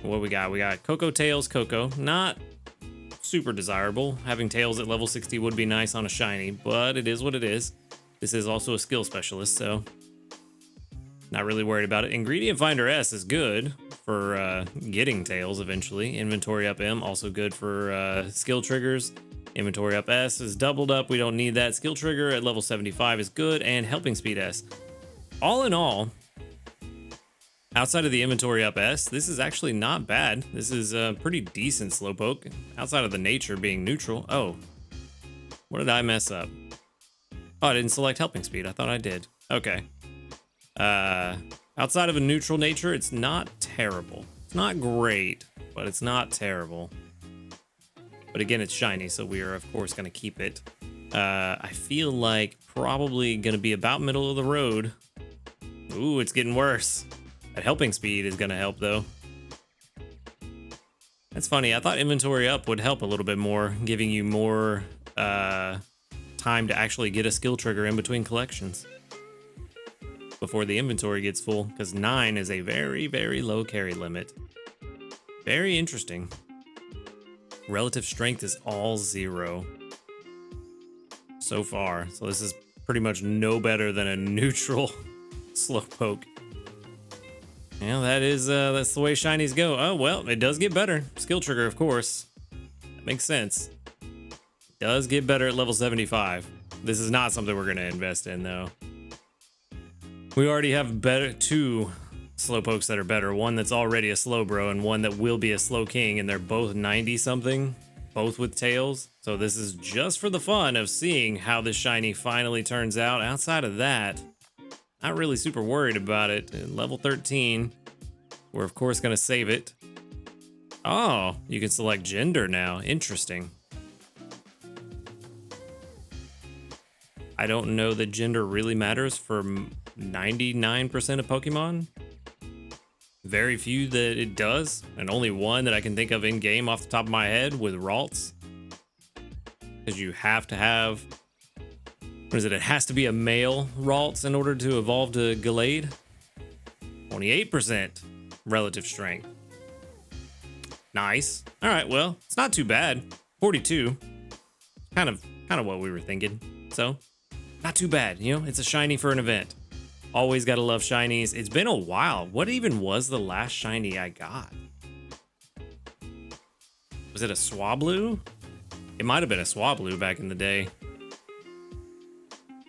What we got? We got Coco Tails Coco. Not super desirable. Having Tails at level 60 would be nice on a shiny, but it is what it is. This is also a skill specialist, so not really worried about it. Ingredient Finder S is good for getting Tails eventually. Inventory Up M, also good for skill triggers. Inventory Up S is doubled up. We don't need that. Skill trigger at level 75 is good, and Helping Speed S. All in all, Outside of the inventory up S, this is actually not bad. This is a pretty decent slowpoke. Outside of the nature being neutral. Oh, what did I mess up? Oh, I didn't select helping speed. I thought I did. Okay. Outside of a neutral nature, it's not terrible. It's not great, but it's not terrible. But again, it's shiny, so we are, of course, going to keep it. I feel like probably going to be about middle of the road. Ooh, it's getting worse. That helping speed is going to help, though. That's funny. I thought inventory up would help a little bit more, giving you more time to actually get a skill trigger in between collections before the inventory gets full, because 9 is a very, very low carry limit. Very interesting. Relative strength is all 0 so far, so this is pretty much no better than a neutral slowpoke. Yeah, that's the way shinies go. Oh, well, it does get better. Skill trigger, of course. That makes sense. It does get better at level 75. This is not something we're going to invest in, though. We already have two slowpokes that are better. One that's already a slow bro and one that will be a slow king, and they're both 90-something, both with tails. So this is just for the fun of seeing how this shiny finally turns out. Outside of that, not really super worried about it. At level 13, we're of course going to save it. Oh, you can select gender now. Interesting. I don't know that gender really matters for 99% of Pokemon. Very few that it does, and only one that I can think of in game off the top of my head with Ralts. Because you have to have, what is it? It has to be a male Ralts in order to evolve to Gallade. 28% relative strength. Nice. All right, well, it's not too bad. 42. Kind of what we were thinking. So, not too bad. You know, it's a shiny for an event. Always gotta love shinies. It's been a while. What even was the last shiny I got? Was it a Swablu? It might have been a Swablu back in the day.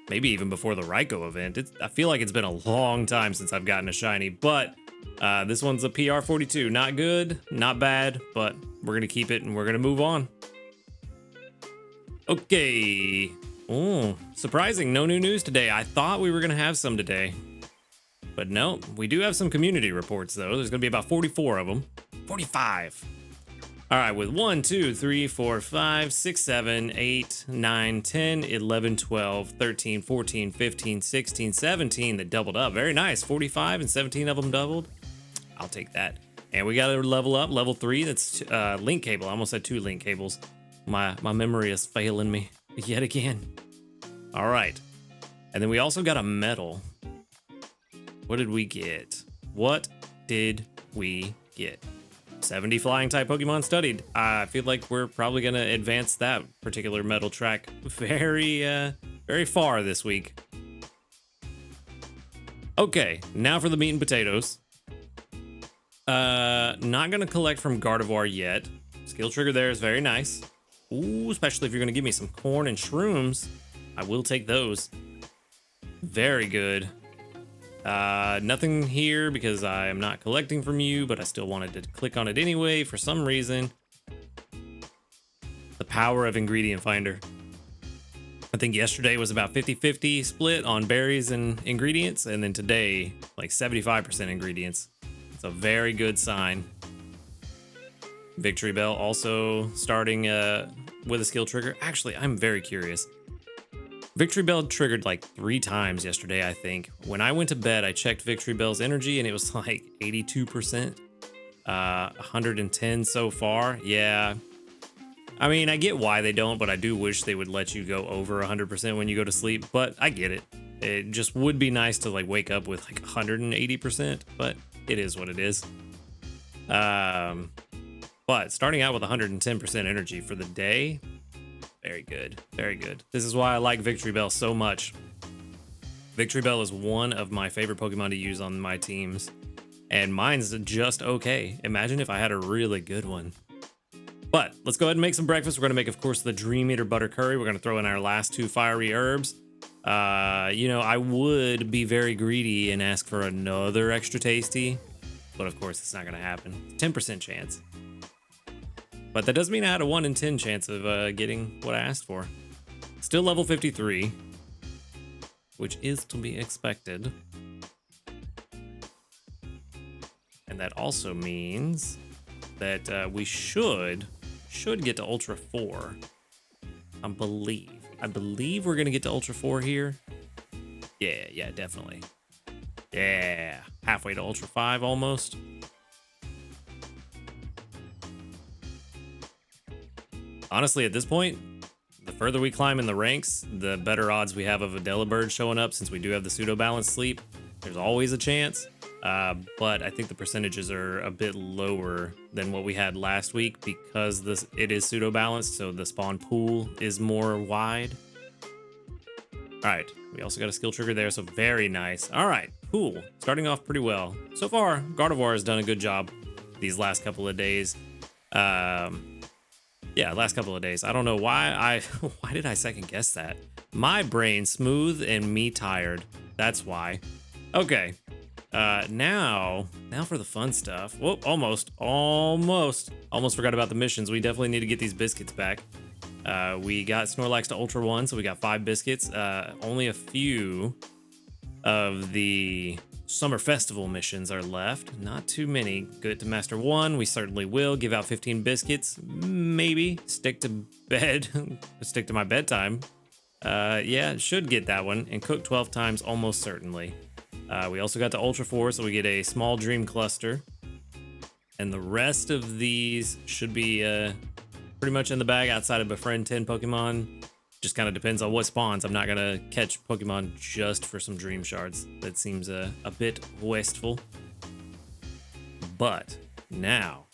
Maybe even before the Raikou event. I feel like it's been a long time since I've gotten a shiny, but this one's a PR42. Not good, not bad, but we're gonna keep it and we're gonna move on. Okay. Oh, surprising, no new news today. I thought we were gonna have some today, but no, we do have some community reports though. There's gonna be about 44 of them. 45. All right, with 1, 2, 3, 4, 5, 6, 7, 8, 9, 10, 11, 12, 13, 14, 15, 16, 17 that doubled up. Very nice. 45 and 17 of them doubled. I'll take that. And we got to level up, level 3. That's link cable. I almost had 2 link cables. My memory is failing me yet again. All right. And then we also got a medal. What did we get? What did we get? 70 flying type Pokemon studied. I feel like we're probably going to advance that particular medal track very far this week. Okay, now for the meat and potatoes. Not going to collect from Gardevoir yet. Skill trigger there is very nice. Ooh, especially if you're going to give me some corn and shrooms. I will take those. Very good. Nothing here because I am not collecting from you, but I still wanted to click on it anyway for some reason. The power of Ingredient Finder. I think yesterday was about 50-50 split on berries and ingredients, and then today, like 75% ingredients. It's a very good sign. Victory Bell also starting with a skill trigger. Actually, I'm very curious. Victory Bell triggered like 3 times yesterday, I think. When I went to bed, I checked Victory Bell's energy and it was like 82%. 110 so far. Yeah. I mean, I get why they don't, but I do wish they would let you go over 100% when you go to sleep, but I get it. It just would be nice to like wake up with like 180%, but it is what it is. But starting out with 110% energy for the day, very good, very good. This is why I like Victory Bell so much. Victory Bell is one of my favorite Pokemon to use on my teams, and mine's just okay. Imagine if I had a really good one. But let's go ahead and make some breakfast. We're going to make, of course, the Dream Eater Butter Curry. We're going to throw in our last 2 fiery herbs. You know, I would be very greedy and ask for another extra tasty, but of course it's not going to happen. 10% chance. But that does mean I had a 1 in 10 chance of getting what I asked for. Still level 53, which is to be expected. And that also means that we should get to Ultra 4. I believe we're gonna get to Ultra 4 here. Yeah, definitely. Yeah, halfway to Ultra 5 almost. Honestly, at this point, the further we climb in the ranks, the better odds we have of a Delibird showing up, since we do have the pseudo-balanced sleep. There's always a chance, but I think the percentages are a bit lower than what we had last week because it is pseudo-balanced, so the spawn pool is more wide. All right, we also got a skill trigger there, so very nice. All right, cool. Starting off pretty well. So far, Gardevoir has done a good job these last couple of days. Yeah, last couple of days. I don't know why why did I second guess that? My brain smooth and me tired. That's why. Okay. Now for the fun stuff. Whoa, almost forgot about the missions. We definitely need to get these biscuits back. We got Snorlax to Ultra 1, so we got 5 biscuits. Only a few of the Summer Festival missions are left. Not too many. Good to Master 1. We certainly will. Give out 15 biscuits. Maybe. Stick to bed. Stick to my bedtime. Yeah, should get that one. And cook 12 times, almost certainly. We also got to Ultra 4, so we get a small dream cluster. And the rest of these should be pretty much in the bag outside of befriend 10 Pokemon. Just kind of depends on what spawns. I'm not going to catch Pokemon just for some dream shards. That seems a bit wasteful. But now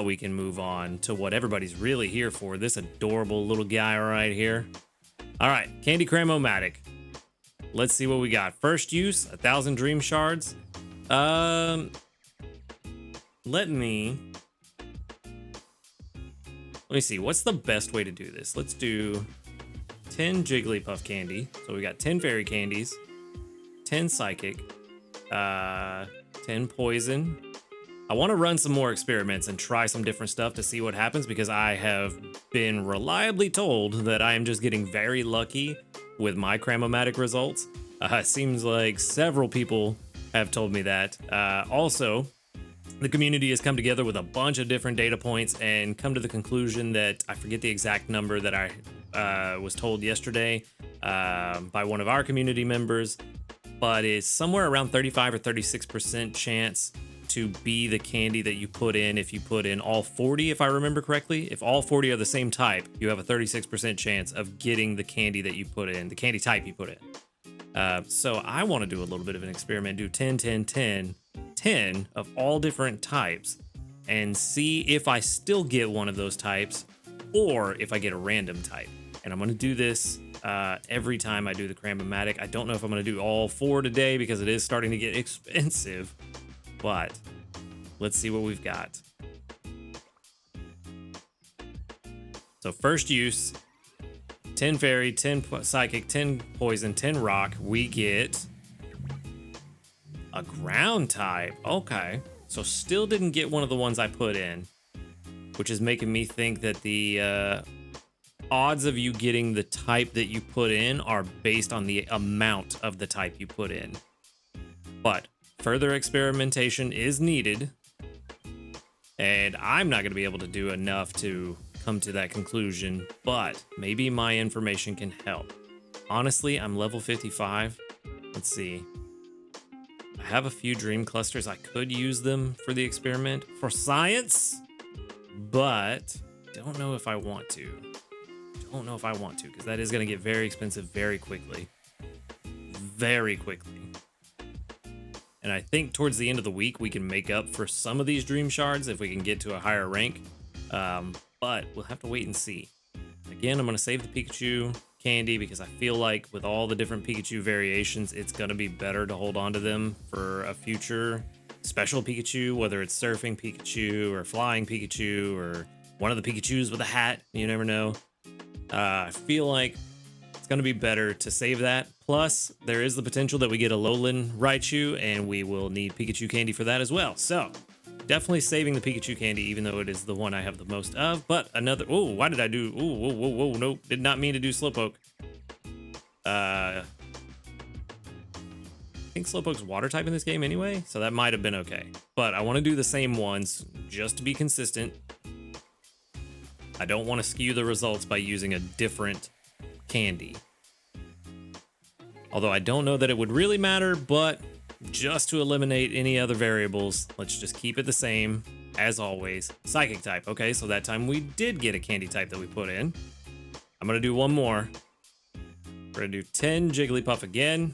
we can move on to what everybody's really here for. This adorable little guy right here. All right, Candy Cram-O-Matic. Let's see what we got. First use, 1,000 dream shards. Let me see. What's the best way to do this? Let's do 10 Jigglypuff candy. So we got 10 fairy candies, 10 psychic, 10 poison. I want to run some more experiments and try some different stuff to see what happens, because I have been reliably told that I am just getting very lucky with my Cram-O-Matic results. It seems like several people have told me that. Also, the community has come together with a bunch of different data points and come to the conclusion that, I forget the exact number that I was told yesterday by one of our community members, but it's somewhere around 35 or 36% chance to be the candy that you put in if you put in all 40, if I remember correctly. If all 40 are the same type, you have a 36% chance of getting the candy that you put in, the candy type you put in. So I want to do a little bit of an experiment, do 10, 10, 10, 10 of all different types, and see if I still get one of those types or if I get a random type. And I'm going to do this every time I do the Cram-O-Matic. I don't know if I'm going to do all 4 today because it is starting to get expensive, but let's see what we've got. So first use, 10 fairy, 10 psychic, 10 poison, 10 rock. We get a ground type. Okay, so still didn't get one of the ones I put in, which is making me think that the odds of you getting the type that you put in are based on the amount of the type you put in. But further experimentation is needed, and I'm not going to be able to do enough to come to that conclusion, but maybe my information can help. Honestly, I'm level 55. Let's see. I have a few dream clusters. I could use them for the experiment for science, but don't know if I want to. Because that is going to get very expensive very quickly. And I think towards the end of the week, we can make up for some of these dream shards if we can get to a higher rank. But we'll have to wait and see. Again, I'm going to save the Pikachu candy because I feel like with all the different Pikachu variations, it's going to be better to hold on to them for a future special Pikachu, whether it's surfing Pikachu or flying Pikachu or one of the Pikachus with a hat. You never know. I feel like it's going to be better to save that. Plus, there is the potential that we get a Lowland Raichu, and we will need Pikachu candy for that as well. So, definitely saving the Pikachu candy, even though it is the one I have the most of. But another... Oh, why did I do... Oh, whoa, whoa, whoa. Nope. Did not mean to do Slowpoke. I think Slowpoke's water type in this game anyway, so that might have been okay. But I want to do the same ones just to be consistent. I don't want to skew the results by using a different candy. Although I don't know that it would really matter, but just to eliminate any other variables, let's just keep it the same as always. Psychic type. Okay, so that time we did get a candy type that we put in. I'm going to do one more. We're going to do 10 Jigglypuff again.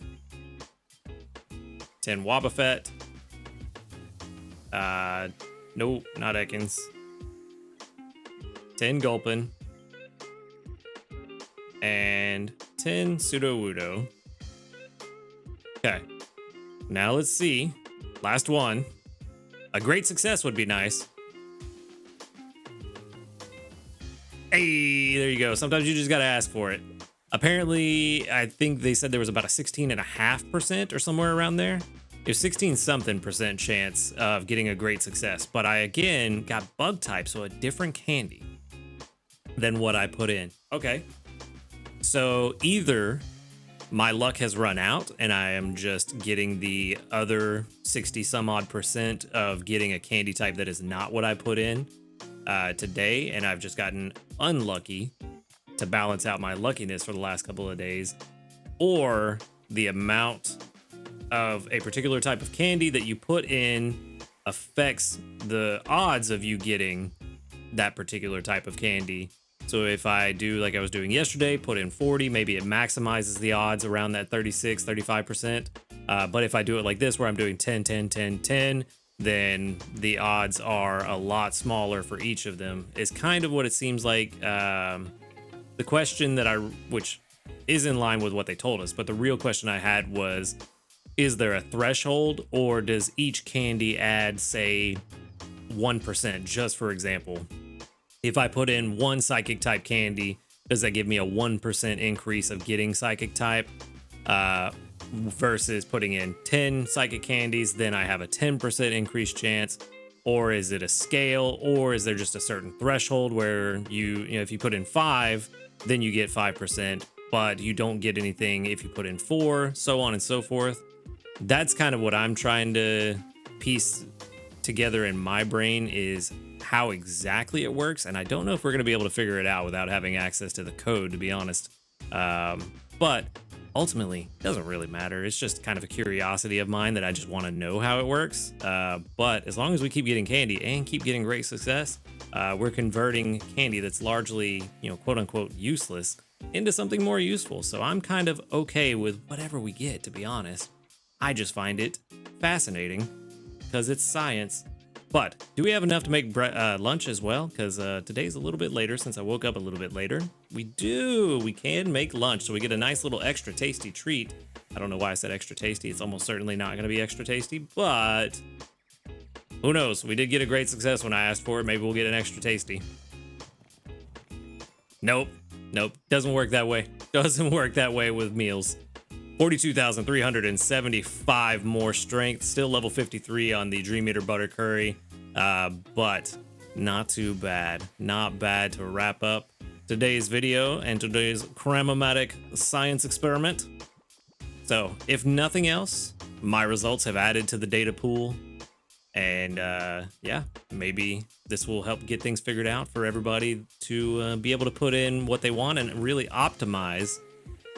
10 Wobbuffet. Nope, not Ekans. 10 Gulpin. And 10 Sudowoodo. Okay. Now let's see. Last one. A great success would be nice. Hey, there you go. Sometimes you just gotta ask for it. Apparently, I think they said there was about a 16.5% or somewhere around there. There's 16-something% chance of getting a great success, but I again got bug type, so a different candy than what I put in. Okay. So either my luck has run out and I am just getting the other 60 some odd percent of getting a candy type that is not what I put in today, and I've just gotten unlucky to balance out my luckiness for the last couple of days, or the amount of a particular type of candy that you put in affects the odds of you getting that particular type of candy. So if I do like I was doing yesterday, put in 40, maybe it maximizes the odds around that 36, 35%. But if I do it like this, where I'm doing 10, 10, 10, 10, then the odds are a lot smaller for each of them. Is kind of what it seems like. The question that which is in line with what they told us, but the real question I had was, is there a threshold, or does each candy add, say, 1%, just for example? If I put in one psychic type candy, does that give me a 1% increase of getting psychic type? Versus putting in 10 psychic candies, then I have a 10% increased chance? Or is it a scale, or is there just a certain threshold where you know, if you put in 5, then you get 5%, but you don't get anything if you put in 4, so on and so forth? That's kind of what I'm trying to piece together in my brain, is how exactly it works. And I don't know if we're going to be able to figure it out without having access to the code, to be honest. But ultimately, it doesn't really matter. It's just kind of a curiosity of mine that I just want to know how it works. But as long as we keep getting candy and keep getting great success, we're converting candy that's largely, you know, quote unquote useless into something more useful. So I'm kind of okay with whatever we get, to be honest. I just find it fascinating because it's science. But do we have enough to make lunch as well? Because today's a little bit later, since I woke up a little bit later. We do. We can make lunch, so we get a nice little extra tasty treat. I don't know why I said extra tasty. It's almost certainly not going to be extra tasty, but who knows? We did get a great success when I asked for it. Maybe we'll get an extra tasty. Nope. Doesn't work that way. Doesn't work that way with meals. 42,375 more strength, still level 53 on the Dream Eater Butter Curry, but not too bad. Not bad to wrap up today's video and today's Cram-O-Matic science experiment. So, if nothing else, my results have added to the data pool, and yeah, maybe this will help get things figured out for everybody to be able to put in what they want and really optimize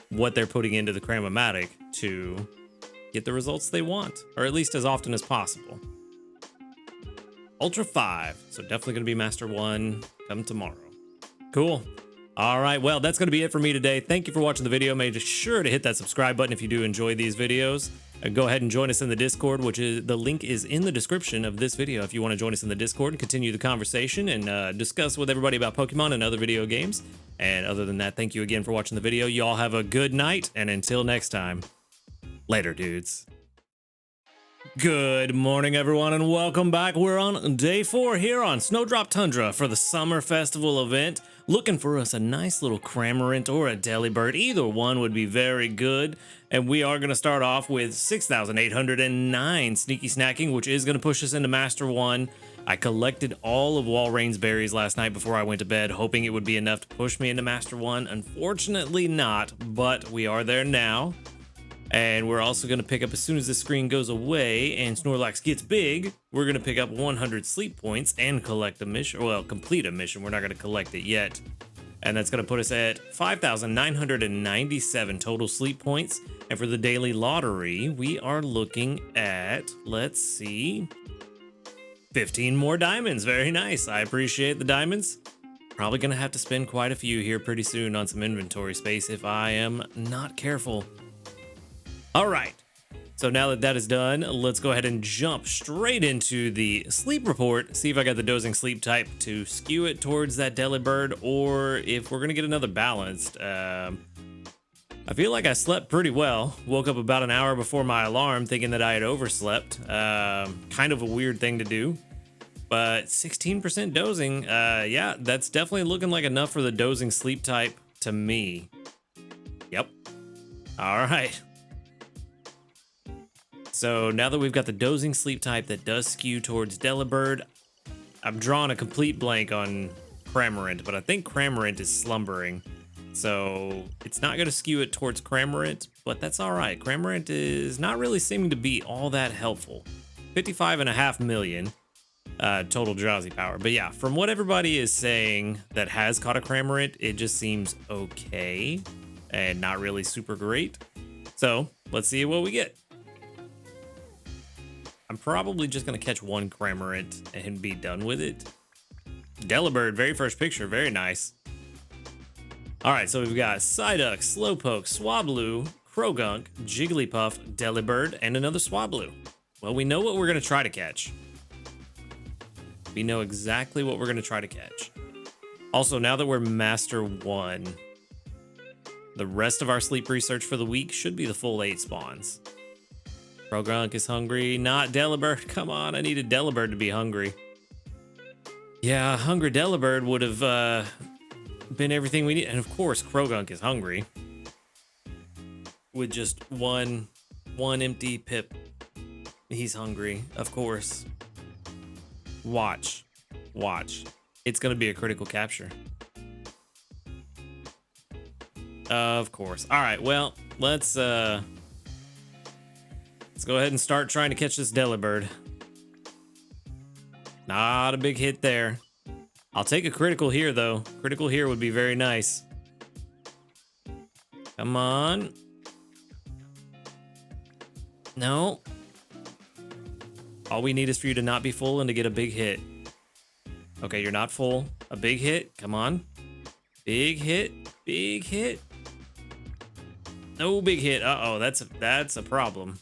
what they're putting into the Cram-O-Matic to get the results they want, or at least as often as possible. Ultra 5, so definitely going to be Master 1 come tomorrow. Cool. All right, well, that's going to be it for me today. Thank you for watching the video. Make sure to hit that subscribe button if you do enjoy these videos. Go ahead and join us in the Discord, which is the link is in the description of this video. If you want to join us in the Discord and continue the conversation and discuss with everybody about Pokemon and other video games. And other than that, thank you again for watching the video. Y'all have a good night, and until next time, later, dudes. Good morning, everyone, and welcome back. We're on day 4 here on Snowdrop Tundra for the Summer Festival event. looking for us a nice little Cramorant or a Delibird. Either one would be very good. And we are going to start off with 6,809 Sneaky Snacking, which is going to push us into Master 1. I collected all of Walreign's berries last night before I went to bed, hoping it would be enough to push me into Master 1. Unfortunately not, but we are there now. And we're also going to pick up, as soon as the screen goes away and Snorlax gets big, we're going to pick up 100 sleep points and collect a mission. Well, complete a mission. We're not going to collect it yet. And that's going to put us at 5,997 total sleep points. And for the daily lottery, we are looking at, let's see, 15 more diamonds. Very nice. I appreciate the diamonds. Probably going to have to spend quite a few here pretty soon on some inventory space if I am not careful. All right, so now that that is done, let's go ahead and jump straight into the sleep report, see if I got the dozing sleep type to skew it towards that Delibird, or if we're going to get another balanced. I feel like I slept pretty well. Woke up about an hour before my alarm thinking that I had overslept. Kind of a weird thing to do, but 16% dozing. Yeah, that's definitely looking like enough for the dozing sleep type to me. Yep. All right. So now that we've got the dozing sleep type that does skew towards Delibird, I'm drawing a complete blank on Cramorant, but I think Cramorant is slumbering. So it's not going to skew it towards Cramorant, but that's all right. Cramorant is not really seeming to be all that helpful. 55.5 million total drowsy power. But yeah, from what everybody is saying that has caught a Cramorant, it just seems okay and not really super great. So let's see what we get. I'm probably just going to catch one Cramorant and be done with it. Delibird, very first picture, very nice. All right, so we've got Psyduck, Slowpoke, Swablu, Croagunk, Jigglypuff, Delibird, and another Swablu. Well, we know what we're going to try to catch. We know exactly what we're going to try to catch. Also, now that we're Master 1, the rest of our sleep research for the week should be the full 8 spawns. Croagunk is hungry, not Delibird. Come on, I needed Delibird to be hungry. Yeah, hungry Delibird would have been everything we need. And of course, Croagunk is hungry. With just one empty pip. He's hungry, of course. Watch. It's going to be a critical capture. Of course. All right, well, let's go ahead and start trying to catch this Delibird. Not a big hit there. I'll take a critical here, though. Critical here would be very nice. Come on. No. All we need is for you to not be full and to get a big hit. Okay, you're not full. A big hit. Come on. Big hit. Big hit. No big hit. Uh-oh, that's a problem.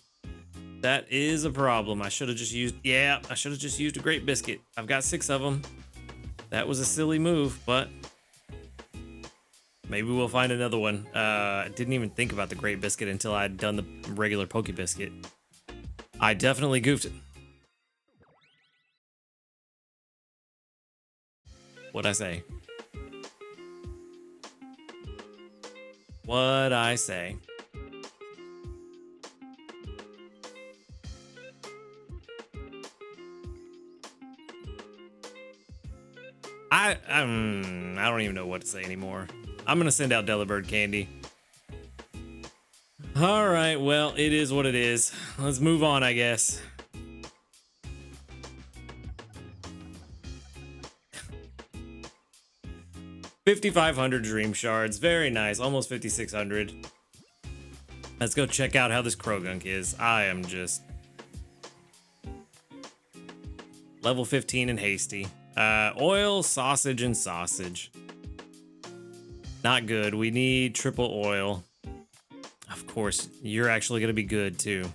That is a problem. I should have just used a Great Biscuit. I've got 6 of them. That was a silly move, but maybe we'll find another one. I didn't even think about the Great Biscuit until I'd done the regular Poke Biscuit. I definitely goofed it. What'd I say? What'd I say? I don't even know what to say anymore. I'm gonna send out Delibird candy. All right, well, it is what it is. Let's move on, I guess. $5,500 dream shards, very nice. Almost 5,600. Let's go check out how this Croagunk is. I am just level 15 and hasty. Oil, sausage, and sausage. Not good. We need triple oil. Of course, you're actually going to be good, too.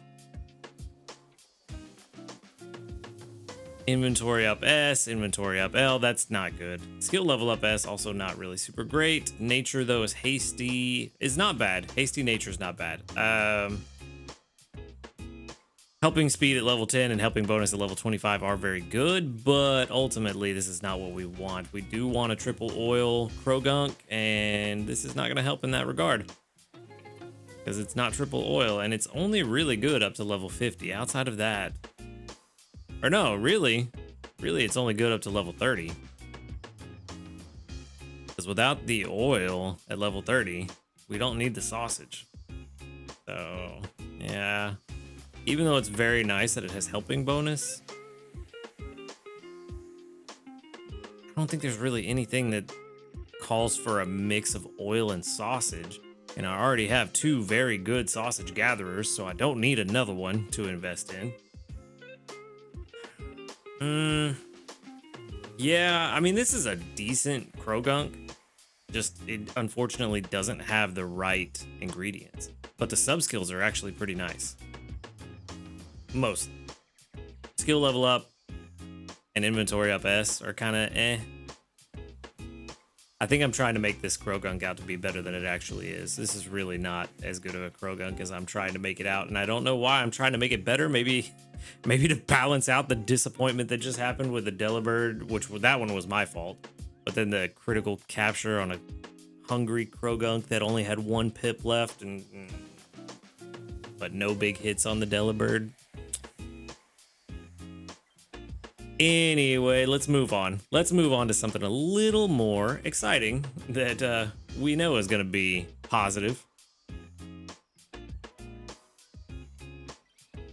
Inventory up S, inventory up L. That's not good. Skill level up S, also not really super great. Nature, though, is hasty. Is not bad. Hasty nature is not bad. Helping speed at level 10 and helping bonus at level 25 are very good, but ultimately this is not what we want. We do want a triple oil Krogunk, and this is not going to help in that regard. Because it's not triple oil, and it's only really good up to level 50. Outside of that... Or no, really it's only good up to level 30. Because without the oil at level 30, we don't need the sausage. So, yeah... Even though it's very nice that it has helping bonus, I don't think there's really anything that calls for a mix of oil and sausage. And I already have 2 very good sausage gatherers, so I don't need another one to invest in. Yeah, I mean, this is a decent Krogunk. Just, it unfortunately doesn't have the right ingredients. But the sub-skills are actually pretty nice. Most skill level up and inventory up S are kind of eh. I think I'm trying to make this Krogunk out to be better than it actually is. This is really not as good of a Krogunk as I'm trying to make it out, and I don't know why I'm trying to make it better. Maybe to balance out the disappointment that just happened with the Delibird, which that one was my fault. But then the critical capture on a hungry Krogunk that only had 1 pip left, but no big hits on the Delibird. Anyway, let's move on. Let's move on to something a little more exciting that we know is going to be positive.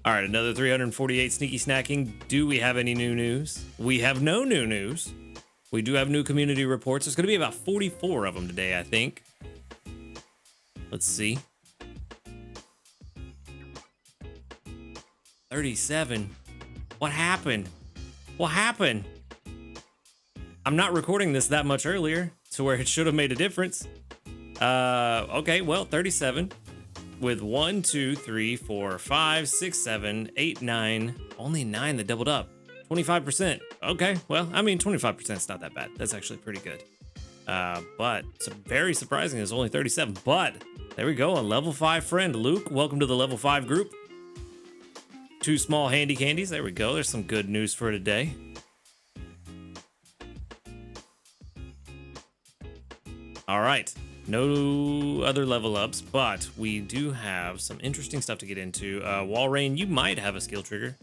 All right, another 348 sneaky snacking. Do we have any new news? We have no new news. We do have new community reports. There's going to be about 44 of them today, I think. Let's see. 37. What happened? What happened? I'm not recording this that much earlier to where it should have made a difference. Okay, well, 37 with 1, 2, 3, 4, 5, 6, 7, 8, 9. Only 9 that doubled up. 25%. Okay, well, I mean, 25% is not that bad. That's actually pretty good. But it's very surprising. It's only 37. But there we go. A level 5 friend, Luke. Welcome to the level 5 group. 2 small handy candies. There we go. There's some good news for today. All right. No other level ups, but we do have some interesting stuff to get into. Walrein, you might have a skill trigger.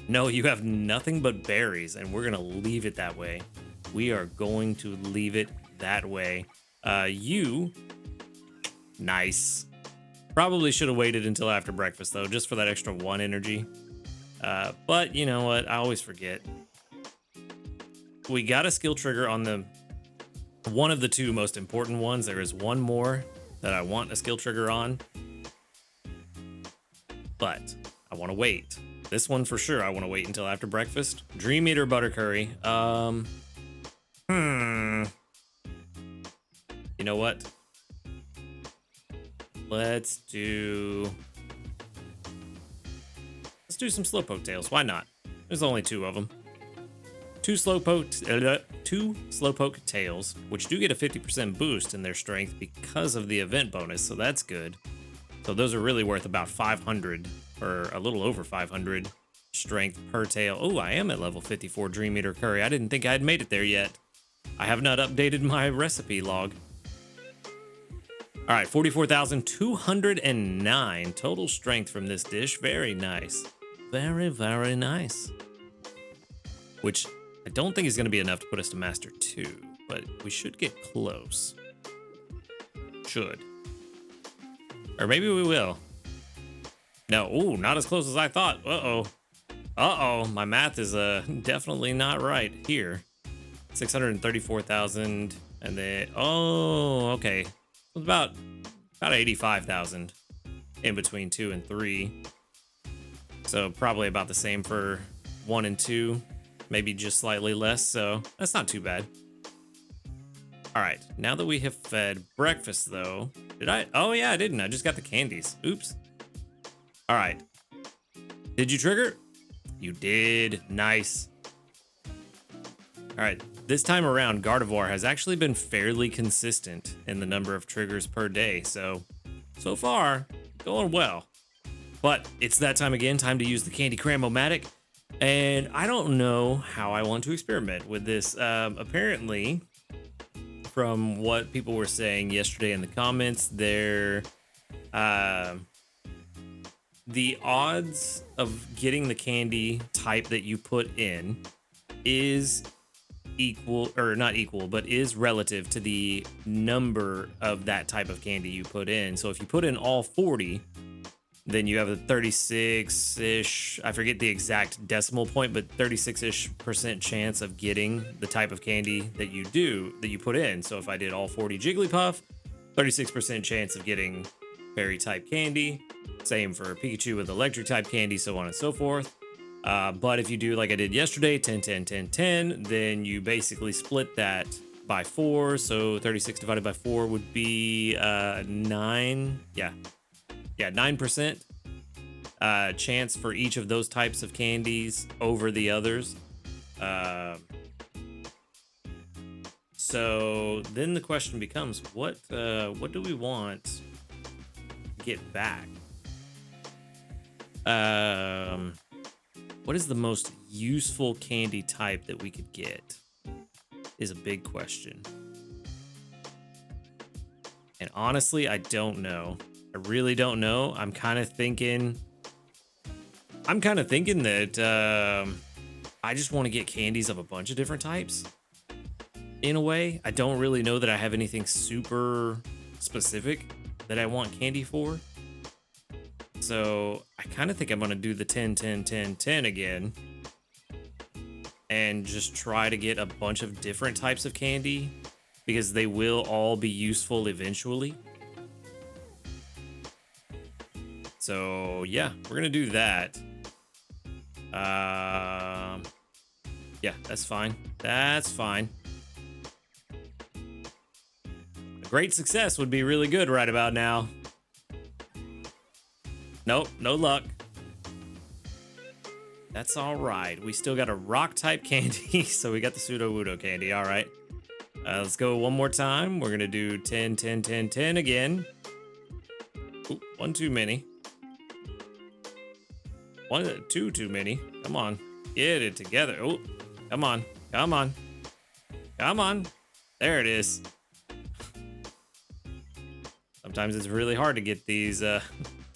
No, you have nothing but berries, and we're going to leave it that way. We are going to leave it that way. Nice. Probably should have waited until after breakfast, though, just for that extra 1 energy. But you know what? I always forget. We got a skill trigger on the one of the 2 most important ones. There is 1 more that I want a skill trigger on. But I want to wait. This one for sure, I want to wait until after breakfast. Dream Eater Butter Curry. You know what? Let's do some Slowpoke tails. Why not? There's only 2 of them. 2 Slowpoke tails, which do get a 50% boost in their strength because of the event bonus, so that's good. So those are really worth about 500 or a little over 500 strength per tail. Oh, I am at level 54 Dream Eater Curry. I didn't think I had made it there yet. I have not updated my recipe log. All right, 44,209 total strength from this dish. Very nice. Very, very nice. Which I don't think is going to be enough to put us to Master 2, but we should get close. Should. Or maybe we will. No, ooh, not as close as I thought. Uh-oh. Uh-oh, my math is definitely not right here. 634,000, and then, oh, okay. It's about 85,000 in between 2 and 3. So probably about the same for 1 and 2, maybe just slightly less, so that's not too bad. All right, now that we have fed breakfast though, did I? Oh yeah, I didn't. I just got the candies. Oops. All right. Did you trigger? You did. Nice. All right, this time around, Gardevoir has actually been fairly consistent in the number of triggers per day, so far, going well. But it's that time again, time to use the Candy Cram-O-Matic. And I don't know how I want to experiment with this. Apparently, from what people were saying yesterday in the comments, the odds of getting the candy type that you put in is equal, or not equal, but is relative to the number of that type of candy you put in. So if you put in all 40, then you have a 36-ish, I forget the exact decimal point, but 36-ish% chance of getting the type of candy that you put in. So if I did all 40 Jigglypuff, 36% chance of getting fairy type candy. Same for Pikachu with electric type candy, so on and so forth. But if you do like I did yesterday, 10, 10, 10, 10, then you basically split that by 4. So 36 divided by 4 would be 9. Yeah, 9% chance for each of those types of candies over the others. So then the question becomes, what do we want to get back? What is the most useful candy type that we could get is a big question. And honestly, I don't know. I really don't know. I'm kind of thinking that I just want to get candies of a bunch of different types. In a way, I don't really know that I have anything super specific that I want candy for. So I kind of think I'm going to do the 10, 10, 10, 10 again. And just try to get a bunch of different types of candy, because they will all be useful eventually. So yeah, we're gonna do that. Yeah, that's fine. That's fine. A great success would be really good right about now. Nope, no luck. That's all right. We still got a rock type candy, so we got the Pseudo-Wudo candy. All right. Let's go one more time. We're gonna do 10, 10, 10, 10 again. Ooh, one too many. Two too many. Come on. Get it together. Oh, come on. Come on. Come on. There it is. Sometimes it's really hard to get these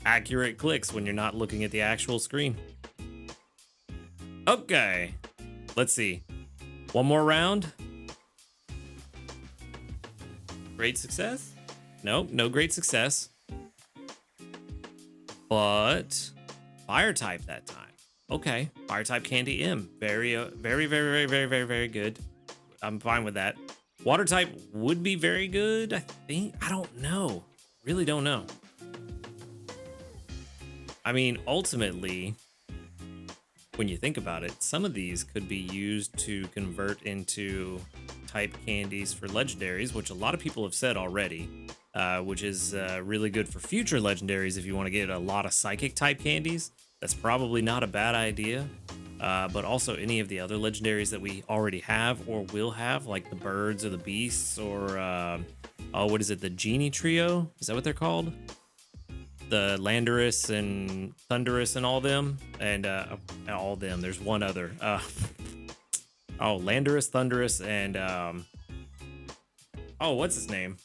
accurate clicks when you're not looking at the actual screen. Okay. Let's see. One more round. Great success? Nope, no great success. But fire type that time. Okay, fire type candy M. Very, very, very, very, very, very good. I'm fine with that. Water type would be very good, I think. I don't know. Really don't know. I mean, ultimately, when you think about it, some of these could be used to convert into type candies for legendaries, which a lot of people have said already, which is really good for future legendaries if you want to get a lot of psychic type candies. That's probably not a bad idea. But also any of the other legendaries that we already have or will have, like the birds or the beasts, or oh, what is it? The genie trio? Is that what they're called? The Landorus and Thundurus and all them, and all them. There's one other. Oh, Landorus, Thundurus, and oh, what's his name?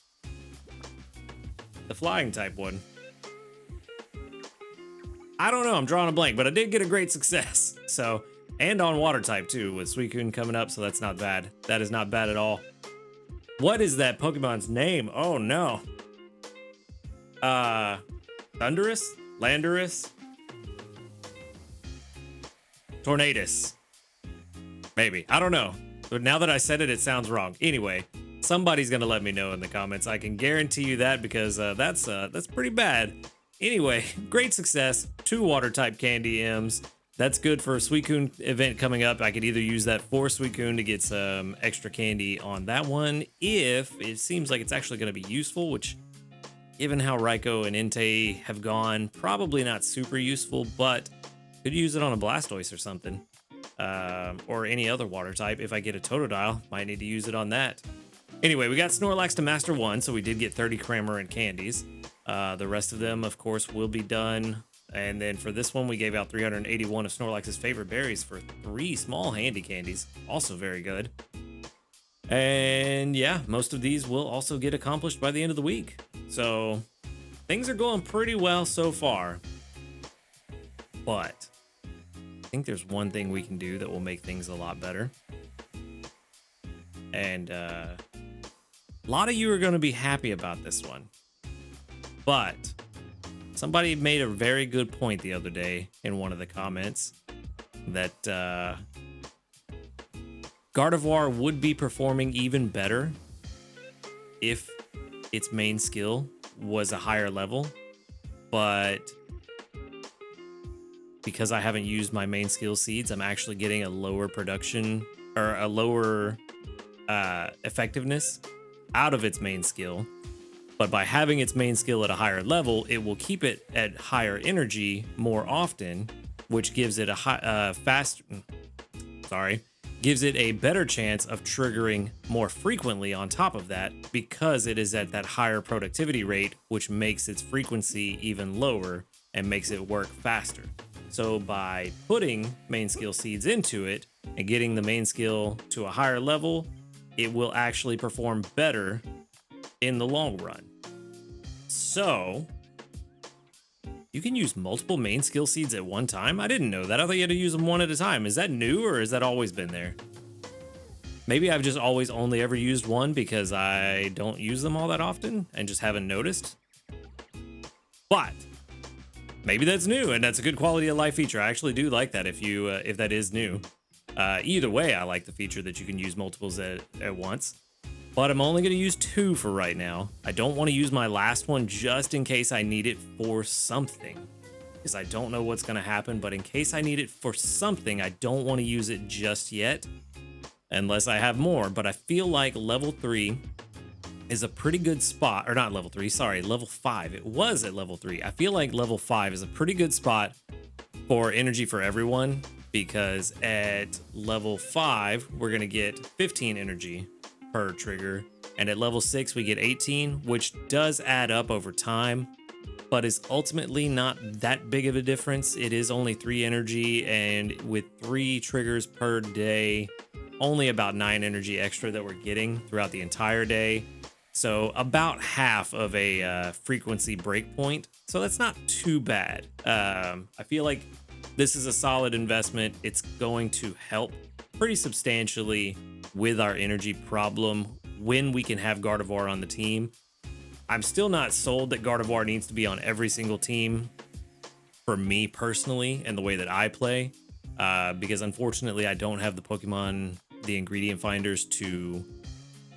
The flying type one. I don't know. I'm drawing a blank, but I did get a great success. So, and on water type too, with Suicune coming up, so that's not bad. That is not bad at all. What is that Pokemon's name? Oh no. Thundurus? Landorus? Tornadus. Maybe. I don't know. But now that I said it, it sounds wrong. Anyway, somebody's gonna let me know in the comments. I can guarantee you that, because that's pretty bad. Anyway, great success. 2 water type candy M's. That's good for a Suicune event coming up. I could either use that for Suicune to get some extra candy on that one, if it seems like it's actually going to be useful, which, given how Raikou and Entei have gone, probably not super useful, but could use it on a Blastoise or something. Or any other water type. If I get a Totodile, might need to use it on that. Anyway, we got Snorlax to Master 1, so we did get 30 Cramorant candies. The rest of them, of course, will be done And then for this one, we gave out 381 of Snorlax's favorite berries for 3 small handy candies. Also very good. And yeah, most of these will also get accomplished by the end of the week. So things are going pretty well so far. But I think there's one thing we can do that will make things a lot better. And a lot of you are going to be happy about this one. But somebody made a very good point the other day in one of the comments that Gardevoir would be performing even better if its main skill was a higher level. But because I haven't used my main skill seeds, I'm actually getting a lower production or a lower effectiveness out of its main skill. But by having its main skill at a higher level, it will keep it at higher energy more often, which gives it gives it a better chance of triggering more frequently on top of that, because it is at that higher productivity rate, which makes its frequency even lower and makes it work faster. So by putting main skill seeds into it and getting the main skill to a higher level, it will actually perform better in the long run. So you can use multiple main skill seeds at one time? I didn't know that. I thought you had to use them one at a time. Is that new, or has that always been there? Maybe I've just always only ever used one because I don't use them all that often and just haven't noticed. But maybe that's new, and that's a good quality of life feature. I actually do like that if that is new. Either way, I like the feature that you can use multiples at once. But I'm only going to use 2 for right now. I don't want to use my last one just in case I need it for something, because I don't know what's going to happen. But in case I need it for something, I don't want to use it just yet unless I have more. But I feel like level 3 is a pretty good spot, or not level 3, sorry, level 5. It was at level 3. I feel like level 5 is a pretty good spot for energy for everyone, because at level 5, we're going to get 15 energy per trigger, and at level 6 we get 18, which does add up over time, but is ultimately not that big of a difference. It is only 3 energy, and with 3 triggers per day, only about 9 energy extra that we're getting throughout the entire day. So about half of a frequency breakpoint. So that's not too bad. I feel like this is a solid investment. It's going to help pretty substantially with our energy problem when we can have Gardevoir on the team. I'm still not sold that Gardevoir needs to be on every single team for me personally and the way that I play, because unfortunately I don't have the ingredient finders to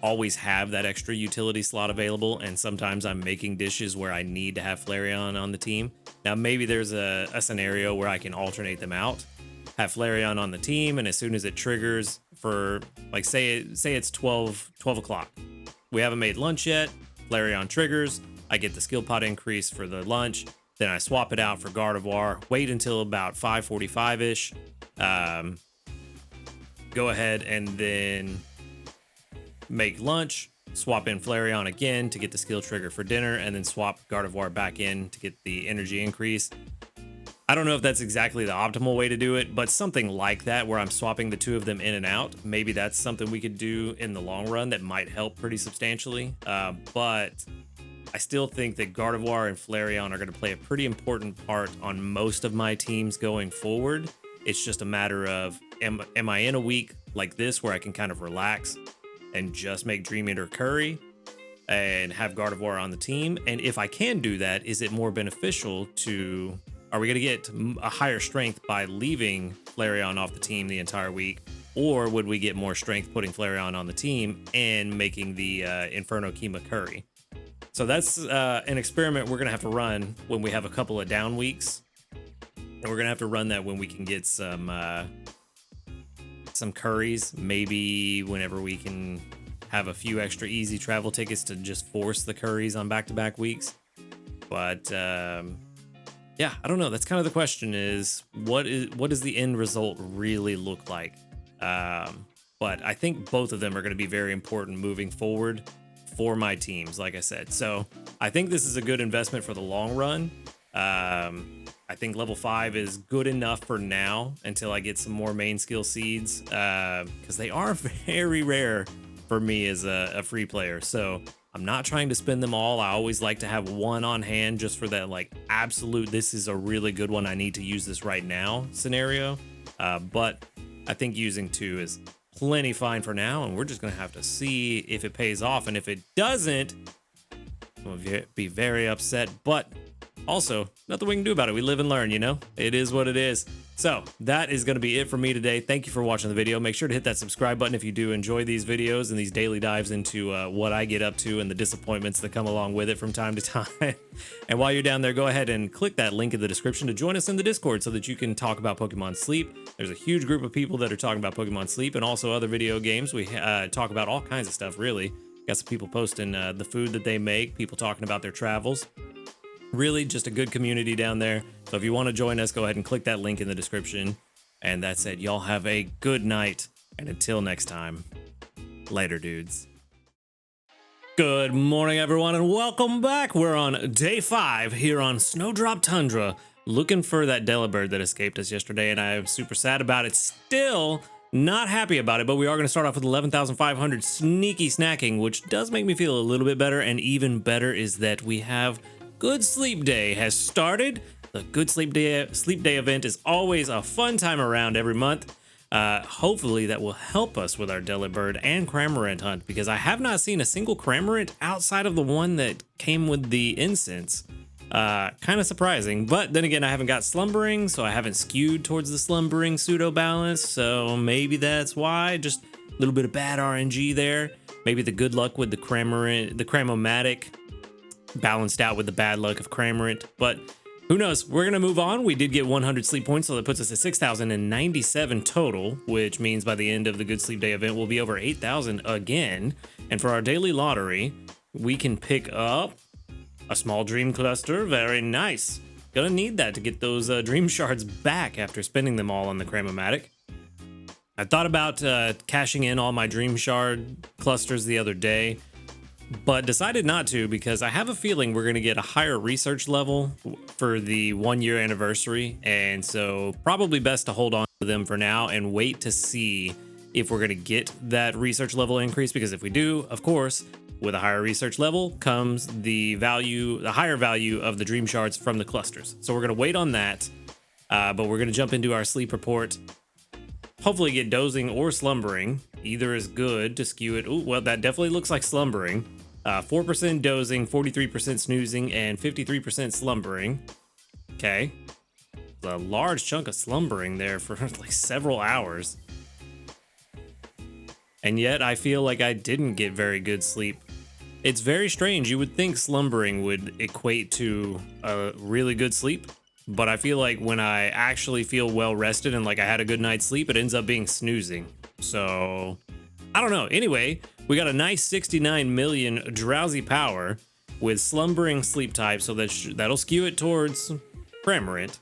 always have that extra utility slot available, and sometimes I'm making dishes where I need to have Flareon on the team. Now maybe there's a scenario where I can alternate them out, have Flareon on the team, and as soon as it triggers for, like, say it's 12 o'clock, we haven't made lunch yet, Flareon triggers, I get the skill pot increase for the lunch, then I swap it out for Gardevoir, wait until about 5:45ish, go ahead and then make lunch, swap in Flareon again to get the skill trigger for dinner, and then swap Gardevoir back in to get the energy increase. I don't know if that's exactly the optimal way to do it, but something like that where I'm swapping the 2 of them in and out, maybe that's something we could do in the long run that might help pretty substantially. But I still think that Gardevoir and Flareon are going to play a pretty important part on most of my teams going forward. It's just a matter of, am I in a week like this where I can kind of relax and just make Dream Eater Curry and have Gardevoir on the team? And if I can do that, is it more beneficial to... Are we going to get a higher strength by leaving Flareon off the team the entire week? Or would we get more strength putting Flareon on the team and making the Inferno Kima Curry? So that's an experiment we're going to have to run when we have a couple of down weeks. And we're going to have to run that when we can get some curries. Maybe whenever we can have a few extra easy travel tickets to just force the curries on back-to-back weeks. But... yeah, I don't know. That's kind of the question, is what does the end result really look like? But I think both of them are going to be very important moving forward for my teams, like I said. So I think this is a good investment for the long run. I I think level 5 is good enough for now until I get some more main skill seeds, because they are very rare for me as a free player. So I'm not trying to spend them all. I always like to have one on hand just for that like absolute, this is a really good one, I need to use this right now scenario. But I think using 2 is plenty fine for now, and we're just gonna have to see if it pays off. And if it doesn't, I'll be very upset, but also nothing we can do about it. We live and learn, you know? It is what it is. So that is going to be it for me today. Thank you for watching the video. Make sure to hit that subscribe button if you do enjoy these videos and these daily dives into what I get up to and the disappointments that come along with it from time to time. And while you're down there, go ahead and click that link in the description to join us in the Discord so that you can talk about Pokemon Sleep. There's a huge group of people that are talking about Pokemon Sleep and also other video games. We talk about all kinds of stuff, really. Got some people posting the food that they make, people talking about their travels. Really just a good community down there. So if you want to join us, go ahead and click that link in the description. And that's it. Y'all have a good night. And until next time, later, dudes. Good morning, everyone, and welcome back. We're on day 5 here on Snowdrop Tundra, looking for that Delibird that escaped us yesterday, and I'm super sad about it. Still not happy about it, but we are going to start off with 11,500 sneaky snacking, which does make me feel a little bit better. And even better is that we have Good Sleep Day has started. The Good Sleep Day event is always a fun time around every month. Hopefully that will help us with our Delibird and Cramorant hunt, because I have not seen a single Cramorant outside of the one that came with the incense. Kind of surprising, but then again, I haven't got Slumbering, so I haven't skewed towards the Slumbering pseudo balance, so maybe that's why. Just a little bit of bad RNG there. Maybe the good luck with the Cramorant, the Cramomatic, balanced out with the bad luck of Cramorant, but who knows? We're gonna move on. We did get 100 sleep points, so that puts us at 6,097 total, which means by the end of the Good Sleep Day event, we'll be over 8,000 again. And for our daily lottery, we can pick up a small dream cluster. Very nice. Gonna need that to get those dream shards back after spending them all on the Cramomatic. I thought about cashing in all my dream shard clusters the other day, but decided not to, because I have a feeling we're going to get a higher research level for the 1-year anniversary, and so probably best to hold on to them for now and wait to see if we're going to get that research level increase, because if we do, of course, with a higher research level comes the higher value of the dream shards from the clusters. So we're going to wait on that, but we're going to jump into our sleep report. Hopefully get dozing or slumbering. Either is good to skew it. Ooh, well, that definitely looks like slumbering. 4% dozing, 43% snoozing, and 53% slumbering. Okay. A large chunk of slumbering there for like several hours. And yet I feel like I didn't get very good sleep. It's very strange. You would think slumbering would equate to a really good sleep, but I feel like when I actually feel well rested and like I had a good night's sleep, it ends up being snoozing. So I don't know. Anyway, we got a nice 69 million drowsy power with slumbering sleep type, so that'll skew it towards Cramorant.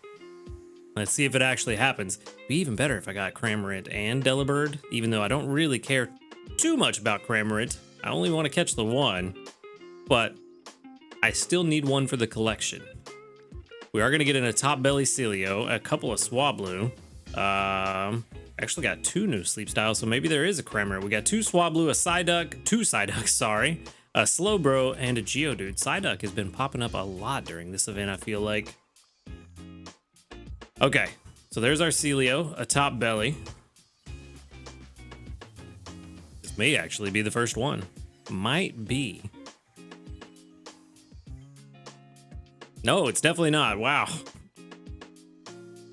Let's see if it actually happens. Be even better if I got Cramorant and Delibird, even though I don't really care too much about Cramorant. I only want to catch the one, but I still need one for the collection. We are going to get in a top belly Celio, a couple of Swablu. Actually got 2 new sleep styles, so maybe there is a Cramorant. We got 2 Swablu, two Psyduck, sorry, a Slowbro, and a Geodude. Psyduck has been popping up a lot during this event, I feel like. Okay, so there's our Celio, a top belly. This may actually be the first one. Might be. No, it's definitely not. Wow.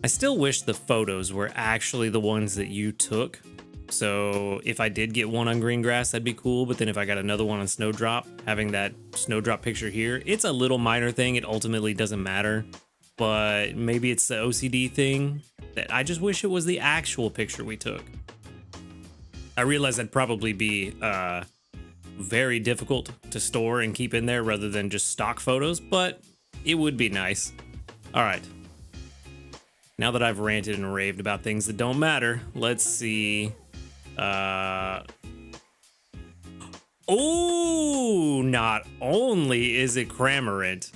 I still wish the photos were actually the ones that you took. So if I did get one on green grass, that'd be cool. But then if I got another one on Snowdrop, having that Snowdrop picture here, it's a little minor thing. It ultimately doesn't matter. But maybe it's the OCD thing that I just wish it was the actual picture we took. I realize that'd probably be very difficult to store and keep in there rather than just stock photos, but it would be nice. All right. Now that I've ranted and raved about things that don't matter, let's see. Oh, not only is it Cramorant,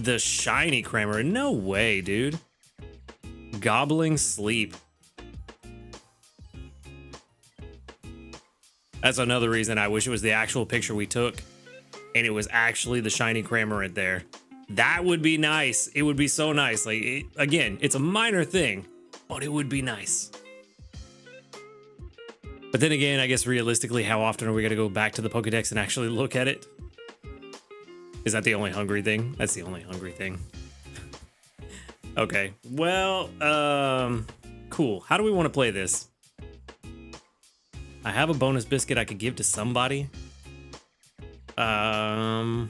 the shiny Cramorant. No way, dude. Gobbling Sleep. That's another reason I wish it was the actual picture we took and it was actually the shiny Cramorant there. That would be nice. It would be so nice. Like, again, it's a minor thing, but it would be nice. But then again, I guess realistically, how often are we going to go back to the Pokedex and actually look at it? Is that the only hungry thing? That's the only hungry thing. Okay, well, cool. How do we want to play this? I have a bonus biscuit I could give to somebody. Fed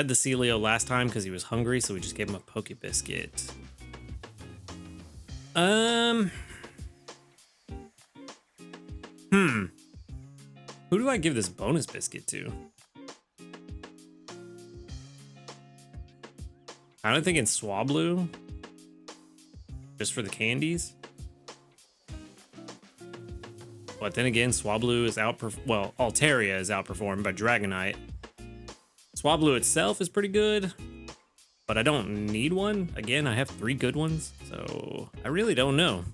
the Celio last time because he was hungry, so we just gave him a Poke Biscuit. Who do I give this bonus biscuit to? Kind of thinking Swablu, just for the candies. But then again, Swablu is Altaria is outperformed by Dragonite. Swablu itself is pretty good, but I don't need one. Again, I have 3 good ones, so I really don't know.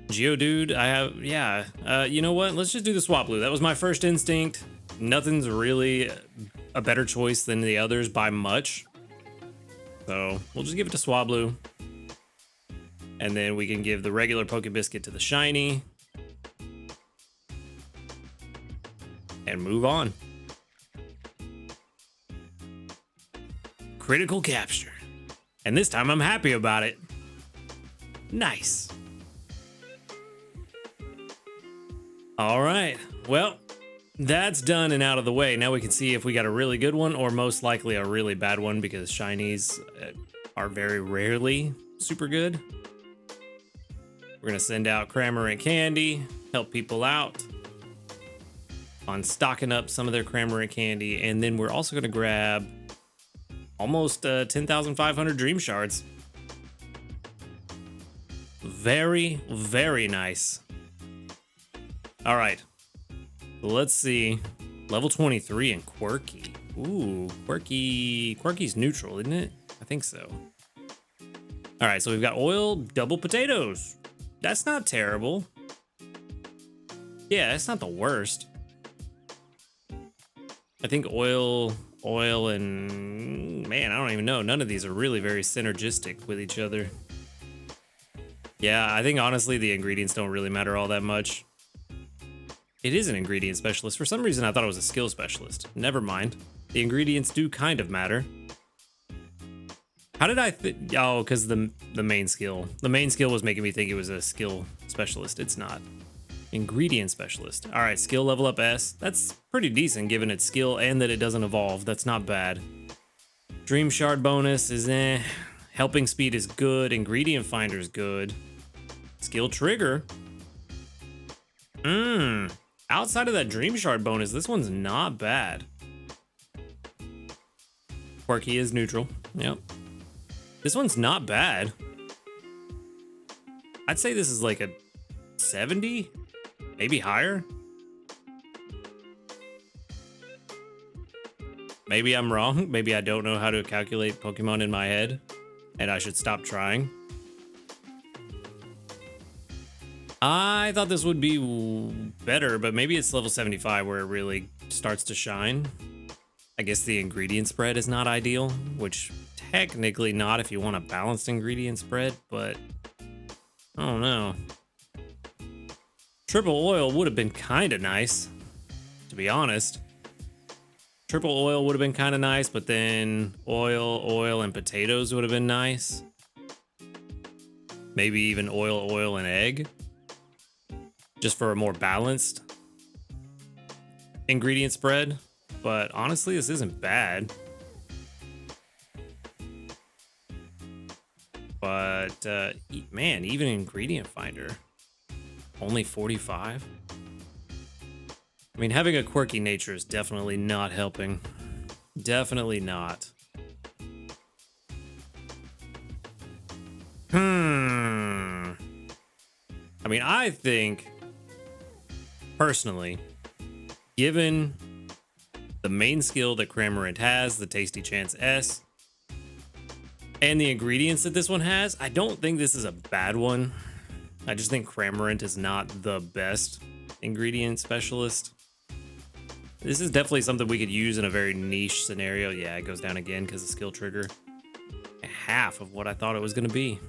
Geodude, I have, yeah. You know what? Let's just do the Swablu. That was my first instinct. Nothing's really a better choice than the others by much. So we'll just give it to Swablu. And then we can give the regular Poke Biscuit to the shiny. And move on. Critical capture. And this time I'm happy about it. Nice. All right. Well, that's done and out of the way. Now we can see if we got a really good one or most likely a really bad one because shinies are very rarely super good. We're going to send out Cramorant candy, help people out on stocking up some of their Cramorant candy. And then we're also going to grab almost 10,500 Dream Shards. Very, very nice. All right. Let's see. Level 23 and Quirky. Ooh, Quirky. Quirky's neutral, isn't it? I think so. All right, so we've got oil, double potatoes. That's not terrible. Yeah, that's not the worst. I think oil, and man, I don't even know. None of these are really very synergistic with each other. Yeah, I think honestly the ingredients don't really matter all that much. It is an ingredient specialist. For some reason, I thought it was a skill specialist. Never mind. The ingredients do kind of matter. How did I think? Oh, because the main skill. The main skill was making me think it was a skill specialist. It's not. Ingredient specialist. All right, skill level up S. That's pretty decent given its skill and that it doesn't evolve. That's not bad. Dream Shard bonus is eh. Helping speed is good. Ingredient finder is good. Skill trigger. Outside of that Dream Shard bonus, this one's not bad. Quirky is neutral. Yep. This one's not bad. I'd say this is like a 70, maybe higher. Maybe I'm wrong. Maybe I don't know how to calculate Pokemon in my head, and I should stop trying. I thought this would be better, but maybe it's level 75 where it really starts to shine. I guess the ingredient spread is not ideal, which technically not if you want a balanced ingredient spread, but I don't know. Triple oil would have been kind of nice, to be honest. Triple oil would have been kind of nice, but then oil, and potatoes would have been nice. Maybe even oil, and egg. Just for a more balanced ingredient spread. But honestly, this isn't bad. But, man, even ingredient finder, only 45. I mean, having a quirky nature is definitely not helping. Definitely not. I mean, I think, personally, given the main skill that Cramorant has, the Tasty Chance S, And the ingredients that this one has, I don't think this is a bad one. I just think Cramorant is not the best ingredient specialist. This is definitely something we could use in a very niche scenario. Yeah, it goes down again because of skill trigger. Half of what I thought it was going to be.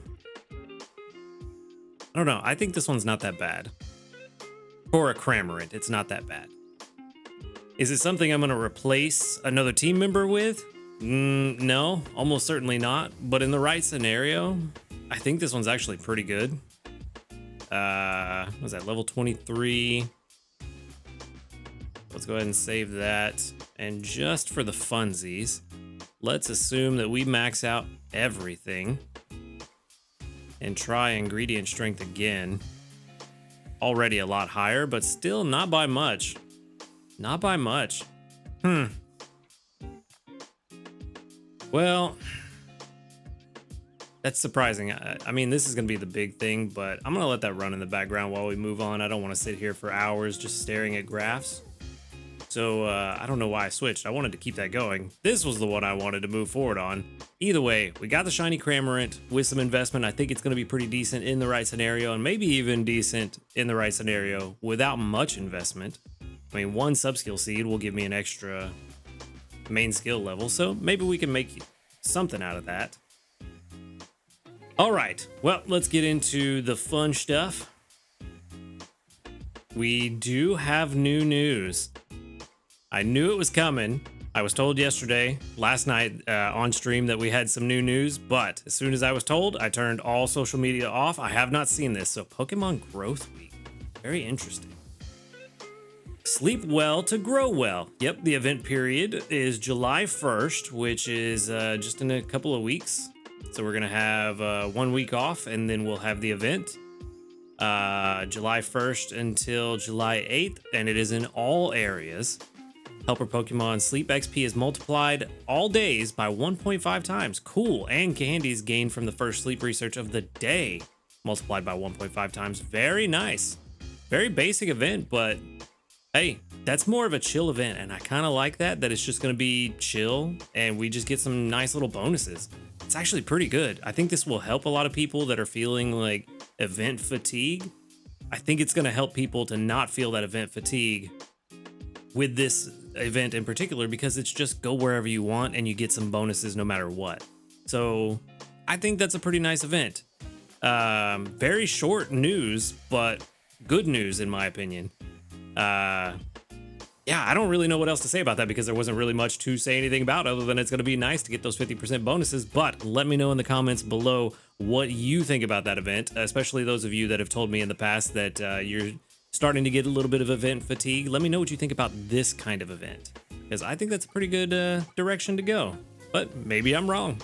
I don't know. I think this one's not that bad. For a Cramorant, it's not that bad. Is it something I'm going to replace another team member with? No, almost certainly not. But in the right scenario, I think this one's actually pretty good. What was that, level 23? Let's go ahead and save that. And just for the funsies, let's assume that we max out everything and try ingredient strength again. Already a lot higher, but still not by much. Not by much. Well, that's surprising. I mean, this is going to be the big thing, but I'm going to let that run in the background while we move on. I don't want to sit here for hours just staring at graphs. So I don't know why I switched. I wanted to keep that going. This was the one I wanted to move forward on. Either way, we got the shiny Cramorant with some investment. I think it's going to be pretty decent in the right scenario, and maybe even decent in the right scenario without much investment. I mean, one subskill seed will give me an extra main skill level, so maybe we can make something out of that. All right, well, let's get into the fun stuff. We do have new news. I knew it was coming. I was told last night on stream that we had some new news, but as soon as I was told, I turned all social media off. I have not seen this, so Pokemon Growth Week. Very interesting. Sleep well to grow well. Yep, the event period is July 1st, which is just in a couple of weeks. So we're going to have 1 week off, and then we'll have the event July 1st until July 8th, and it is in all areas. Helper Pokemon Sleep XP is multiplied all days by 1.5 times. Cool. And candies gained from the first sleep research of the day multiplied by 1.5 times. Very nice. Very basic event, but hey, that's more of a chill event, and I kind of like that it's just going to be chill, and we just get some nice little bonuses. It's actually pretty good. I think this will help a lot of people that are feeling like event fatigue. I think it's going to help people to not feel that event fatigue with this event in particular, because it's just go wherever you want and you get some bonuses no matter what. So I think that's a pretty nice event. Very short news, but good news in my opinion. Yeah, I don't really know what else to say about that because there wasn't really much to say anything about other than it's going to be nice to get those 50% bonuses. But let me know in the comments below what you think about that event, especially those of you that have told me in the past that you're starting to get a little bit of event fatigue. Let me know what you think about this kind of event, because I think that's a pretty good direction to go, but maybe I'm wrong.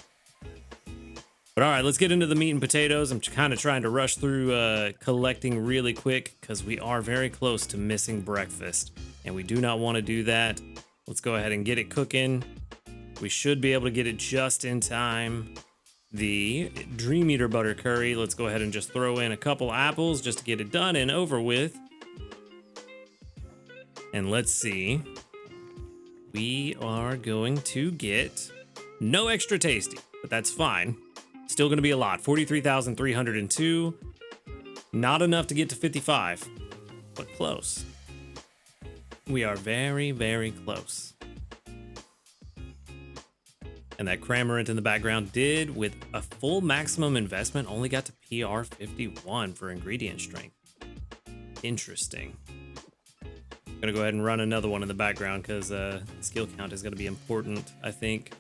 But all right, let's get into the meat and potatoes. I'm kind of trying to rush through collecting really quick because we are very close to missing breakfast, and we do not want to do that. Let's go ahead and get it cooking. We should be able to get it just in time. The Dream Eater Butter Curry, let's go ahead and just throw in a couple apples just to get it done and over with. And let's see. We are going to get no extra tasty, but that's fine. Still going to be a lot. 43,302. Not enough to get to 55, but close. We are very, very close. And that Cramorant in the background did, with a full maximum investment, only got to PR 51 for ingredient strength. Interesting. I'm gonna go ahead and run another one in the background because skill count is gonna be important, I think.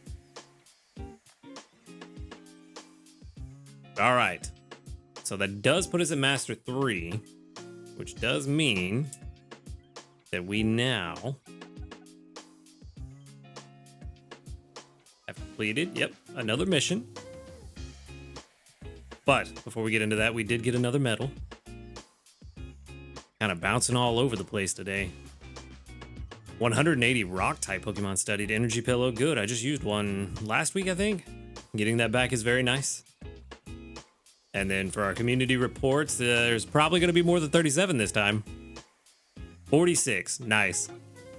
All right, so that does put us at Master 3, which does mean that we now have completed, another mission. But before we get into that, we did get another medal. Kind of bouncing all over the place today. 180 rock-type Pokemon studied. Energy Pillow, good. I just used one last week, I think. Getting that back is very nice. And then for our community reports, there's probably going to be more than 37 this time. 46, nice.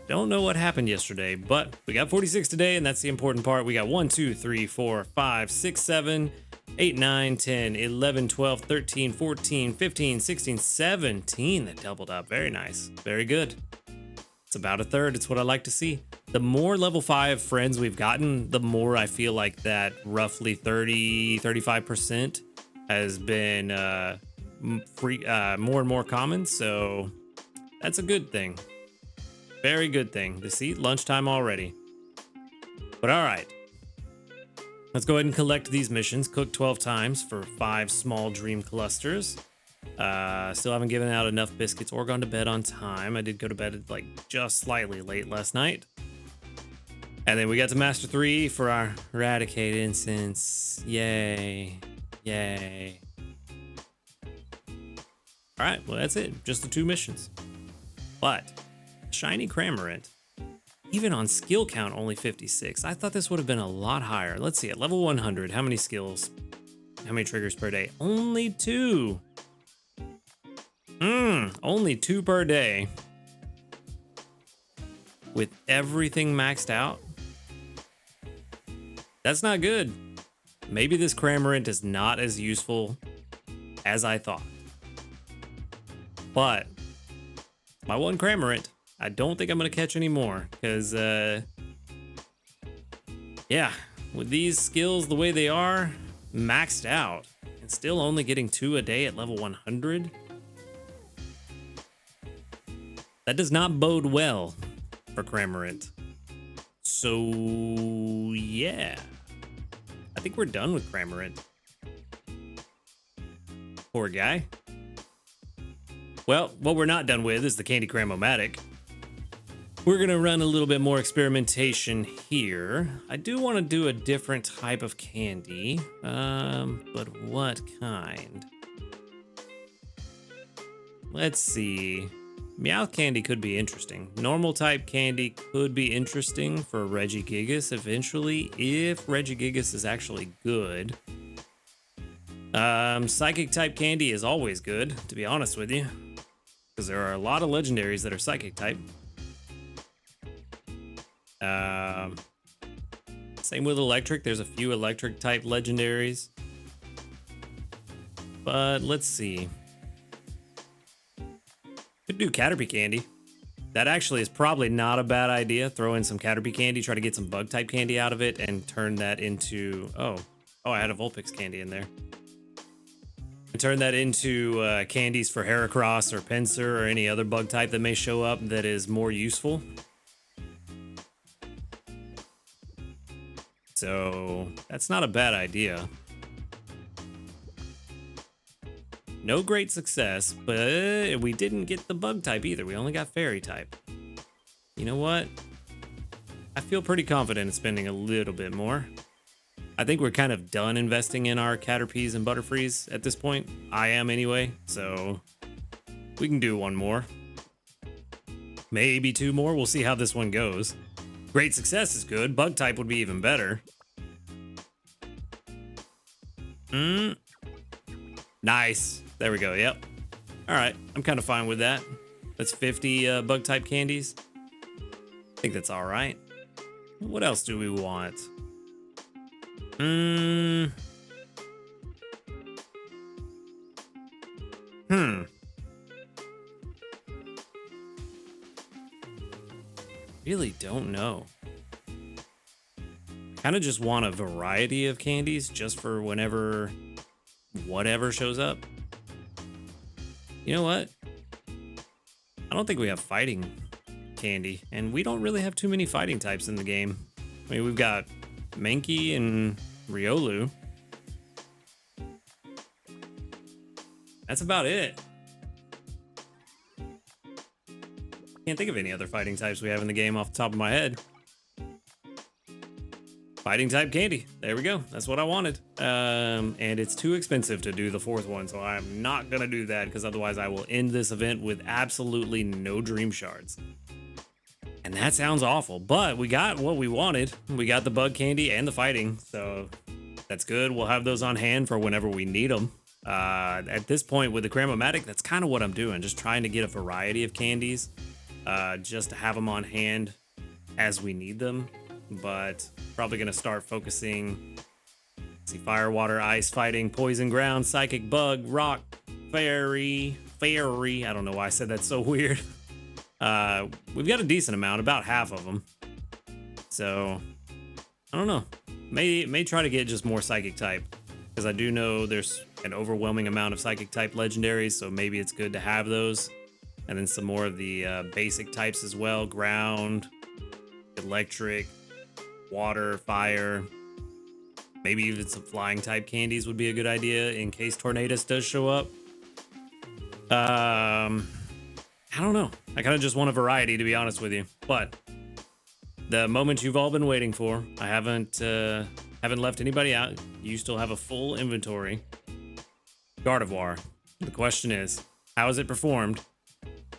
Don't know what happened yesterday, but we got 46 today, and that's the important part. We got 1, 2, 3, 4, 5, 6, 7, 8, 9, 10, 11, 12, 13, 14, 15, 16, 17 that doubled up. Very nice. Very good. It's about a third. It's what I like to see. The more level 5 friends we've gotten, the more I feel like that roughly 35% has been more and more common. So that's a good thing. Very good thing. See, lunchtime already. But all right. Let's go ahead and collect these missions. Cook 12 times for 5 small dream clusters. Still haven't given out enough biscuits or gone to bed on time. I did go to bed like just slightly late last night. And then we got to Master 3 for our Eradicate incense. Yay. Yay. All right, well, that's it. Just the 2 missions. But Shiny Cramorant, even on skill count, only 56. I thought this would have been a lot higher. Let's see, at level 100, how many skills? How many triggers per day? Only 2. Only 2 per day. With everything maxed out? That's not good. Maybe this Cramorant is not as useful as I thought. But my one Cramorant, I don't think I'm going to catch any more. Because, yeah, with these skills the way they are, maxed out, and still only getting 2 a day at level 100, that does not bode well for Cramorant. So, yeah. I think we're done with Cramorant. Poor guy. Well, what we're not done with is the Candy Cram-O-Matic. We're going to run a little bit more experimentation here. I do want to do a different type of candy, but what kind? Let's see. Meowth candy could be interesting. Normal type candy could be interesting for Regigigas eventually, if Regigigas is actually good. Psychic type candy is always good, to be honest with you, because there are a lot of legendaries that are psychic type. Same with electric. There's a few electric type legendaries. But let's see. Could do Caterpie candy. That actually is probably not a bad idea. Throw in some Caterpie candy, try to get some bug type candy out of it, and turn that into... Oh, I had a Vulpix candy in there. And turn that into candies for Heracross or Pinsir or any other bug type that may show up that is more useful. So that's not a bad idea. No great success, but we didn't get the bug type either. We only got fairy type. You know what? I feel pretty confident in spending a little bit more. I think we're kind of done investing in our Caterpies and Butterfrees at this point. I am anyway, so we can do 1 more. Maybe 2 more. We'll see how this one goes. Great success is good. Bug type would be even better. Nice. There we go. Yep. All right. I'm kind of fine with that. That's 50 bug type candies. I think that's all right. What else do we want? Really don't know. Kind of just want a variety of candies just for whenever whatever shows up. You know what? I don't think we have fighting candy, and we don't really have too many fighting types in the game. I mean, we've got Mankey and Riolu. That's about it. Can't think of any other fighting types we have in the game off the top of my head. Fighting type candy. There we go. That's what I wanted. And it's too expensive to do the 4th one, so I'm not going to do that because otherwise I will end this event with absolutely no dream shards. And that sounds awful, but we got what we wanted. We got the bug candy and the fighting, so that's good. We'll have those on hand for whenever we need them. At this point with the Cram-O-Matic, that's kind of what I'm doing. Just trying to get a variety of candies just to have them on hand as we need them. But probably going to start focusing, see, fire, water, ice, fighting, poison, ground, psychic, bug, rock, fairy. I don't know why I said that so weird. We've got a decent amount, about half of them. So I don't know. May try to get just more psychic type, because I do know there's an overwhelming amount of psychic type legendaries, so maybe it's good to have those. And then some more of the basic types as well: ground, electric, water, fire. Maybe even some flying type candies would be a good idea in case Tornadus does show up. I don't know. I kind of just want a variety, to be honest with you. But the moment you've all been waiting for, I haven't left anybody out. You still have a full inventory. Gardevoir. The question is, how has it performed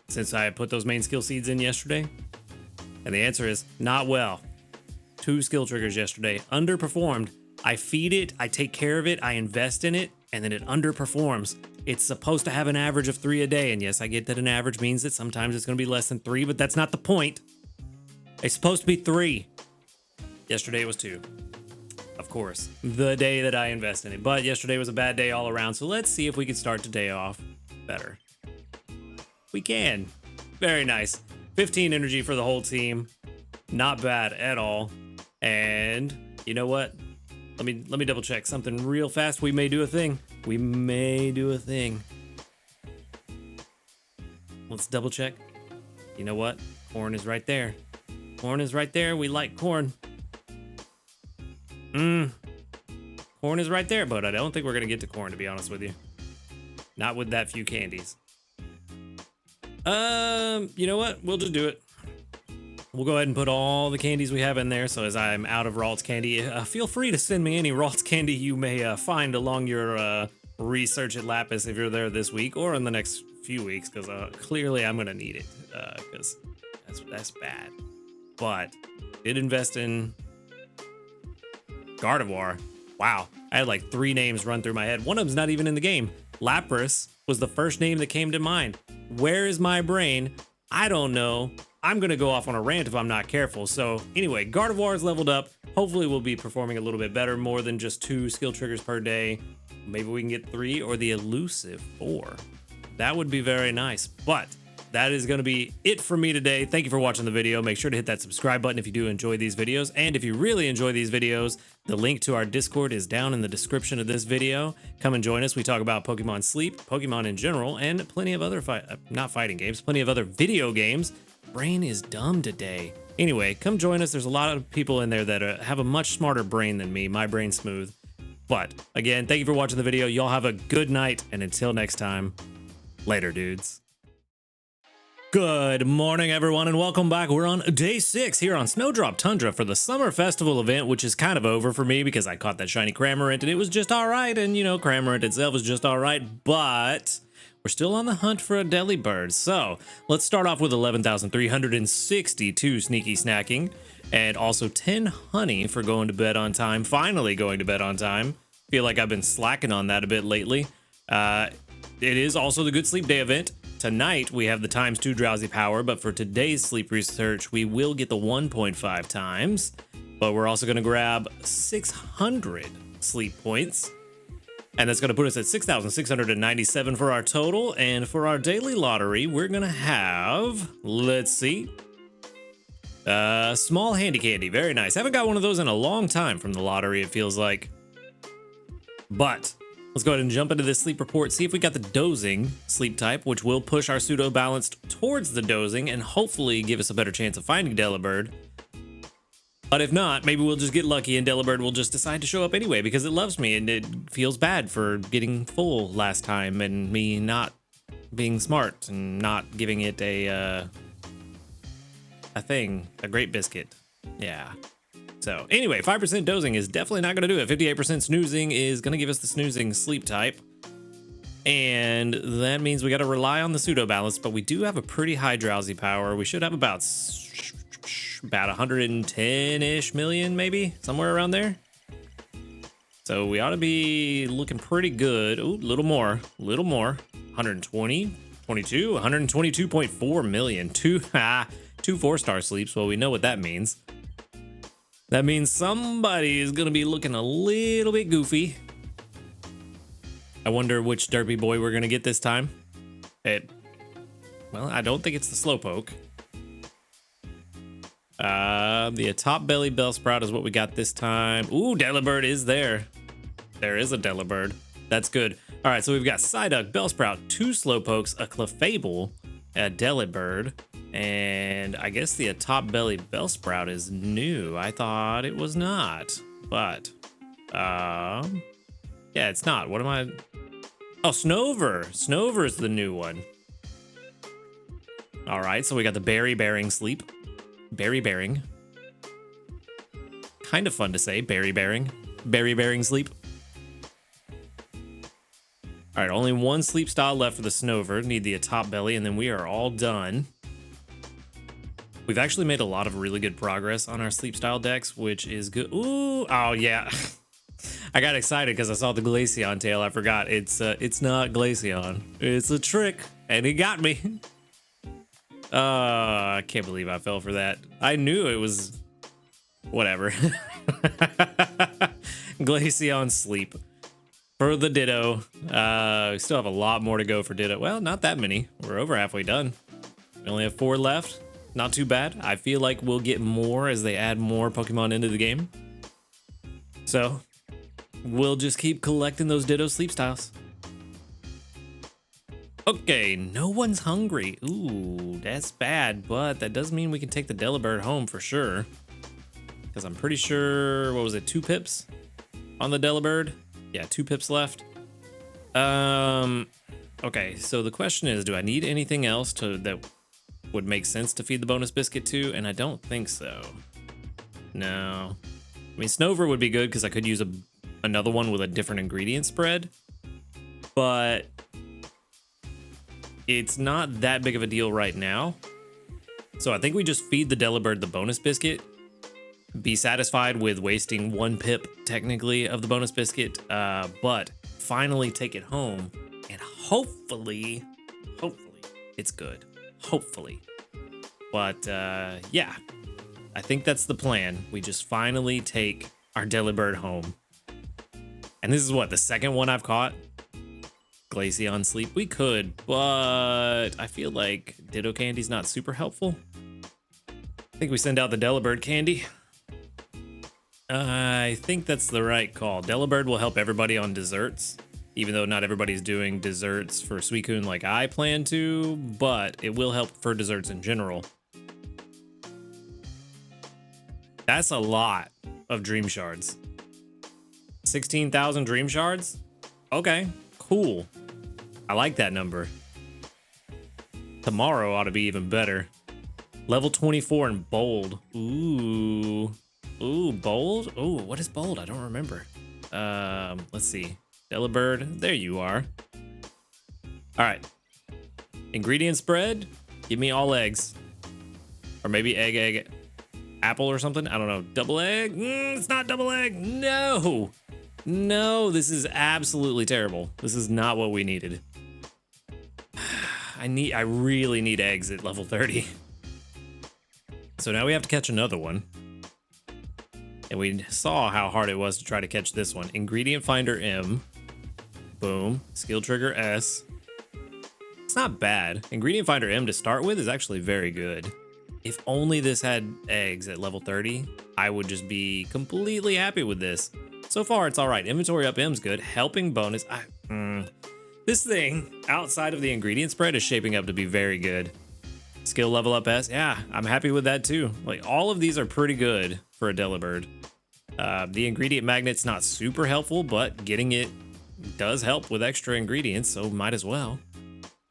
since I put those main skill seeds in yesterday? And the answer is not well. 2 skill triggers yesterday. Underperformed. I feed it, I take care of it, I invest in it, and then it underperforms. It's supposed to have an average of 3 a day. And yes, I get that an average means that sometimes it's going to be less than 3, but that's not the point. It's supposed to be 3. Yesterday it was 2. Of course, the day that I invest in it. But yesterday was a bad day all around, so let's see if we can start today off better. We can. Very nice. 15 energy for the whole team. Not bad at all. And you know what? Let me double check something real fast. We may do a thing. Let's double check. You know what? Corn is right there. We like corn. Corn is right there, but I don't think we're gonna get to corn, to be honest with you. Not with that few candies. You know what? We'll just do it. We'll go ahead and put all the candies we have in there. So as I'm out of Ralts candy, feel free to send me any Ralts candy you may find along your research at Lapis if you're there this week or in the next few weeks, because clearly I'm gonna need it, because that's bad. But did invest in Gardevoir. Wow, I had like 3 names run through my head. One of them's not even in the game. Lapras was the first name that came to mind. Where is my brain? I don't know. I'm gonna go off on a rant if I'm not careful. So anyway, Gardevoir is leveled up. Hopefully we'll be performing a little bit better, more than just 2 skill triggers per day. Maybe we can get 3 or the elusive 4. That would be very nice. But that is going to be it for me today. Thank you for watching the video. Make sure to hit that subscribe button if you do enjoy these videos. And if you really enjoy these videos, the link to our Discord is down in the description of this video. Come and join us. We talk about Pokemon Sleep, Pokemon in general, and plenty of other not fighting games, plenty of other video games. Brain is dumb today. Anyway, come join us. There's a lot of people in there that have a much smarter brain than me. My brain's smooth. But again, thank you for watching the video. Y'all have a good night. And until next time, later, dudes. Good morning, everyone, and welcome back. We're on day 6 here on Snowdrop Tundra for the Summer Festival event, which is kind of over for me because I caught that shiny Cramorant and it was just all right. And, you know, Cramorant itself is just all right, but we're still on the hunt for a Delibird. So let's start off with 11,362 sneaky snacking and also 10 honey for going to bed on time. Finally going to bed on time. Feel like I've been slacking on that a bit lately. It is also the Good Sleep Day event. Tonight, we have the ×2 drowsy power, but for today's sleep research, we will get the 1.5 times, but we're also going to grab 600 sleep points, and that's going to put us at 6,697 for our total, and for our daily lottery, we're going to have, let's see, small handy candy. Very nice. Haven't got one of those in a long time from the lottery, it feels like, but let's go ahead and jump into this sleep report, see if we got the dozing sleep type, which will push our pseudo balanced towards the dozing and hopefully give us a better chance of finding Delibird. But if not, maybe we'll just get lucky and Delibird will just decide to show up anyway because it loves me and it feels bad for getting full last time and me not being smart and not giving it a great biscuit. Yeah. So anyway, 5% dozing is definitely not going to do it. 58% snoozing is going to give us the snoozing sleep type. And that means we got to rely on the pseudo balance, but we do have a pretty high drowsy power. We should have about 110-ish million, maybe somewhere around there. So we ought to be looking pretty good. Ooh, little more, 120. 22, 122.4 million. Two 4-star sleeps. Well, we know what that means. That means somebody is going to be looking a little bit goofy. I wonder which derpy boy we're going to get this time. Well, I don't think it's the Slowpoke. The top belly Bellsprout is what we got this time. Ooh, Delibird is there. There is a Delibird. That's good. All right, so we've got Psyduck, Bellsprout, 2 Slowpokes, a Clefable, a Delibird, and I guess the top belly Bellsprout is new. I thought it was not, but yeah, it's not. What am I? Oh, Snover. Snover is the new one. All right, so we got the Berry Bearing Sleep. Berry Bearing. Kind of fun to say, Berry Bearing. Berry Bearing Sleep. All right, only one sleep style left for the Snover. Need the top belly, and then we are all done. We've actually made a lot of really good progress on our sleep style decks, which is good. Ooh, oh yeah. I got excited because I saw the Glaceon tail. I forgot it's not Glaceon. It's a trick, and he got me. I can't believe I fell for that. I knew it was whatever. Glaceon sleep. For the Ditto, we still have a lot more to go for Ditto. Well, not that many. We're over halfway done. We only have 4 left. Not too bad. I feel like we'll get more as they add more Pokemon into the game. So, we'll just keep collecting those Ditto sleep styles. Okay, no one's hungry. Ooh, that's bad, but that does mean we can take the Delibird home for sure. Because I'm pretty sure, what was it, 2 pips on the Delibird? Yeah, 2 pips left. Okay, so the question is, do I need anything else that would make sense to feed the bonus biscuit to? And I don't think so. No. I mean, Snover would be good because I could use another one with a different ingredient spread. But it's not that big of a deal right now. So I think we just feed the Delibird the bonus biscuit. Be satisfied with wasting 1 pip, technically, of the bonus biscuit, but finally take it home, and hopefully, it's good. Hopefully. But, yeah, I think that's the plan. We just finally take our Delibird home. And this is what, the second one I've caught? Glaceon Sleep. We could, but I feel like Ditto Candy's not super helpful. I think we send out the Delibird Candy. I think that's the right call. Delibird will help everybody on desserts, even though not everybody's doing desserts for Suicune like I plan to, but it will help for desserts in general. That's a lot of Dream Shards. 16,000 Dream Shards? Okay, cool. I like that number. Tomorrow ought to be even better. Level 24 in Bold. Ooh. Ooh, Bold? Ooh, what is Bold? I don't remember. Let's see. Delibird, there you are. All right. Ingredient spread, give me all eggs. Or maybe egg, apple or something. I don't know. Double egg? It's not double egg. No. No, this is absolutely terrible. This is not what we needed. I really need eggs at level 30. So now we have to catch another one. And we saw how hard it was to try to catch this one. Ingredient Finder M. Boom. Skill Trigger S. It's not bad. Ingredient Finder M to start with is actually very good. If only this had eggs at level 30, I would just be completely happy with this. So far, it's all right. Inventory up M's good. Helping bonus. This thing, outside of the ingredient spread, is shaping up to be very good. Skill level up S. Yeah, I'm happy with that too. Like, all of these are pretty good for a Delibird. The ingredient magnet's not super helpful, but getting it does help with extra ingredients, so might as well.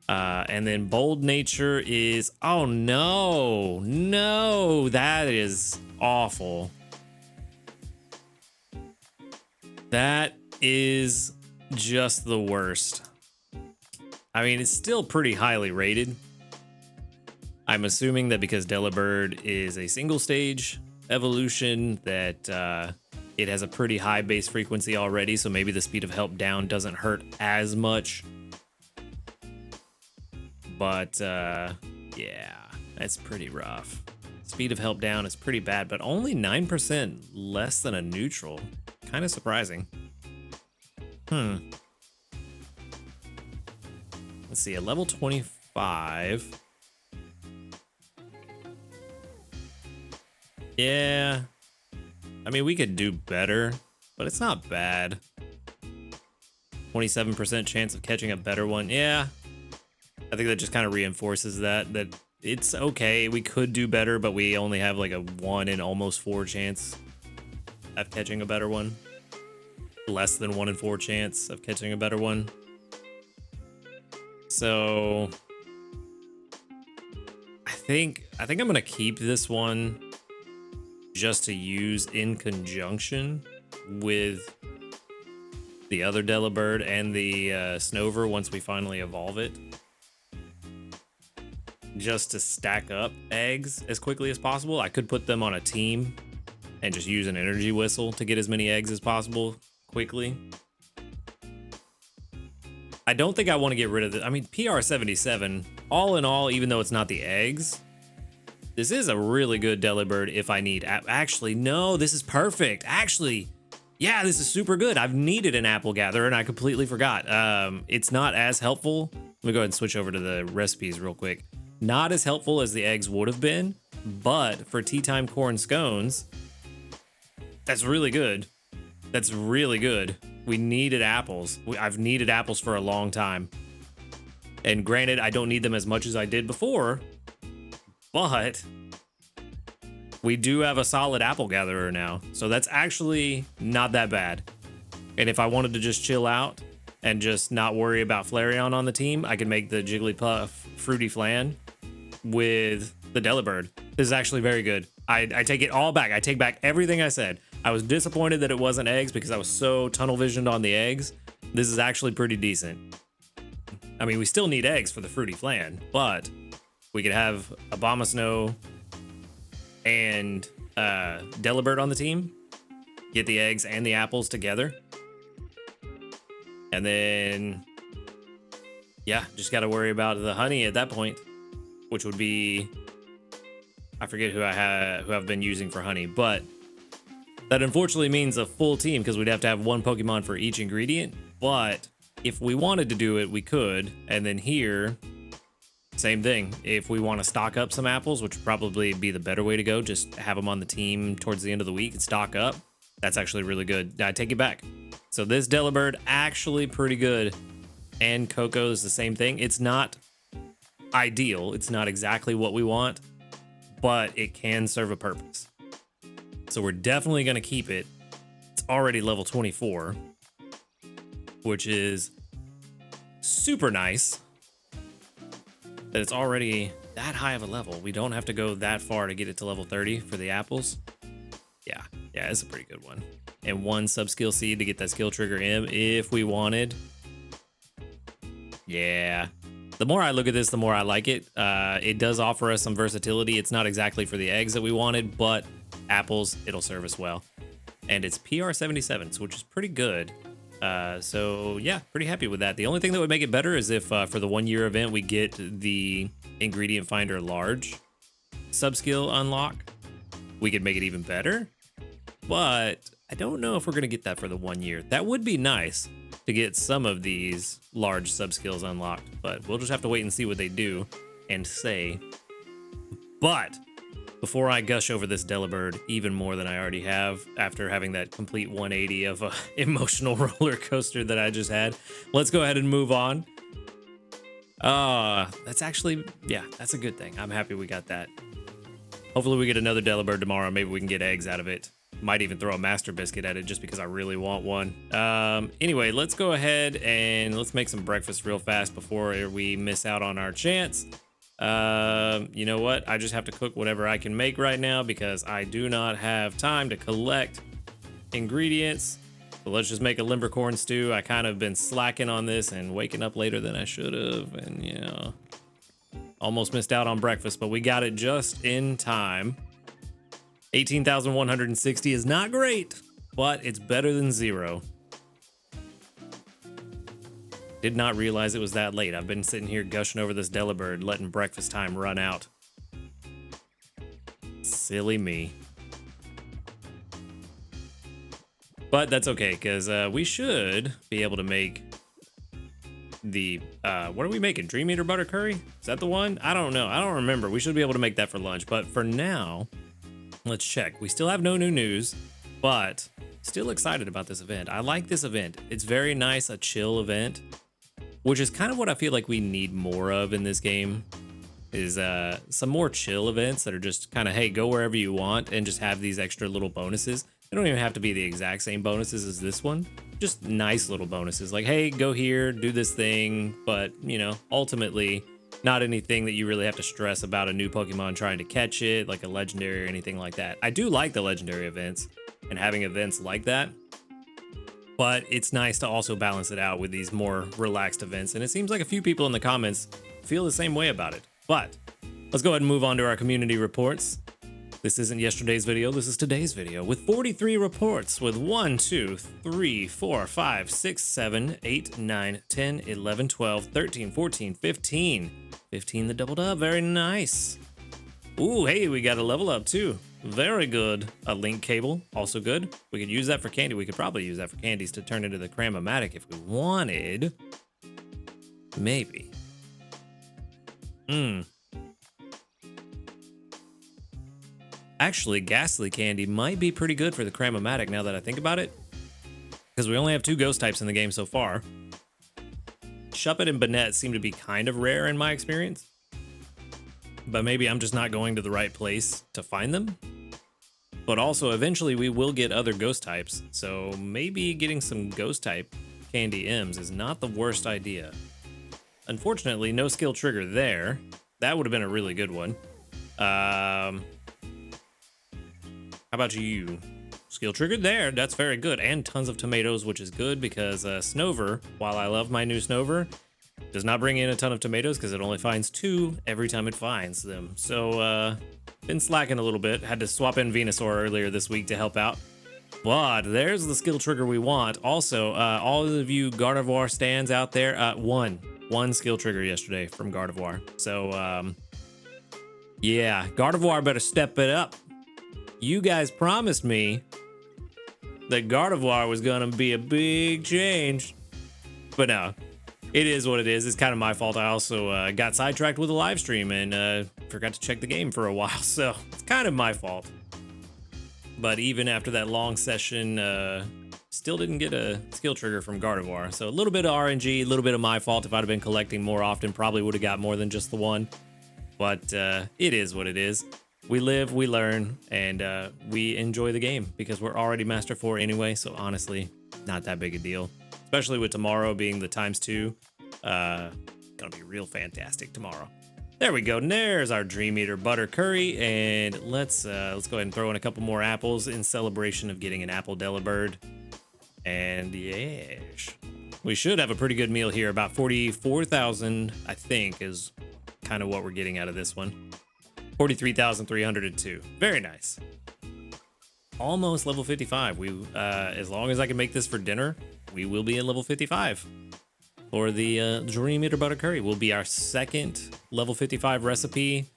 And then Bold Nature is, oh no, that is awful. That is just the worst. I mean, it's still pretty highly rated. I'm assuming that because Delibird is a single stage evolution that it has a pretty high base frequency already, so maybe the speed of help down doesn't hurt as much. But yeah, that's pretty rough. Speed of help down is pretty bad, but only 9% less than a neutral. Kind of surprising. Let's see, a level 25. Yeah. I mean, we could do better, but it's not bad. 27% chance of catching a better one. Yeah. I think that just kind of reinforces that it's okay. We could do better, but we only have like a 1 in almost 4 chance of catching a better one. Less than 1 in 4 chance of catching a better one. So I think I'm gonna keep this one just to use in conjunction with the other Delibird and the Snover once we finally evolve it. Just to stack up eggs as quickly as possible. I could put them on a team and just use an energy whistle to get as many eggs as possible quickly. I don't think I want to get rid of it. I mean, PR77, all in all, even though it's not the eggs, this is a really good Delibird if I need. Actually, no, this is perfect. Actually, yeah, this is super good. I've needed an apple gatherer and I completely forgot. It's not as helpful. Let me go ahead and switch over to the recipes real quick. Not as helpful as the eggs would have been, but for tea time corn scones, that's really good. That's really good. We needed apples. I've needed apples for a long time. And granted, I don't need them as much as I did before, but we do have a solid apple gatherer now. So that's actually not that bad. And if I wanted to just chill out and just not worry about Flareon on the team, I could make the Jigglypuff Fruity Flan with the Delibird. This is actually very good. I take it all back. I take back everything I said. I was disappointed that it wasn't eggs because I was so tunnel visioned on the eggs. This is actually pretty decent. I mean, we still need eggs for the Fruity Flan, but we could have Abomasnow and Delibird on the team, get the eggs and the apples together, and then yeah, just got to worry about the honey at that point, which would be, I forget who I've been using for honey, but that unfortunately means a full team because we'd have to have 1 Pokemon for each ingredient. But if we wanted to do it, we could. And then here, same thing. If we want to stock up some apples, which would probably be the better way to go, just have them on the team towards the end of the week and stock up. That's actually really good. I take it back. So this Delibird actually pretty good. And Coco is the same thing. It's not ideal. It's not exactly what we want, but it can serve a purpose. So we're definitely going to keep it. It's already level 24, which is super nice that it's already that high of a level. We don't have to go that far to get it to level 30 for the apples. Yeah, it's a pretty good one. And 1 sub-skill seed to get that skill trigger M if we wanted. Yeah. The more I look at this, the more I like it. It does offer us some versatility. It's not exactly for the eggs that we wanted, but apples, it'll serve us well. And it's PR77, which is pretty good. So yeah, pretty happy with that. The only thing that would make it better is if for the 1-year event, we get the ingredient finder large sub-skill unlock. We could make it even better, but I don't know if we're going to get that for the 1 year. That would be nice to get some of these large sub-skills unlocked, but we'll just have to wait and see what they do and say. But before I gush over this Delibird even more than I already have after having that complete 180 of a emotional roller coaster that I just had, let's go ahead and move on. That's actually, yeah, that's a good thing. I'm happy we got that. Hopefully we get another Delibird tomorrow. Maybe we can get eggs out of it. Might even throw a Master Biscuit at it just because I really want one. Anyway, let's go ahead and let's make some breakfast real fast before we miss out on our chance. You know what? I just have to cook whatever I can make right now because I do not have time to collect ingredients. So let's just make a limbercorn stew. I kind of been slacking on this and waking up later than I should have, and you know, almost missed out on breakfast, but we got it just in time. 18,160 is not great, but it's better than 0. Did not realize it was that late. I've been sitting here gushing over this Delibird, letting breakfast time run out. Silly me. But that's okay, because we should be able to make the, what are we making? Dream Eater butter curry? Is that the one? I don't know. I don't remember. We should be able to make that for lunch. But for now, let's check. We still have no new news, but still excited about this event. I like this event. It's very nice, a chill event, which is kind of what I feel like we need more of in this game, is some more chill events that are just kind of, hey, go wherever you want and just have these extra little bonuses. They don't even have to be the exact same bonuses as this one. Just nice little bonuses like, hey, go here, do this thing. But, you know, ultimately, not anything that you really have to stress about a new Pokemon trying to catch it, like a legendary or anything like that. I do like the legendary events and having events like that, but it's nice to also balance it out with these more relaxed events. And it seems like a few people in the comments feel the same way about it. But let's go ahead and move on to our community reports. This isn't yesterday's video, this is today's video with 43 reports with 1, 2, 3, 4, 5, 6, 7, 8, 9, 10, 11, 12, 13, 14, 15. 15 the doubled up, very nice. Ooh, hey, we got a level up too. Very good. A link cable, also good. We could use that for candy. We could probably use that for candies to turn into the Cram-O-Matic if we wanted. Maybe. Actually, Ghastly Candy might be pretty good for the Cram-O-Matic now that I think about it, because we only have 2 ghost types in the game so far. Shuppet and Banette seem to be kind of rare in my experience, but maybe I'm just not going to the right place to find them. But also, eventually we will get other ghost types, so maybe getting some ghost type Candy M's is not the worst idea. Unfortunately, no skill trigger there. That would have been a really good one. How about you? Skill triggered there. That's very good. And tons of tomatoes, which is good because Snover, while I love my new Snover, does not bring in a ton of tomatoes because it only finds 2 every time it finds them. So, been slacking a little bit. Had to swap in Venusaur earlier this week to help out. But there's the skill trigger we want. Also, all of you Gardevoir stands out there, one skill trigger yesterday from Gardevoir. So, yeah, Gardevoir better step it up. You guys promised me that Gardevoir was gonna be a big change, but no, it is what it is. It's kind of my fault. I also got sidetracked with a live stream and forgot to check the game for a while, so it's kind of my fault. But even after that long session, still didn't get a skill trigger from Gardevoir. So a little bit of RNG, a little bit of my fault. If I'd have been collecting more often, probably would have got more than just the one. But it is what it is. We live, we learn, and we enjoy the game because we're already Master 4 anyway, so honestly, not that big a deal. Especially with tomorrow being the ×2. Gonna be real fantastic tomorrow. There we go, and there's our Dream Eater butter curry, and let's go ahead and throw in a couple more apples in celebration of getting an apple Delibird. And yes, we should have a pretty good meal here. About 44,000, I think, is kind of what we're getting out of this one. 43,302. Very nice. Almost level 55. We, as long as I can make this for dinner, we will be at level 55. For the Dream Eater butter curry will be our second level 55 recipe.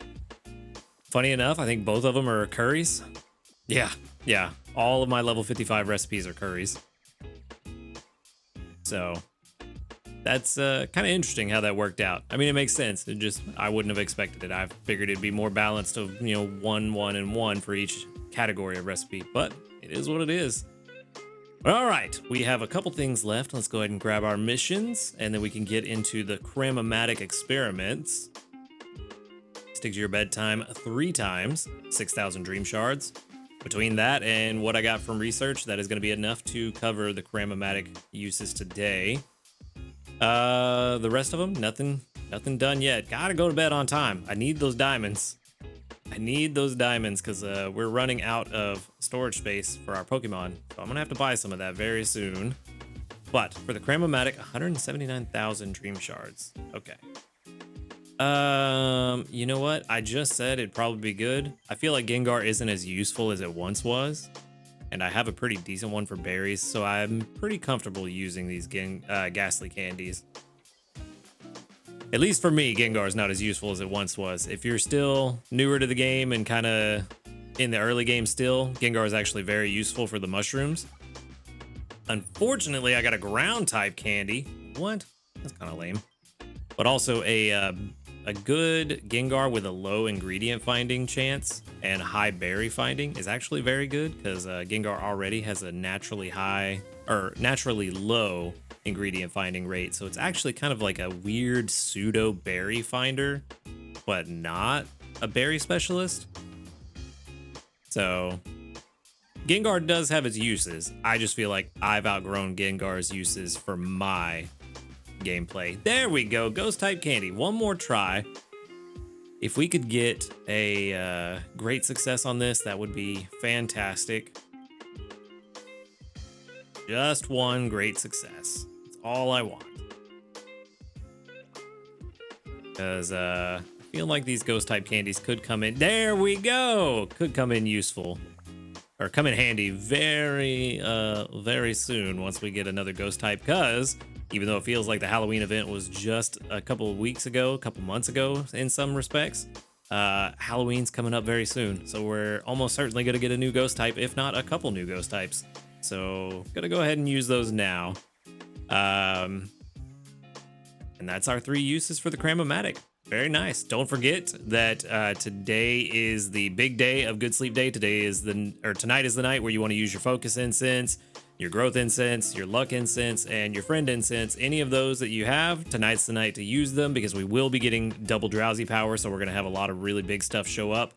Funny enough, I think both of them are curries. Yeah. All of my level 55 recipes are curries. So that's kind of interesting how that worked out. I mean, it makes sense. It just, I wouldn't have expected it. I figured it'd be more balanced of, 1, 1, and 1 for each category of recipe, but it is what it is. All right, we have a couple things left. Let's go ahead and grab our missions, and then we can get into the Cram-O-Matic experiments. Stick to your bedtime 3 times, 6,000 dream shards. Between that and what I got from research, that is going to be enough to cover the Cram-O-Matic uses today. The rest of them, nothing done yet. Gotta go to bed on time. I need those diamonds. I need those diamonds because we're running out of storage space for our Pokemon. So I'm gonna have to buy some of that very soon. But for the Cram-O-Matic, 179,000 dream shards. Okay. You know what? I just said it'd probably be good. I feel like Gengar isn't as useful as it once was. And I have a pretty decent one for berries, so I'm pretty comfortable using these Ghastly candies. at least for me, Gengar is not as useful as it once was. If you're still newer to the game and kind of in the early game still, Gengar is actually very useful for the mushrooms. Unfortunately, I got a ground type candy. What? That's kind of lame. But also a good Gengar with a low ingredient finding chance and high berry finding is actually very good, because Gengar already has a naturally high or naturally low ingredient finding rate. So it's actually kind of like a weird pseudo berry finder, but not a berry specialist. So Gengar does have its uses. I just feel like I've outgrown Gengar's uses for my gameplay. There we go. Ghost type candy. One more try. If we could get a great success on this, that would be fantastic. Just one great success. That's all I want. Because I feel like these ghost type candies could come in. There we go. Could come in useful. Or come in handy very soon once we get another ghost type, because even though it feels like the Halloween event was just a couple of weeks ago, a couple months ago in some respects, Halloween's coming up very soon. So we're almost certainly going to get a new ghost type, if not a couple new ghost types. So going to go ahead and use those now. And that's our 3 uses for the Cram-O-Matic. Very nice. Don't forget that today is the big day of Good Sleep Day. Tonight is the night where you want to use your Focus Incense, your Growth Incense, your Luck Incense, and your Friend Incense. Any of those that you have, tonight's the night to use them, because we will be getting double drowsy power, so we're going to have a lot of really big stuff show up.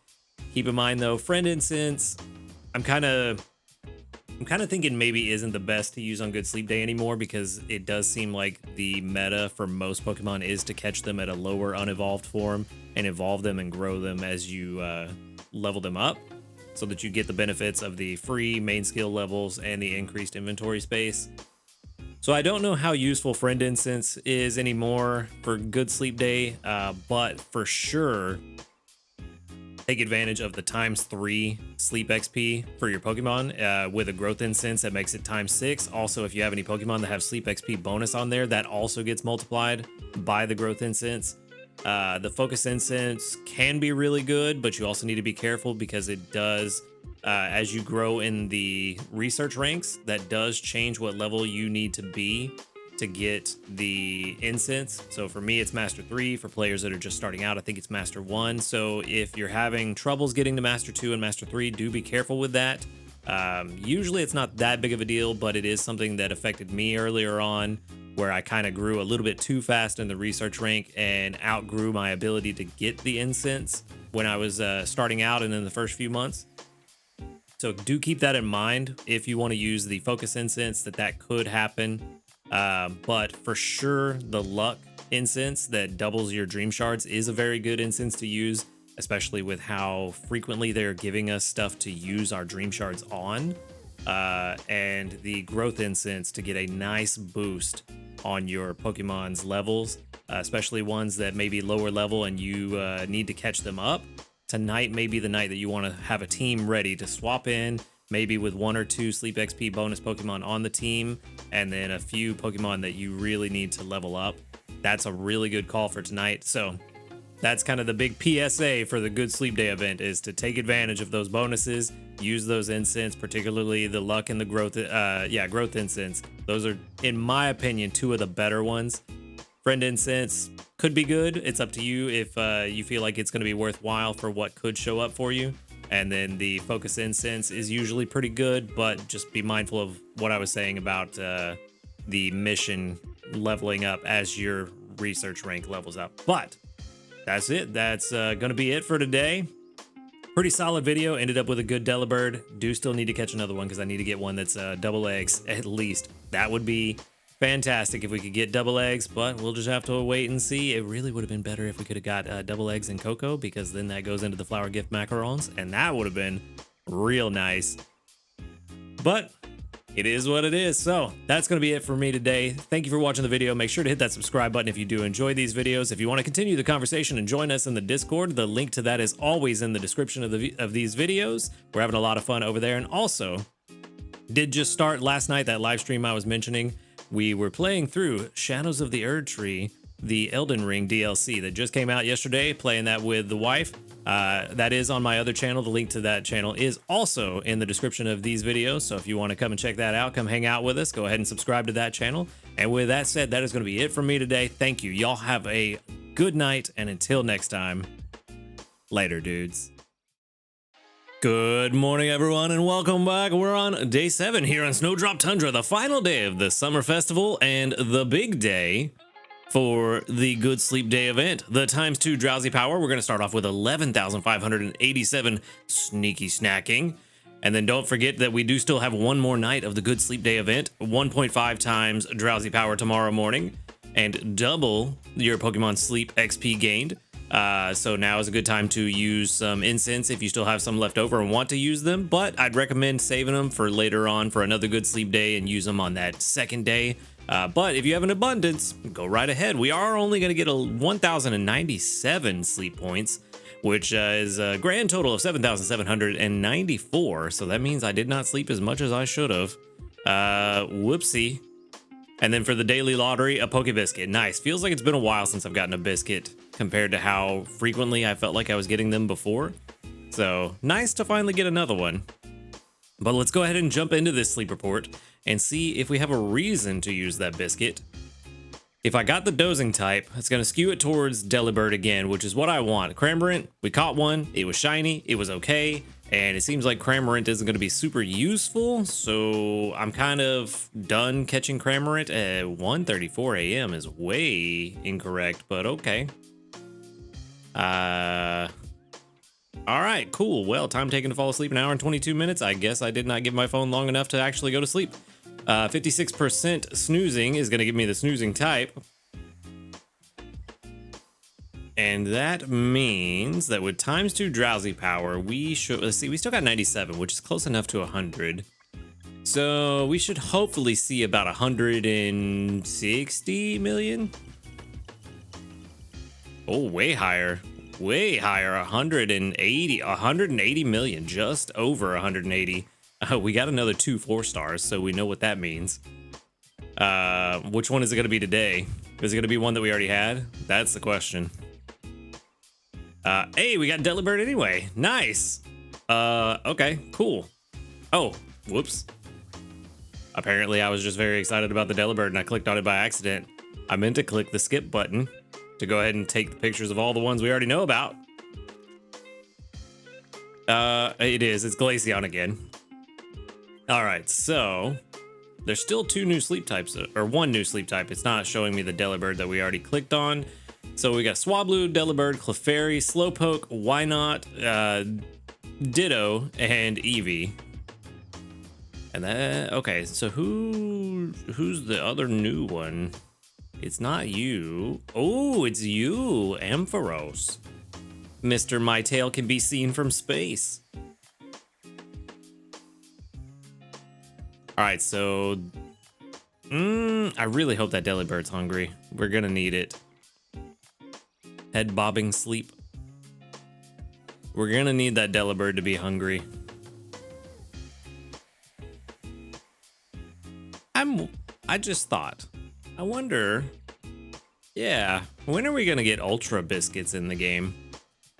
Keep in mind though, Friend Incense, I'm kind of thinking maybe isn't the best to use on Good Sleep Day anymore, because it does seem like the meta for most Pokemon is to catch them at a lower unevolved form and evolve them and grow them as you level them up, so that you get the benefits of the free main skill levels and the increased inventory space. So I don't know how useful Friend Incense is anymore for Good Sleep Day, but for sure, take advantage of the ×3 sleep XP for your Pokemon with a Growth Incense that makes it ×6. Also, if you have any Pokemon that have sleep XP bonus on there, that also gets multiplied by the Growth Incense. The Focus Incense can be really good, but you also need to be careful, because it does, as you grow in the research ranks, that does change what level you need to be to get the incense. So for me, it's Master 3. For players that are just starting out, I think it's Master 1. So if you're having troubles getting to Master 2 and Master 3, do be careful with that. Usually it's not that big of a deal, but it is something that affected me earlier on, where I kind of grew a little bit too fast in the research rank and outgrew my ability to get the incense when I was starting out and in the first few months. So do keep that in mind if you want to use the Focus Incense, that could happen. But for sure, the Luck Incense that doubles your Dream Shards is a very good incense to use, especially with how frequently they're giving us stuff to use our Dream Shards on. And the Growth Incense to get a nice boost on your Pokemon's levels, especially ones that may be lower level and you need to catch them up. Tonight may be the night that you want to have a team ready to swap in, maybe with 1 or 2 Sleep XP bonus Pokemon on the team, and then a few Pokemon that you really need to level up. That's a really good call for tonight. So that's kind of the big PSA for the Good Sleep Day event, is to take advantage of those bonuses, use those incense, particularly the Luck and the Growth Incense. Those are, in my opinion, 2 of the better ones. Friend Incense could be good. It's up to you if you feel like it's going to be worthwhile for what could show up for you. And then the Focus Incense is usually pretty good, but just be mindful of what I was saying about the mission leveling up as your research rank levels up. But that's it. That's going to be it for today. Pretty solid video. Ended up with a good Delibird. Do still need to catch another one, because I need to get one that's double eggs at least. That would be fantastic if we could get double eggs, but we'll just have to wait and see. It really would have been better if we could have got double eggs and cocoa, because then that goes into the flower gift macarons, and that would have been real nice. But it is what it is. So that's going to be it for me today. Thank you for watching the video. Make sure to hit that subscribe button if you do enjoy these videos. If you want to continue the conversation and join us in the Discord, the link to that is always in the description of these videos. We're having a lot of fun over there. And also, did just start last night, that live stream I was mentioning. We were playing through Shadows of the Erdtree the Elden Ring DLC that just came out yesterday, playing that with the wife. That is on my other channel. The link to that channel is also in the description of these videos. So if you want to come and check that out, come hang out with us, go ahead and subscribe to that channel. And with that said, that is going to be it from me today. Thank you. Y'all have a good night. And until next time, later, dudes. Good morning, everyone, and welcome back. We're on day 7 here on Snowdrop Tundra, the final day of the summer festival and the big day for the Good Sleep Day event, the ×2 drowsy power. We're going to start off with 11,587 sneaky snacking. And then don't forget that we do still have one more night of the Good Sleep Day event, 1.5 times drowsy power tomorrow morning, and double your Pokemon Sleep XP gained. So now is a good time to use some incense if you still have some left over and want to use them, but I'd recommend saving them for later on for another Good Sleep Day and use them on that second day. But if you have an abundance, go right ahead. We are only going to get 1,097 sleep points, which is a grand total of 7,794. So that means I did not sleep as much as I should have. Whoopsie. And then for the daily lottery, a Poke Biscuit. Nice. Feels like it's been a while since I've gotten a biscuit compared to how frequently I felt like I was getting them before. So nice to finally get another one. But let's go ahead and jump into this sleep report and see if we have a reason to use that biscuit. If I got the dozing type, it's going to skew it towards Delibird again, which is what I want. Cramorant, we caught one. It was shiny. It was okay. And it seems like Cramorant isn't going to be super useful, so I'm kind of done catching Cramorant at 1:34 a.m. is way incorrect, but okay. All right, cool. Well, time taken to fall asleep, an hour and 22 minutes. I guess I did not give my phone long enough to actually go to sleep. 56% snoozing is going to give me the snoozing type. And that means that with ×2 drowsy power, we should, let's see, we still got 97, which is close enough to 100. So we should hopefully see about 160 million. Oh, way higher, 180 million, just over 180. We got another 2 4-stars, so we know what that means. Which one is it going to be today? Is it going to be one that we already had? That's the question. Hey, we got Delibird anyway. Nice. Okay, cool. Oh, whoops. Apparently I was just very excited about the Delibird and I clicked on it by accident. I meant to click the skip button to go ahead and take the pictures of all the ones we already know about. It's Glaceon again. All right, so there's still 2 new sleep types, or 1 new sleep type. It's not showing me the Delibird that we already clicked on. So we got Swablu, Delibird, Clefairy, Slowpoke, Wynot, Ditto, and Eevee. And that, okay, so who's the other new one? It's not you. Oh, it's you, Ampharos. Mr. My Tail can be seen from space. All right, so I really hope that Delibird's hungry. We're gonna need it. Head bobbing sleep. We're gonna need that Delibird to be hungry. I just thought, I wonder, yeah, when are we gonna get Ultra Biscuits in the game?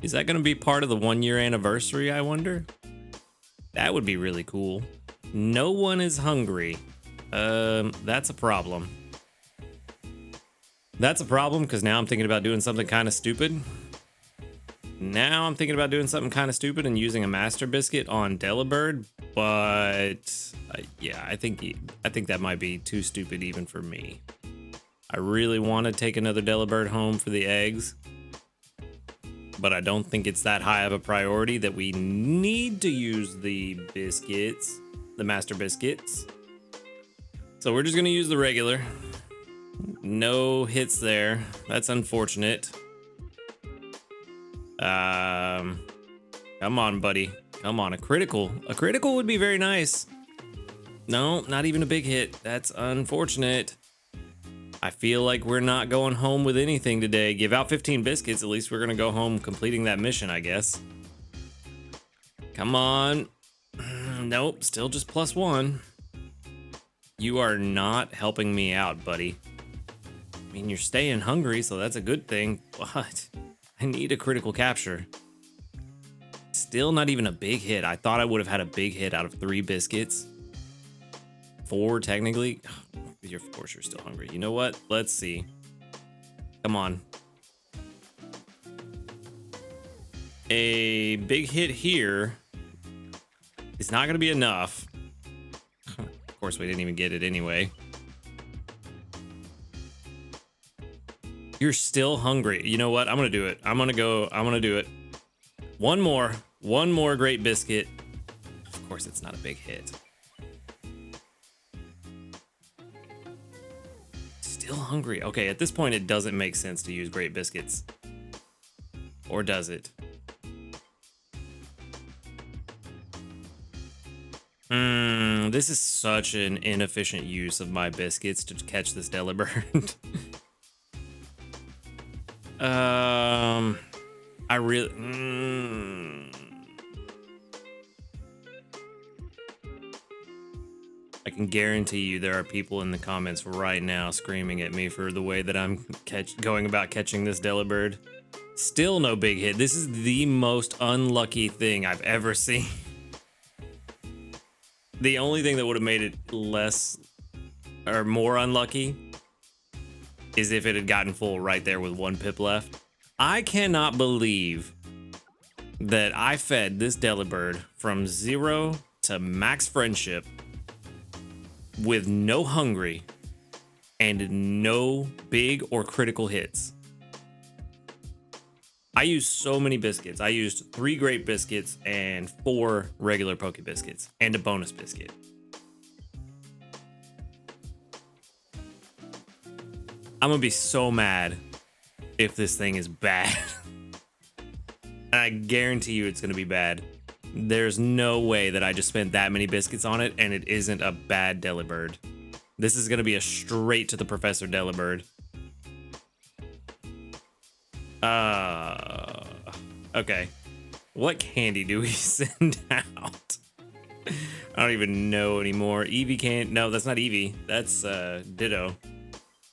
Is that gonna be part of the 1-year anniversary, I wonder? That would be really cool. No one is hungry. That's a problem. That's a problem because now I'm thinking about doing something kind of stupid. Now I'm thinking about doing something kind of stupid and using a Master Biscuit on Delibird, but yeah, I think that might be too stupid even for me. I really want to take another Delibird home for the eggs, but I don't think it's that high of a priority that we need to use the biscuits, the Master Biscuits. So we're just gonna use the regular. No hits there. That's unfortunate. Come on, buddy. Come on, a critical. A critical would be very nice. No, not even a big hit. That's unfortunate. I feel like we're not going home with anything today. Give out 15 biscuits. At least we're gonna go home completing that mission, I guess. Come on. Nope, still just +1. You are not helping me out, buddy. I mean, you're staying hungry, so that's a good thing, but I need a critical capture. Still not even a big hit. I thought I would have had a big hit out of 3 biscuits. 4, technically. Of course, you're still hungry. You know what? Let's see. Come on. A big hit here is not going to be enough. Of course, we didn't even get it anyway. You're still hungry. You know what? I'm going to do it. I'm going to do it. One more great biscuit. Of course, it's not a big hit. Still hungry. Okay, at this point, it doesn't make sense to use great biscuits. Or does it? This is such an inefficient use of my biscuits to catch this Delibird. I really... I can guarantee you there are people in the comments right now screaming at me for the way that I'm going about catching this Delibird. Still no big hit. This is the most unlucky thing I've ever seen. The only thing that would have made it less or more unlucky is if it had gotten full right there with 1 pip left. I cannot believe that I fed this Delibird from 0 to max friendship with no hungry and no big or critical hits. I used so many biscuits. I used 3 great biscuits and 4 regular Poke Biscuits and a bonus biscuit. I'm gonna be so mad if this thing is bad. And I guarantee you it's gonna be bad. There's no way that I just spent that many biscuits on it and it isn't a bad Delibird. This is gonna be a straight to the Professor Delibird. Okay. What candy do we send out? I don't even know anymore. Eevee candy. No, that's not Eevee. That's Ditto.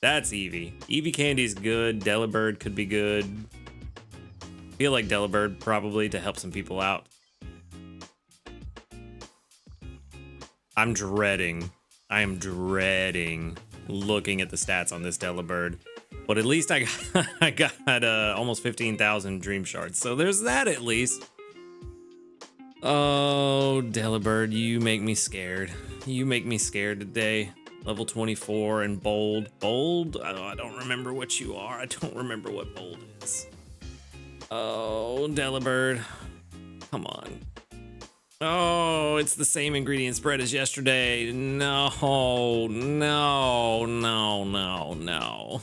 That's Eevee. Eevee candy's good. Delibird could be good. Feel like Delibird probably to help some people out. I am dreading looking at the stats on this Delibird. But at least I got almost 15,000 dream shards. So there's that at least. Oh, Delibird, you make me scared. You make me scared today. Level 24 and bold. Bold? I don't remember what you are. I don't remember what bold is. Oh, Delibird. Come on. Oh, it's the same ingredient spread as yesterday. No.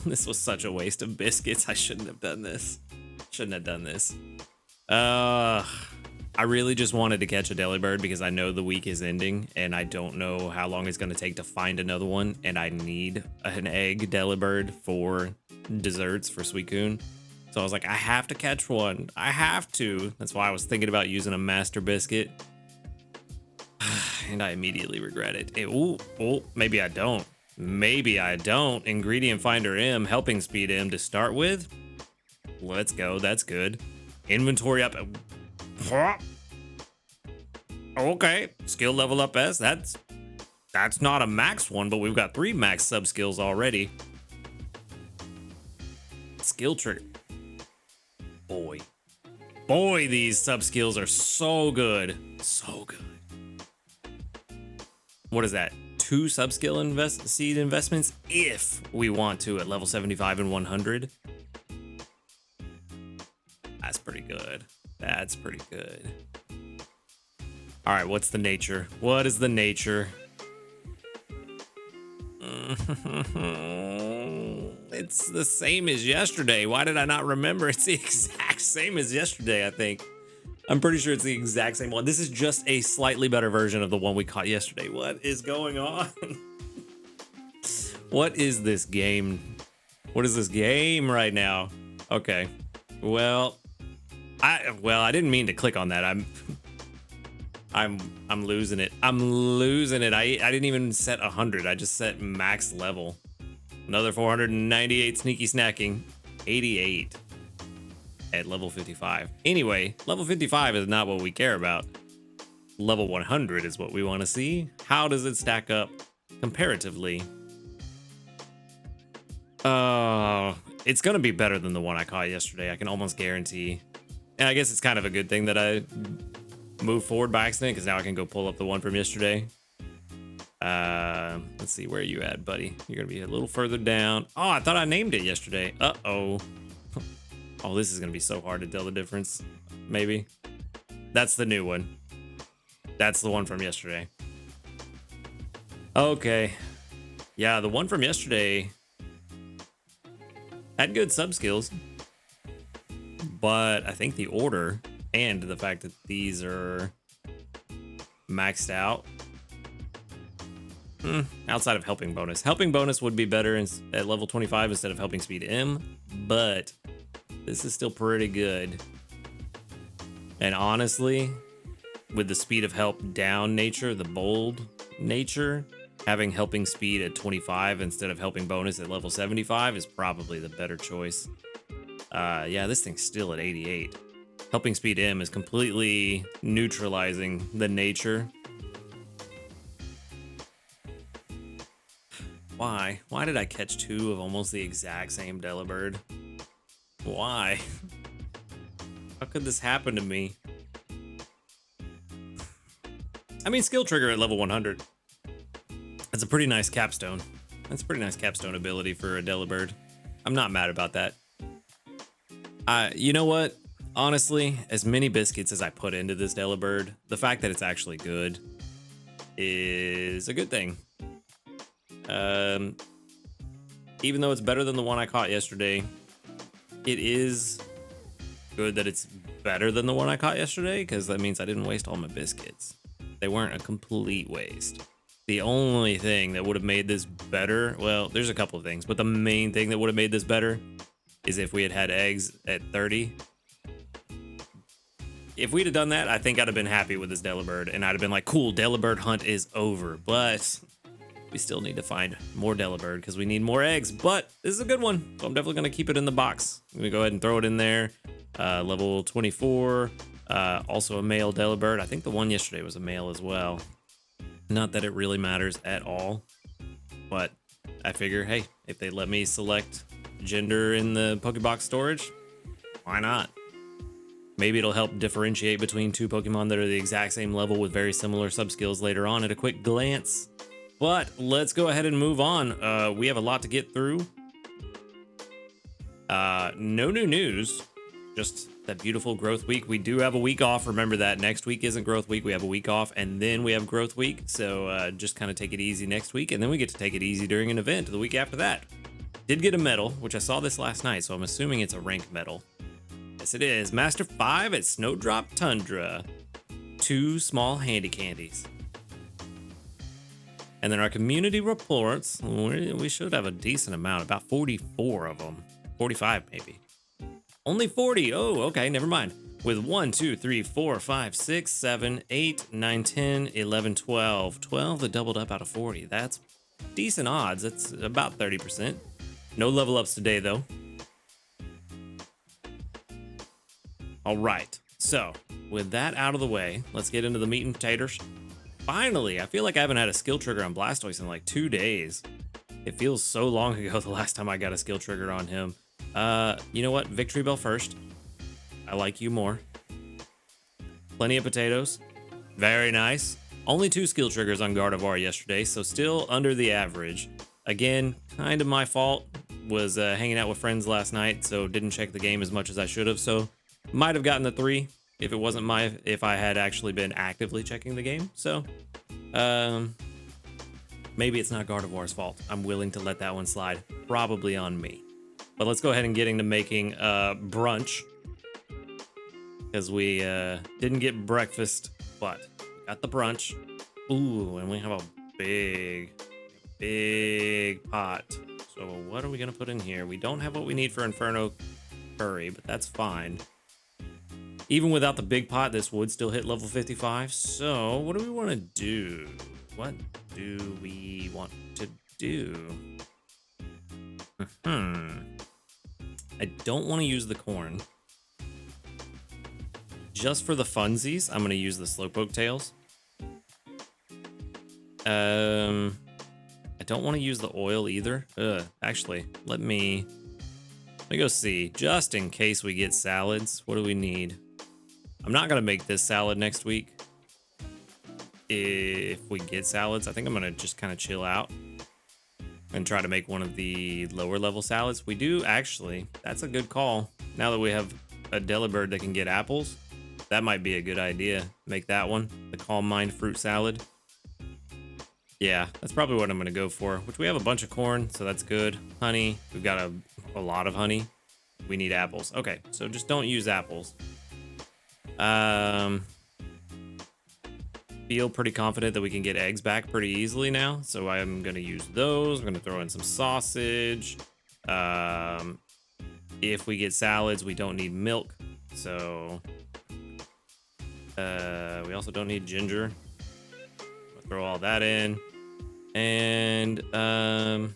This was such a waste of biscuits. I shouldn't have done this. I really just wanted to catch a Delibird because I know the week is ending and I don't know how long it's going to take to find another one. And I need an egg Delibird for desserts for Suicune. So I was like, I have to catch one. I have to. That's why I was thinking about using a Master Biscuit. And I immediately regret it. Maybe I don't. Maybe I don't. Ingredient Finder M, Helping Speed M to start with. Let's go. That's good. Inventory up. Okay. Skill level up S. That's not a max one, but we've got 3 max sub skills already. Skill trigger. Boy, these sub skills are so good. So good. What is that? 2 sub-skill seed investments if we want to at level 75 and 100. That's pretty good. That's pretty good. All right, what's the nature? What is the nature? It's the same as yesterday. Why did I not remember? It's the exact same as yesterday, I think. I'm pretty sure it's the exact same one. This is just a slightly better version of the one we caught yesterday. What is going on? What is this game? What is this game right now? Okay. Well, I didn't mean to click on that. I'm losing it. I'm losing it. I didn't even set 100. I just set max level. Another 498 sneaky snacking. 88 at level 55. Anyway, level 55 is not what we care about. Level 100 is what we want to see. How does it stack up comparatively? It's gonna be better than the one I caught yesterday. I can almost guarantee. And I guess it's kind of a good thing that I moved forward by accident, because now I can go pull up the one from yesterday. Let's see, where are you at, buddy? You're gonna be a little further down. Oh, I thought I named it yesterday. Uh-oh. Oh, this is gonna be so hard to tell the difference. Maybe. That's the new one. That's the one from yesterday. Okay. Yeah, the one from yesterday had good sub skills, but I think the order and the fact that these are maxed out, outside of helping bonus. Helping bonus would be better at level 25 instead of helping speed M, but this is still pretty good. And honestly, with the speed of help down nature, the bold nature, having helping speed at 25 instead of helping bonus at level 75 is probably the better choice. Yeah, this thing's still at 88. Helping speed M is completely neutralizing the nature. Why? Why did I catch two of almost the exact same Delibird? Why? How could this happen to me? I mean, skill trigger at level 100. That's a pretty nice capstone. That's a pretty nice capstone ability for a Delibird. I'm not mad about that. You know what? Honestly, as many biscuits as I put into this Delibird, the fact that it's actually good is a good thing. Even though it's better than the one I caught yesterday, it is good that it's better than the one I caught yesterday, because that means I didn't waste all my biscuits. They weren't a complete waste. The only thing that would have made this better, well, there's a couple of things, but the main thing that would have made this better is if we had had eggs at 30. If we'd have done that, I think I'd have been happy with this Delibird, and I'd have been like, cool, Delibird hunt is over. But we still need to find more Delibird because we need more eggs, but this is a good one. So I'm definitely going to keep it in the box. I'm going to go ahead and throw it in there. Level 24, also a male Delibird. I think the one yesterday was a male as well. Not that it really matters at all, but I figure, hey, if they let me select gender in the Pokebox storage, why not? Maybe it'll help differentiate between two Pokemon that are the exact same level with very similar subskills later on at a quick glance. But let's go ahead and move on. We have a lot to get through. No new news, just that beautiful growth week. We do have a week off. Remember that next week isn't growth week. We have a week off and then we have growth week. So just kind of take it easy next week, and then we get to take it easy during an event the week after that. Did get a medal, which I saw this last night, so I'm assuming it's a rank medal. Yes, it is. Master 5 at Snowdrop Tundra. 2 small handy candies. And then our community reports, we should have a decent amount, about 44 of them. 45 maybe. Only 40. Oh, okay, never mind. With 1, 2, 3, 4, 5, 6, 7, 8, 9, 10, 11, 12. 12 that doubled up out of 40. That's decent odds. That's about 30%. No level ups today, though. All right, so with that out of the way, let's get into the meat and potatoes. Finally, I feel like I haven't had a skill trigger on Blastoise in like 2 days. It feels so long ago the last time I got a skill trigger on him. You know what? Victory Bell first. I like you more. Plenty of potatoes. Very nice. Only 2 skill triggers on Gardevoir yesterday, so still under the average. Again, kind of my fault. Was hanging out with friends last night, so didn't check the game as much as I should have, so might have gotten the 3 if it wasn't if I had actually been actively checking the game. So maybe it's not Gardevoir's fault. I'm willing to let that one slide. Probably on me. But let's go ahead and get into making brunch, because we didn't get breakfast, but got the brunch. Ooh, and we have a big pot. So what are we gonna put in here? We don't have what we need for Inferno Curry, but that's fine. Even without the big pot, this would still hit level 55. So what do we want to do? What do we want to do? I don't want to use the corn. Just for the funsies, I'm going to use the slowpoke tails. I don't want to use the oil either. Actually, let me go see. Just in case we get salads, what do we need? I'm not going to make this salad next week. If we get salads, I think I'm going to just kind of chill out and try to make one of the lower level salads. We do actually, that's a good call. Now that we have a Delibird that can get apples, that might be a good idea. Make that one, the Calm Mind fruit salad. Yeah, that's probably what I'm gonna go for, which we have a bunch of corn, so that's good. Honey, we've got a lot of honey. We need apples. Okay, so just don't use apples. Feel pretty confident that we can get eggs back pretty easily now, so I'm gonna use those. I'm gonna throw in some sausage. If we get salads, we don't need milk, so we also don't need ginger. I'll throw all that in, and I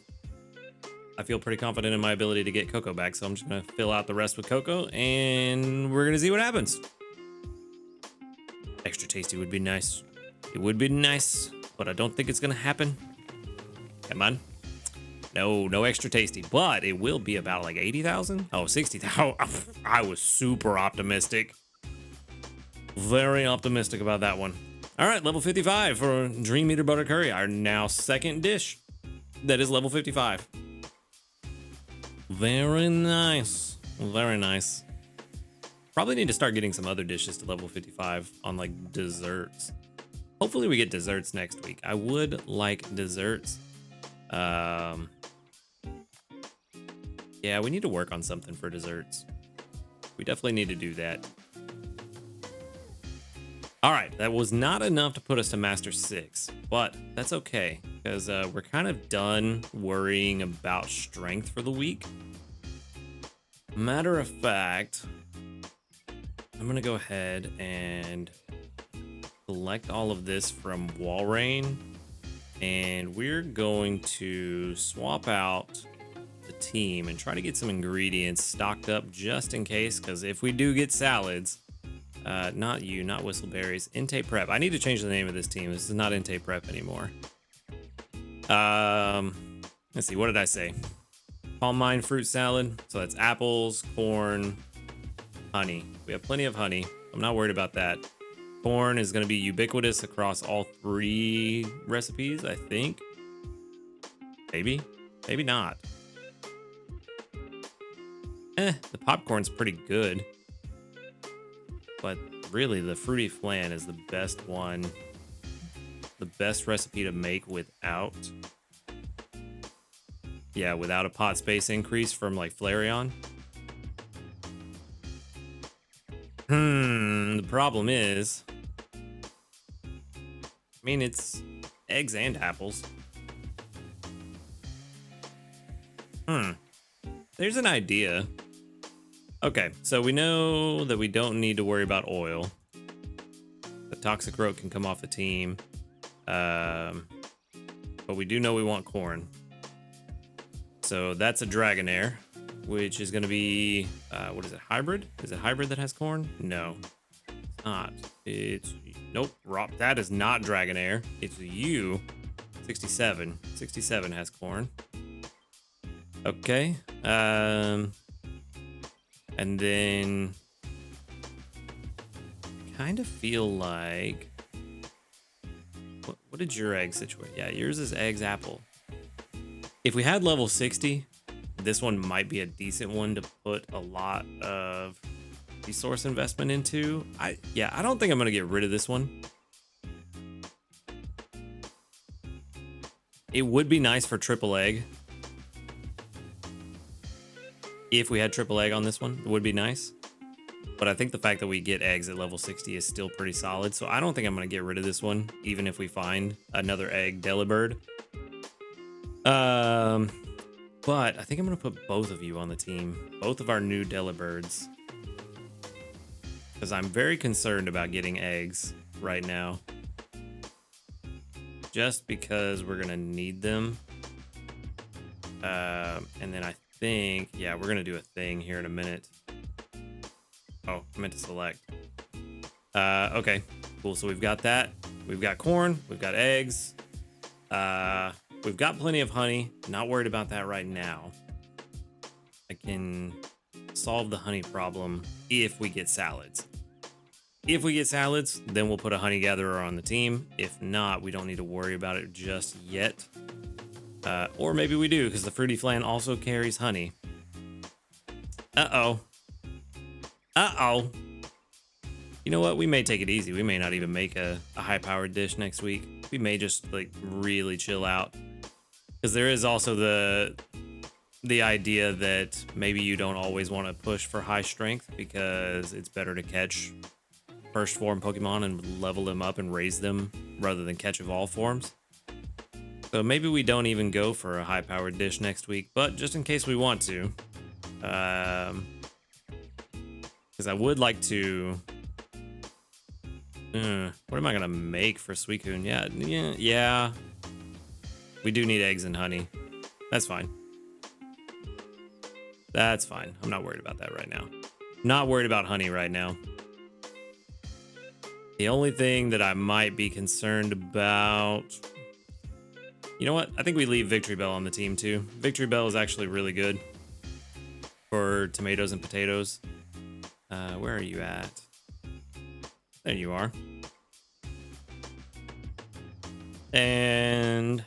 feel pretty confident in my ability to get cocoa back, so I'm just gonna fill out the rest with cocoa, and we're gonna see what happens. Extra tasty would be nice. It would be nice, but I don't think it's gonna happen. Come on. No extra tasty, but it will be about like 80,000. Oh, 60,000. I was super optimistic. Very optimistic about that one. All right, level 55 for Dream Eater Butter Curry, our now second dish that is level 55. Very nice. Very nice. Probably need to start getting some other dishes to level 55 on like desserts. Hopefully we get desserts next week. I would like desserts. Yeah, we need to work on something for desserts. We definitely need to do that. All right, that was not enough to put us to Master 6, but that's okay, because we're kind of done worrying about strength for the week. Matter of fact, I'm gonna go ahead and select all of this from Walrein, and we're going to swap out the team and try to get some ingredients stocked up just in case, because if we do get salads, not Whistleberries, Intake Prep. I need to change the name of this team. This is not Intake Prep anymore. Let's see, what did I say? Calm Mind fruit salad. So that's apples, corn, honey. We have plenty of honey. I'm not worried about that. Corn is going to be ubiquitous across all 3 recipes, I think. Maybe not. The popcorn's pretty good. But really, the fruity flan is the best one. The best recipe to make without... Yeah, without a pot space increase from like Flareon. The problem is... I mean, it's eggs and apples. There's an idea. Okay, so we know that we don't need to worry about oil. The toxic rote can come off the team. But we do know we want corn. So that's a Dragonair, which is going to be, what is it, hybrid? Is it hybrid that has corn? No, it's not. It's, nope, that is not Dragonair. It's you, 67. 67 has corn. Okay. And then kind of feel like, what did your egg situate? Yeah, yours is eggs apple. If we had level 60, this one might be a decent one to put a lot of resource investment into. I don't think I'm gonna get rid of this one. It would be nice for triple egg. If we had triple egg on this one, it would be nice. But I think the fact that we get eggs at level 60 is still pretty solid. So I don't think I'm going to get rid of this one, even if we find another egg Delibird. But I think I'm going to put both of you on the team. Both of our new Delibirds. Because I'm very concerned about getting eggs right now. Just because we're going to need them. And then I think, yeah, we're gonna do a thing here in a minute. Oh, I meant to select. Okay, cool. So we've got that. We've got corn. We've got eggs. We've got plenty of honey. Not worried about that right now. I can solve the honey problem if we get salads. If we get salads, then we'll put a honey gatherer on the team. If not, we don't need to worry about it just yet. Or maybe we do, because the fruity flan also carries honey. Uh-oh. Uh-oh. You know what? We may take it easy. We may not even make a high-powered dish next week. We may just like really chill out. Because there is also the idea that maybe you don't always want to push for high strength because it's better to catch first form Pokemon and level them up and raise them rather than catch evolve forms. So maybe we don't even go for a high-powered dish next week, but just in case we want to. Because I would like to... what am I gonna make for Suicune? Yeah. We do need eggs and honey. That's fine. That's fine. I'm not worried about that right now. Not worried about honey right now. The only thing that I might be concerned about... You know what? I think we leave Victory Bell on the team too. Victory Bell is actually really good for tomatoes and potatoes. Where are you at? There you are. And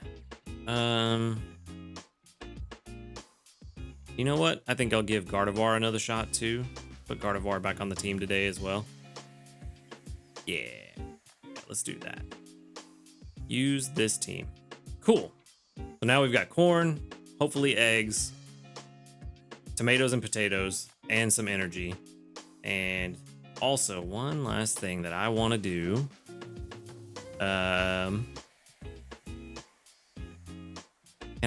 you know what? I think I'll give Gardevoir another shot too. Put Gardevoir back on the team today as well. Yeah, let's do that. Use this team. Cool. So now we've got corn, hopefully eggs, tomatoes and potatoes, and some energy. And also one last thing that I want to do. Can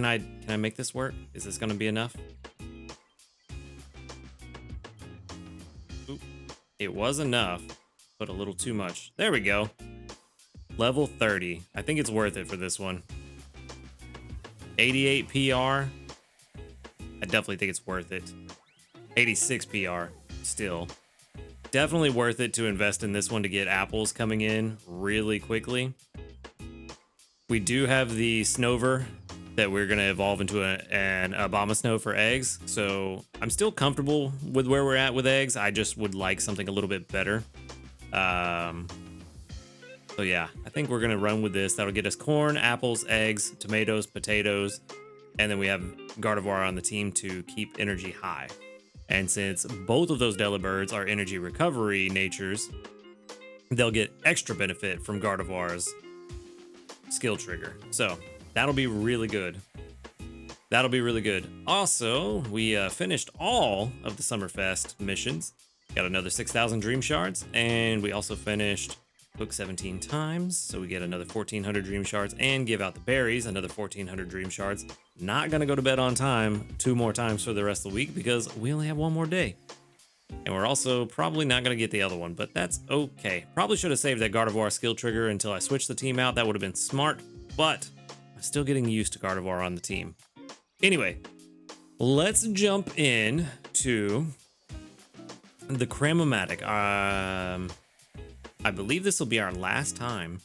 I make this work? Is this going to be enough? Oop, it was enough, but a little too much. There we go. Level 30. I think it's worth it for this one. 88 PR. I definitely think it's worth it. 86 PR. Still. Definitely worth it to invest in this one to get apples coming in really quickly. We do have the Snover that we're going to evolve into an Abomasnow for eggs. So I'm still comfortable with where we're at with eggs. I just would like something a little bit better. So yeah, I think we're going to run with this. That'll get us corn, apples, eggs, tomatoes, potatoes, and then we have Gardevoir on the team to keep energy high. And since both of those Delibirds are energy recovery natures, they'll get extra benefit from Gardevoir's skill trigger. So that'll be really good. That'll be really good. Also, we finished all of the Summerfest missions. Got another 6,000 Dream Shards, and we also finished Cook 17 times, so we get another 1,400 Dream Shards and give out the berries, another 1,400 Dream Shards. Not gonna go to bed on time 2 more times for the rest of the week because we only have 1 more day. And we're also probably not gonna get the other one, but that's okay. Probably should have saved that Gardevoir skill trigger until I switched the team out. That would have been smart, but I'm still getting used to Gardevoir on the team. Anyway, let's jump in to the Cramomatic. I believe this will be our last time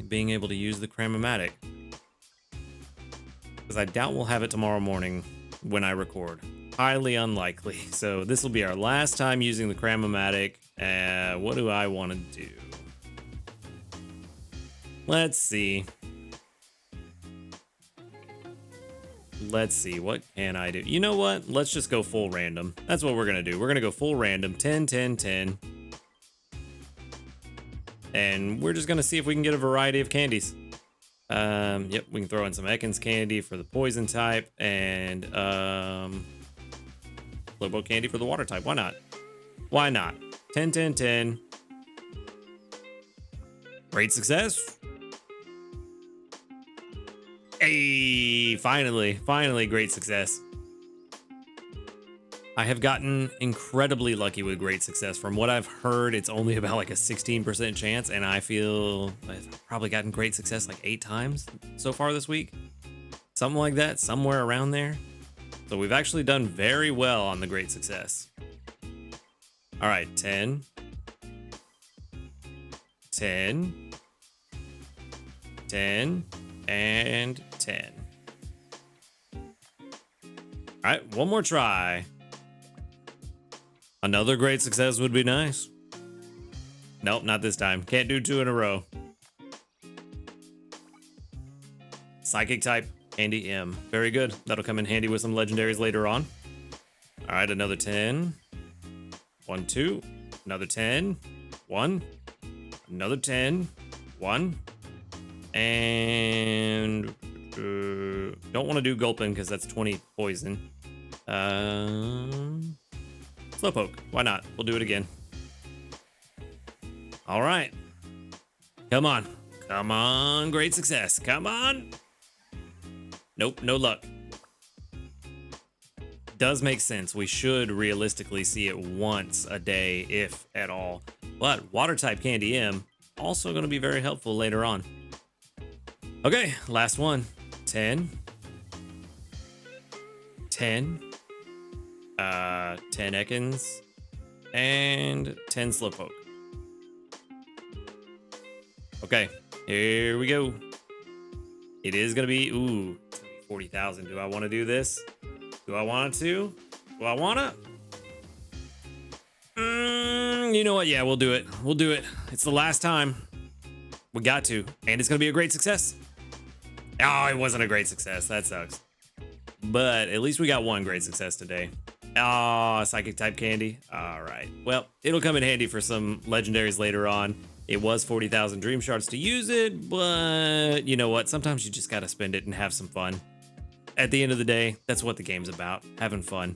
being able to use the Cramomatic, because I doubt we'll have it tomorrow morning when I record. Highly unlikely. So this will be our last time using the Cramomatic. What do I want to do? Let's see. What can I do? You know what? Let's just go full random. That's what we're going to do. We're going to go full random. 10, 10, 10. And we're just going to see if we can get a variety of candies. Yep, we can throw in some Ekans candy for the poison type and Lobo candy for the water type. Why not? Why not? 10, 10, 10. Great success. Hey, finally, great success. I have gotten incredibly lucky with great success. From what I've heard, it's only about like a 16% chance, and I feel I've probably gotten great success like 8 times so far this week. something like that, somewhere around there. So we've actually done very well on the great success. All right, 10, 10, 10, and 10. All right, one more try. Another great success would be nice. Nope, not this time. Can't do 2 in a row. Psychic type, handy M. Very good. That'll come in handy with some legendaries later on. All right, another 10. 1, 2. Another 10. 1. Another 10. 1. And don't want to do gulping because that's 20 poison. Slowpoke. Why not? We'll do it again. All right. Come on. Come on. Great success. Come on. Nope. No luck. Does make sense. We should realistically see it once a day, if at all. But water type Candy M also going to be very helpful later on. Okay. Last one. 10. 10. 10 Ekans. And 10 Slowpoke. Okay, here we go. It is gonna be, ooh, 40,000. Do I want to do this? Do I want to? Do I wanna? You know what? Yeah, we'll do it. We'll do it. It's the last time. We got to, and it's gonna be a great success. Oh, it wasn't a great success. That sucks. But at least we got one great success today. Oh, Psychic type Candy. All right. Well, it'll come in handy for some legendaries later on. It was 40,000 dream shards to use it, but you know what? Sometimes you just gotta spend it and have some fun. At the end of the day, that's what the game's about, having fun.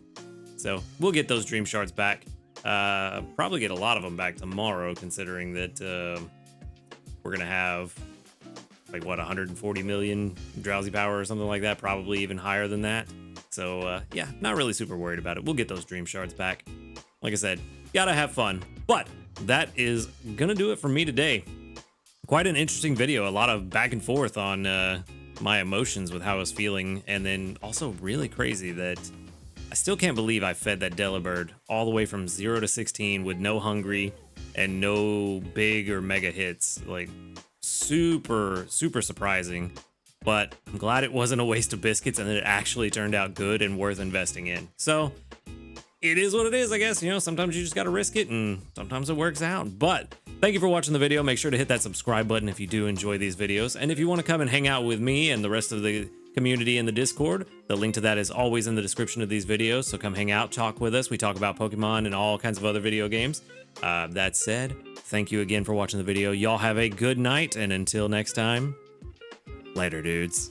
So we'll get those dream shards back. Probably get a lot of them back tomorrow, considering that we're gonna have like what, 140 million drowsy power or something like that, probably even higher than that. So yeah, not really super worried about it. We'll get those dream shards back. Like I said, gotta have fun. But that is gonna do it for me today. Quite an interesting video, a lot of back and forth on my emotions with how I was feeling, and then also really crazy that I still can't believe I fed that Delibird all the way from 0 to 16 with no hungry and no big or mega hits. Like super surprising, but I'm glad it wasn't a waste of biscuits and that it actually turned out good and worth investing in. So it is what it is, I guess. You know, sometimes you just got to risk it, and sometimes it works out. But thank you for watching the video. Make sure to hit that subscribe button if you do enjoy these videos. And if you want to come and hang out with me and the rest of the community in the Discord, the link to that is always in the description of these videos. So come hang out, talk with us. We talk about Pokemon and all kinds of other video games. That said, thank you again for watching the video. Y'all have a good night, and until next time, later, dudes.